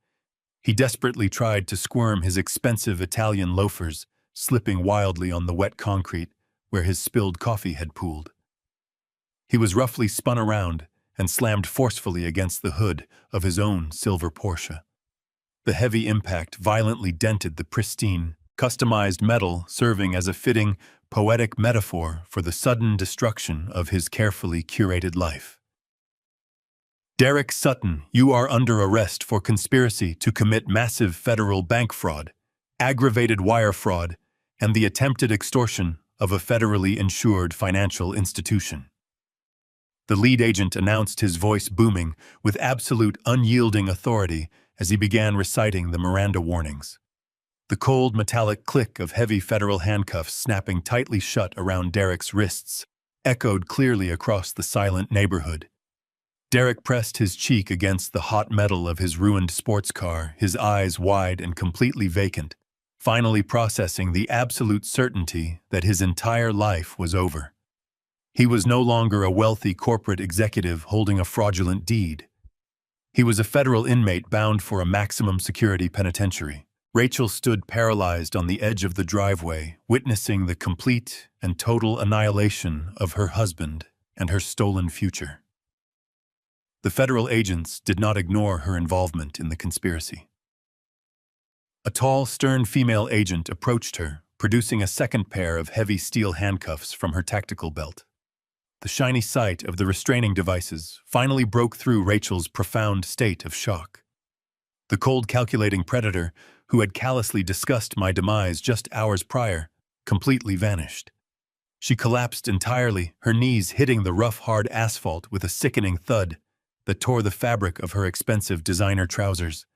He desperately tried to squirm his expensive Italian loafers, slipping wildly on the wet concrete where his spilled coffee had pooled. He was roughly spun around and slammed forcefully against the hood of his own silver Porsche. The heavy impact violently dented the pristine, customized metal, serving as a fitting, poetic metaphor for the sudden destruction of his carefully curated life. Derek Sutton, you are under arrest for conspiracy to commit massive federal bank fraud, aggravated wire fraud, and the attempted extortion of a federally insured financial institution. The lead agent announced, his voice booming with absolute unyielding authority as he began reciting the Miranda warnings. The cold metallic click of heavy federal handcuffs snapping tightly shut around Derek's wrists echoed clearly across the silent neighborhood. Derek pressed his cheek against the hot metal of his ruined sports car, his eyes wide and completely vacant, finally processing the absolute certainty that his entire life was over. He was no longer a wealthy corporate executive holding a fraudulent deed. He was a federal inmate bound for a maximum security penitentiary. Rachel stood paralyzed on the edge of the driveway, witnessing the complete and total annihilation of her husband and her stolen future. The federal agents did not ignore her involvement in the conspiracy. A tall, stern female agent approached her, producing a second pair of heavy steel handcuffs from her tactical belt. The shiny sight of the restraining devices finally broke through Rachel's profound state of shock. The cold, calculating predator, who had callously discussed my demise just hours prior, completely vanished. She collapsed entirely, her knees hitting the rough, hard asphalt with a sickening thud that tore the fabric of her expensive designer trousers.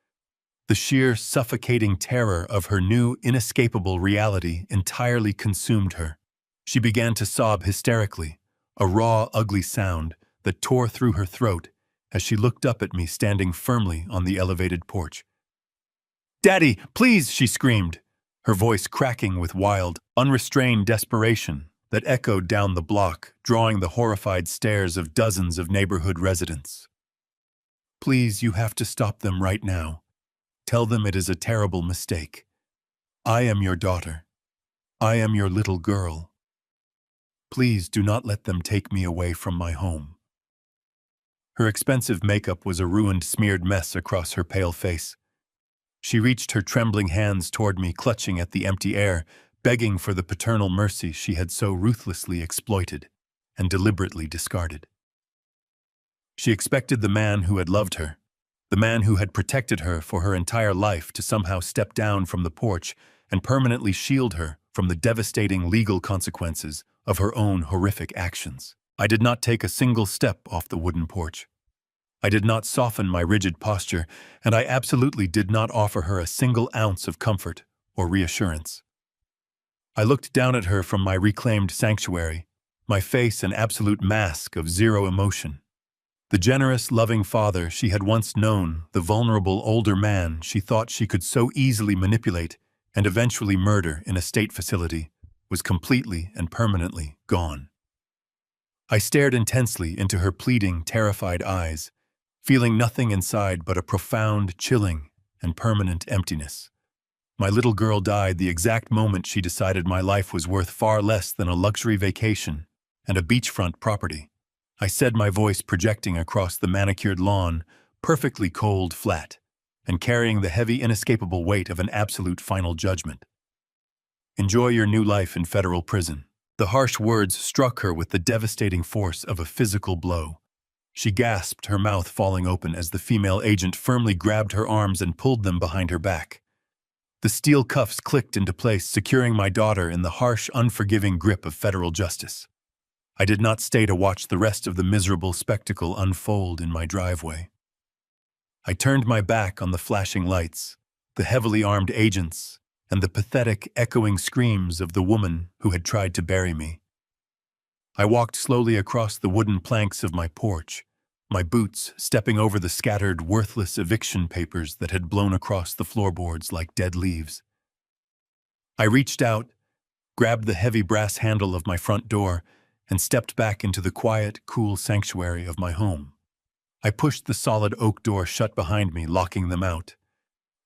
The sheer, suffocating terror of her new, inescapable reality entirely consumed her. She began to sob hysterically, a raw, ugly sound that tore through her throat as she looked up at me standing firmly on the elevated porch. "Daddy, please!" she screamed, her voice cracking with wild, unrestrained desperation that echoed down the block, drawing the horrified stares of dozens of neighborhood residents. "Please, you have to stop them right now. Tell them it is a terrible mistake. I am your daughter. I am your little girl. Please do not let them take me away from my home." Her expensive makeup was a ruined, smeared mess across her pale face. She reached her trembling hands toward me, clutching at the empty air, begging for the paternal mercy she had so ruthlessly exploited and deliberately discarded. She expected the man who had loved her, the man who had protected her for her entire life, to somehow step down from the porch and permanently shield her from the devastating legal consequences of her own horrific actions. I did not take a single step off the wooden porch. I did not soften my rigid posture, and I absolutely did not offer her a single ounce of comfort or reassurance. I looked down at her from my reclaimed sanctuary, my face an absolute mask of zero emotion. The generous, loving father she had once known, the vulnerable older man she thought she could so easily manipulate and eventually murder in a state facility, was completely and permanently gone. I stared intensely into her pleading, terrified eyes, feeling nothing inside but a profound, chilling, and permanent emptiness. My little girl died the exact moment she decided my life was worth far less than a luxury vacation and a beachfront property. I said, my voice projecting across the manicured lawn, perfectly cold flat, and carrying the heavy, inescapable weight of an absolute final judgment. "Enjoy your new life in federal prison." The harsh words struck her with the devastating force of a physical blow. She gasped, her mouth falling open as the female agent firmly grabbed her arms and pulled them behind her back. The steel cuffs clicked into place, securing my daughter in the harsh, unforgiving grip of federal justice. I did not stay to watch the rest of the miserable spectacle unfold in my driveway. I turned my back on the flashing lights, the heavily armed agents, and the pathetic, echoing screams of the woman who had tried to bury me. I walked slowly across the wooden planks of my porch, my boots stepping over the scattered, worthless eviction papers that had blown across the floorboards like dead leaves. I reached out, grabbed the heavy brass handle of my front door, and stepped back into the quiet, cool sanctuary of my home. I pushed the solid oak door shut behind me, locking them out.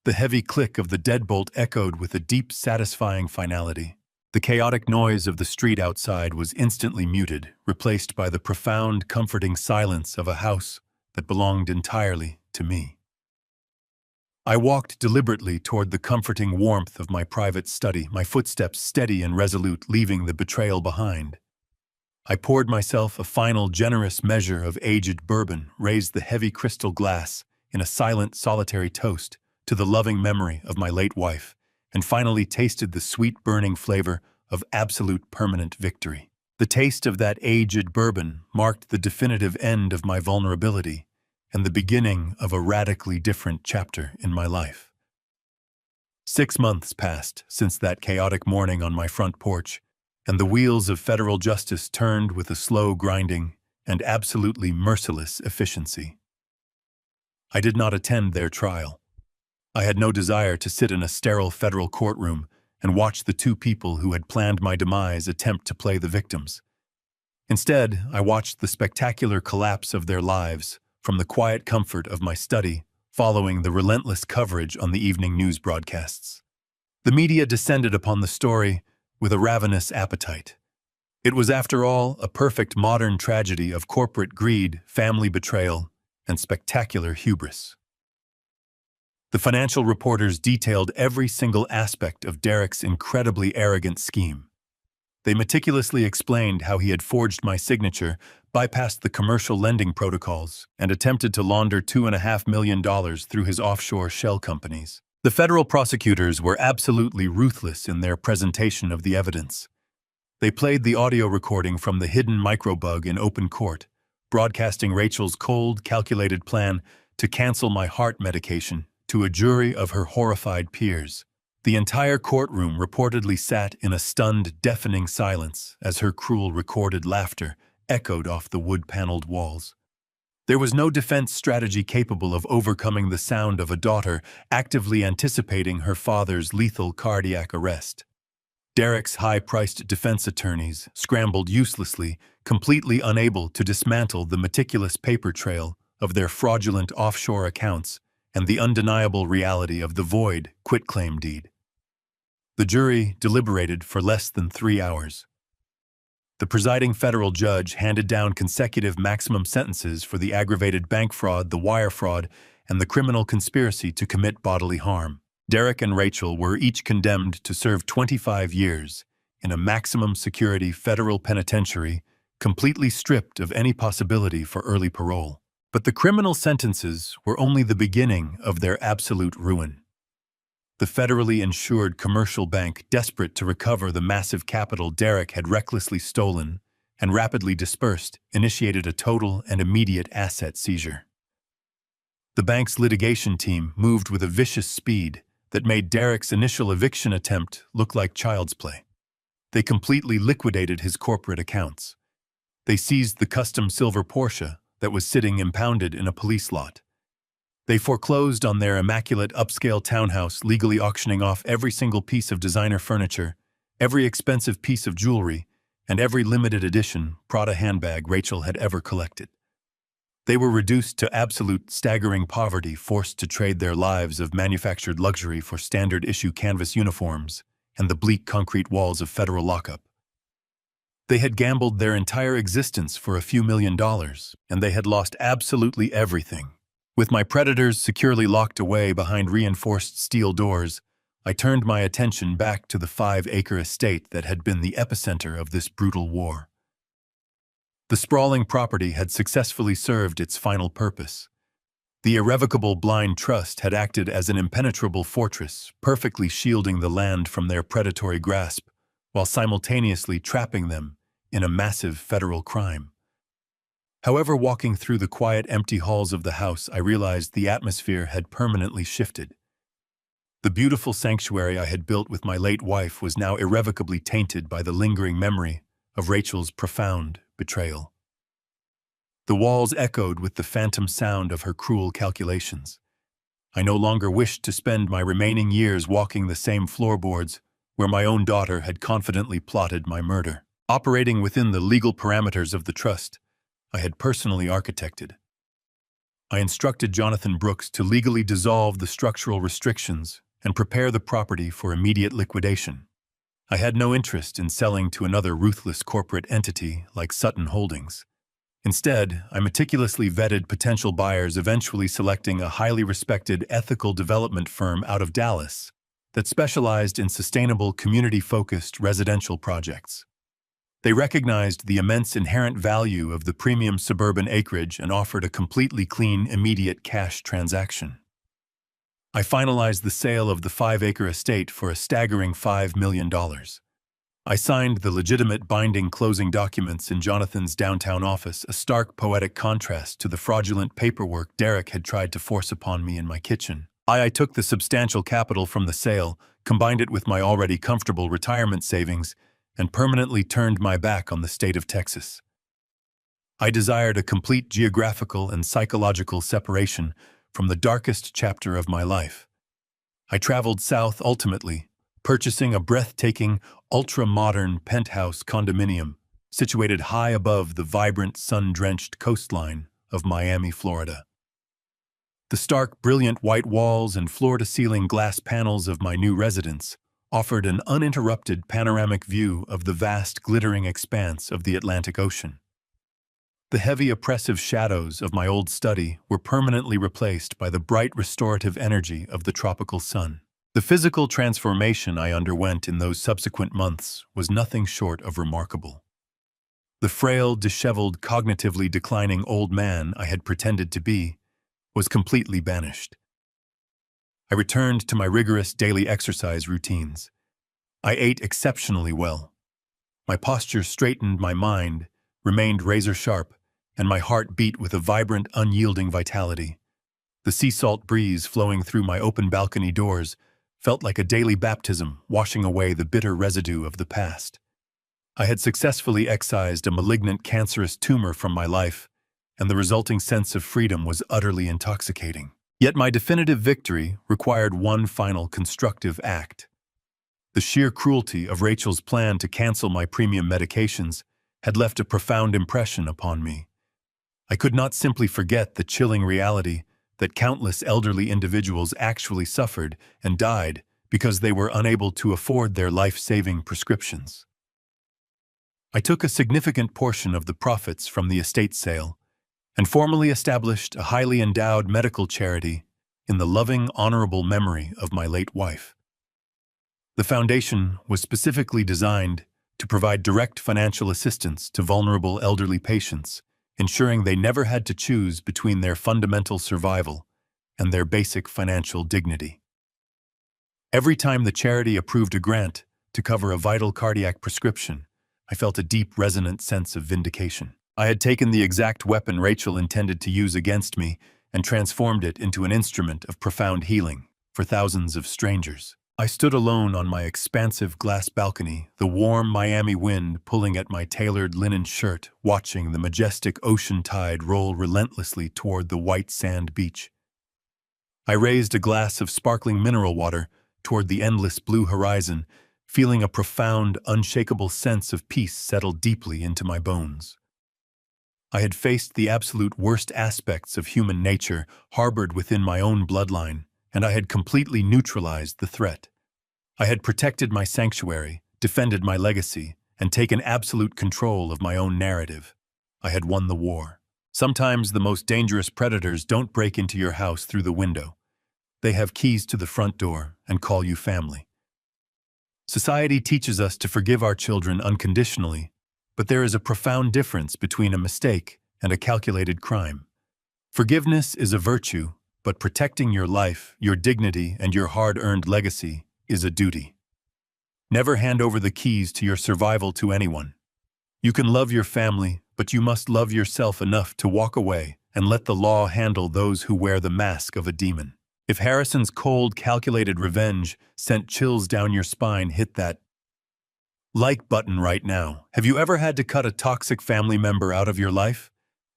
The heavy click of the deadbolt echoed with a deep, satisfying finality. The chaotic noise of the street outside was instantly muted, replaced by the profound, comforting silence of a house that belonged entirely to me. I walked deliberately toward the comforting warmth of my private study, my footsteps steady and resolute, leaving the betrayal behind. I poured myself a final, generous measure of aged bourbon, raised the heavy crystal glass in a silent, solitary toast to the loving memory of my late wife, and finally tasted the sweet, burning flavor of absolute permanent victory. The taste of that aged bourbon marked the definitive end of my vulnerability and the beginning of a radically different chapter in my life. 6 months passed since that chaotic morning on my front porch, and the wheels of federal justice turned with a slow, grinding, and absolutely merciless efficiency. I did not attend their trial. I had no desire to sit in a sterile federal courtroom and watch the two people who had planned my demise attempt to play the victims. Instead, I watched the spectacular collapse of their lives from the quiet comfort of my study, following the relentless coverage on the evening news broadcasts. The media descended upon the story with a ravenous appetite. It was, after all, a perfect modern tragedy of corporate greed, family betrayal, and spectacular hubris. The financial reporters detailed every single aspect of Derek's incredibly arrogant scheme. They meticulously explained how he had forged my signature, bypassed the commercial lending protocols, and attempted to launder $2.5 million through his offshore shell companies. The federal prosecutors were absolutely ruthless in their presentation of the evidence. They played the audio recording from the hidden microbug in open court, broadcasting Rachel's cold, calculated plan to cancel my heart medication to a jury of her horrified peers. The entire courtroom reportedly sat in a stunned, deafening silence as her cruel recorded laughter echoed off the wood-paneled walls. There was no defense strategy capable of overcoming the sound of a daughter actively anticipating her father's lethal cardiac arrest. Derek's high-priced defense attorneys scrambled uselessly, completely unable to dismantle the meticulous paper trail of their fraudulent offshore accounts and the undeniable reality of the void quitclaim deed. The jury deliberated for less than 3 hours. The presiding federal judge handed down consecutive maximum sentences for the aggravated bank fraud, the wire fraud, and the criminal conspiracy to commit bodily harm. Derek and Rachel were each condemned to serve 25 years in a maximum security federal penitentiary, completely stripped of any possibility for early parole. But the criminal sentences were only the beginning of their absolute ruin. The federally insured commercial bank, desperate to recover the massive capital Derek had recklessly stolen and rapidly dispersed, initiated a total and immediate asset seizure. The bank's litigation team moved with a vicious speed that made Derek's initial eviction attempt look like child's play. They completely liquidated his corporate accounts. They seized the custom silver Porsche that was sitting impounded in a police lot. They foreclosed on their immaculate upscale townhouse, legally auctioning off every single piece of designer furniture, every expensive piece of jewelry, and every limited edition Prada handbag Rachel had ever collected. They were reduced to absolute staggering poverty, forced to trade their lives of manufactured luxury for standard-issue canvas uniforms and the bleak concrete walls of federal lockup. They had gambled their entire existence for a few $1 million, and they had lost absolutely everything. With my predators securely locked away behind reinforced steel doors, I turned my attention back to the 5-acre estate that had been the epicenter of this brutal war. The sprawling property had successfully served its final purpose. The irrevocable blind trust had acted as an impenetrable fortress, perfectly shielding the land from their predatory grasp, while simultaneously trapping them in a massive federal crime. However, walking through the quiet, empty halls of the house, I realized the atmosphere had permanently shifted. The beautiful sanctuary I had built with my late wife was now irrevocably tainted by the lingering memory of Rachel's profound betrayal. The walls echoed with the phantom sound of her cruel calculations. I no longer wished to spend my remaining years walking the same floorboards where my own daughter had confidently plotted my murder. Operating within the legal parameters of the trust I had personally architected, I instructed Jonathan Brooks to legally dissolve the structural restrictions and prepare the property for immediate liquidation. I had no interest in selling to another ruthless corporate entity like Sutton Holdings. Instead, I meticulously vetted potential buyers, eventually selecting a highly respected ethical development firm out of Dallas that specialized in sustainable, community-focused residential projects. They recognized the immense inherent value of the premium suburban acreage and offered a completely clean, immediate cash transaction. I finalized the sale of the 5-acre estate for a staggering $5 million. I signed the legitimate binding closing documents in Jonathan's downtown office, a stark poetic contrast to the fraudulent paperwork Derek had tried to force upon me in my kitchen. I took the substantial capital from the sale, combined it with my already comfortable retirement savings, and permanently turned my back on the state of Texas. I desired a complete geographical and psychological separation from the darkest chapter of my life. I traveled south ultimately, purchasing a breathtaking, ultra-modern penthouse condominium situated high above the vibrant, sun-drenched coastline of Miami, Florida. The stark, brilliant white walls and floor-to-ceiling glass panels of my new residence offered an uninterrupted panoramic view of the vast, glittering expanse of the Atlantic Ocean. The heavy oppressive shadows of my old study were permanently replaced by the bright restorative energy of the tropical sun. The physical transformation I underwent in those subsequent months was nothing short of remarkable. The frail, disheveled, cognitively declining old man I had pretended to be was completely banished. I returned to my rigorous daily exercise routines. I ate exceptionally well. My posture straightened, my mind remained razor-sharp, and my heart beat with a vibrant, unyielding vitality. The sea salt breeze flowing through my open balcony doors felt like a daily baptism, washing away the bitter residue of the past. I had successfully excised a malignant cancerous tumor from my life, and the resulting sense of freedom was utterly intoxicating. Yet my definitive victory required one final constructive act. The sheer cruelty of Rachel's plan to cancel my premium medications had left a profound impression upon me. I could not simply forget the chilling reality that countless elderly individuals actually suffered and died because they were unable to afford their life-saving prescriptions. I took a significant portion of the profits from the estate sale and formally established a highly endowed medical charity in the loving, honorable memory of my late wife. The foundation was specifically designed to provide direct financial assistance to vulnerable elderly patients, ensuring they never had to choose between their fundamental survival and their basic financial dignity. Every time the charity approved a grant to cover a vital cardiac prescription, I felt a deep, resonant sense of vindication. I had taken the exact weapon Rachel intended to use against me and transformed it into an instrument of profound healing for thousands of strangers. I stood alone on my expansive glass balcony, the warm Miami wind pulling at my tailored linen shirt, watching the majestic ocean tide roll relentlessly toward the white sand beach. I raised a glass of sparkling mineral water toward the endless blue horizon, feeling a profound, unshakable sense of peace settle deeply into my bones. I had faced the absolute worst aspects of human nature harbored within my own bloodline, and I had completely neutralized the threat. I had protected my sanctuary, defended my legacy, and taken absolute control of my own narrative. I had won the war. Sometimes the most dangerous predators don't break into your house through the window. They have keys to the front door and call you family. Society teaches us to forgive our children unconditionally, but there is a profound difference between a mistake and a calculated crime. Forgiveness is a virtue, but protecting your life, your dignity, and your hard-earned legacy is a duty. Never hand over the keys to your survival to anyone. You can love your family, but you must love yourself enough to walk away and let the law handle those who wear the mask of a demon. If Harrison's cold, calculated revenge sent chills down your spine, hit that like button right now. Have you ever had to cut a toxic family member out of your life?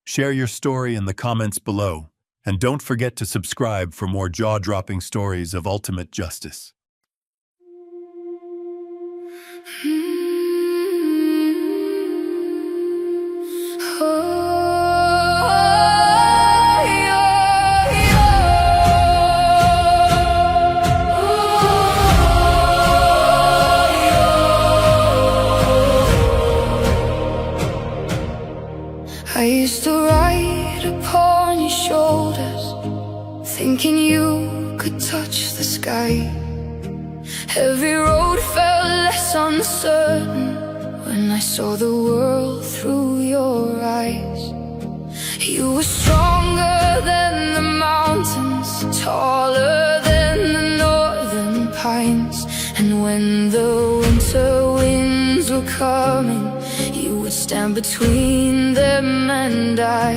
Share your story in the comments below. And don't forget to subscribe for more jaw-dropping stories of ultimate justice. I used to ride upon your shoulders, thinking you could touch the sky. Every road felt less uncertain when I saw the world through your eyes. You were stronger than the mountains, taller than the northern pines. And when the winter winds were coming, you would stand between them and I.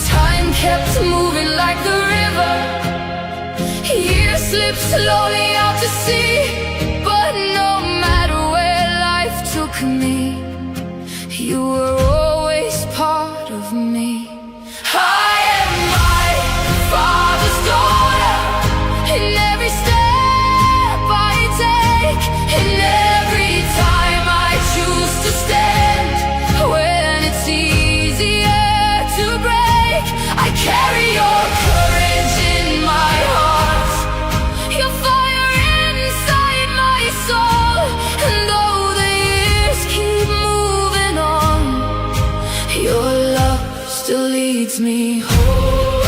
Time kept moving like the river, years slipped slowly out to sea. But no matter where life took me, you were always part of me. I am my father's daughter, in every step I take, in every time I choose to stand. When it's easier to break, I carry your courage in my heart, your fire inside. leads me home.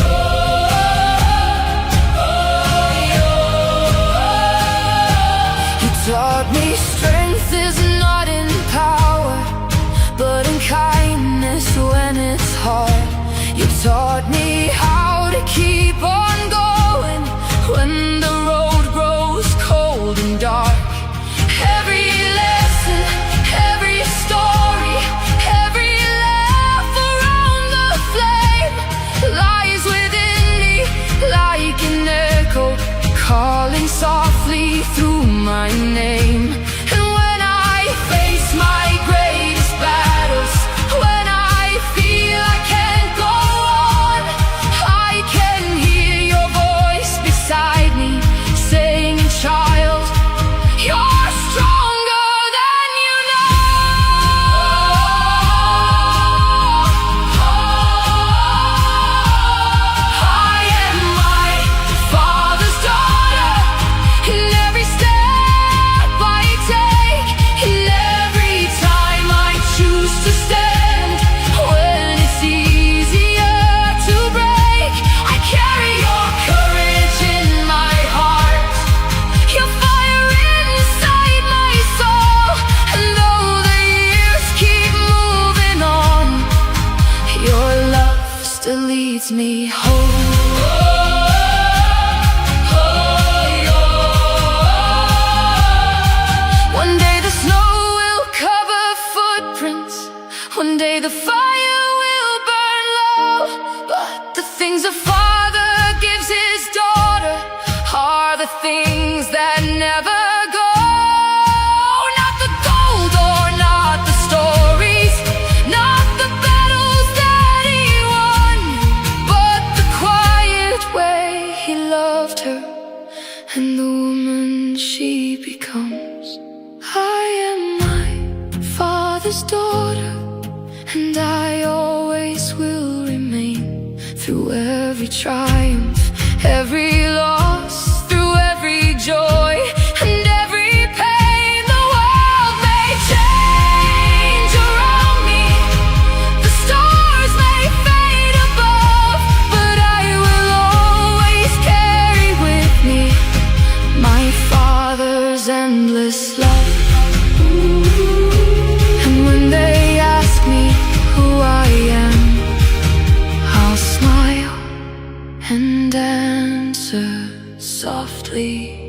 He taught me strength is not in power, but in kindness when it's hard. You taught me how to keep on going when the road grows cold and dark. Every lesson, every story, every laugh around the flame lies within me like an echo, calling softly through my name. And when I face my greatest battles, when I feel I can't go on, I can hear your voice beside me saying, child, you're stronger than you know. I am my Father's daughter, in every step I take, in every time I choose to stand. When it's easier to break, I carry your courage in my heart, your fire inside my soul. And though the years keep moving on, your love still leads me home. One day the snow will cover footprints, one day the fire will burn low, but the things a father gives his daughter are the things that never go. Not the gold or not the stories, not the battles that he won, but the quiet way he loved her and the woman she becomes. I am my Father's daughter, and I always will remain. Through every triumph, every loss, through every joy and every pain, the world may change around me, the stars may fade above, but I will always carry with me my Father's endless love. And when they ask me who I am, I'll smile and answer softly.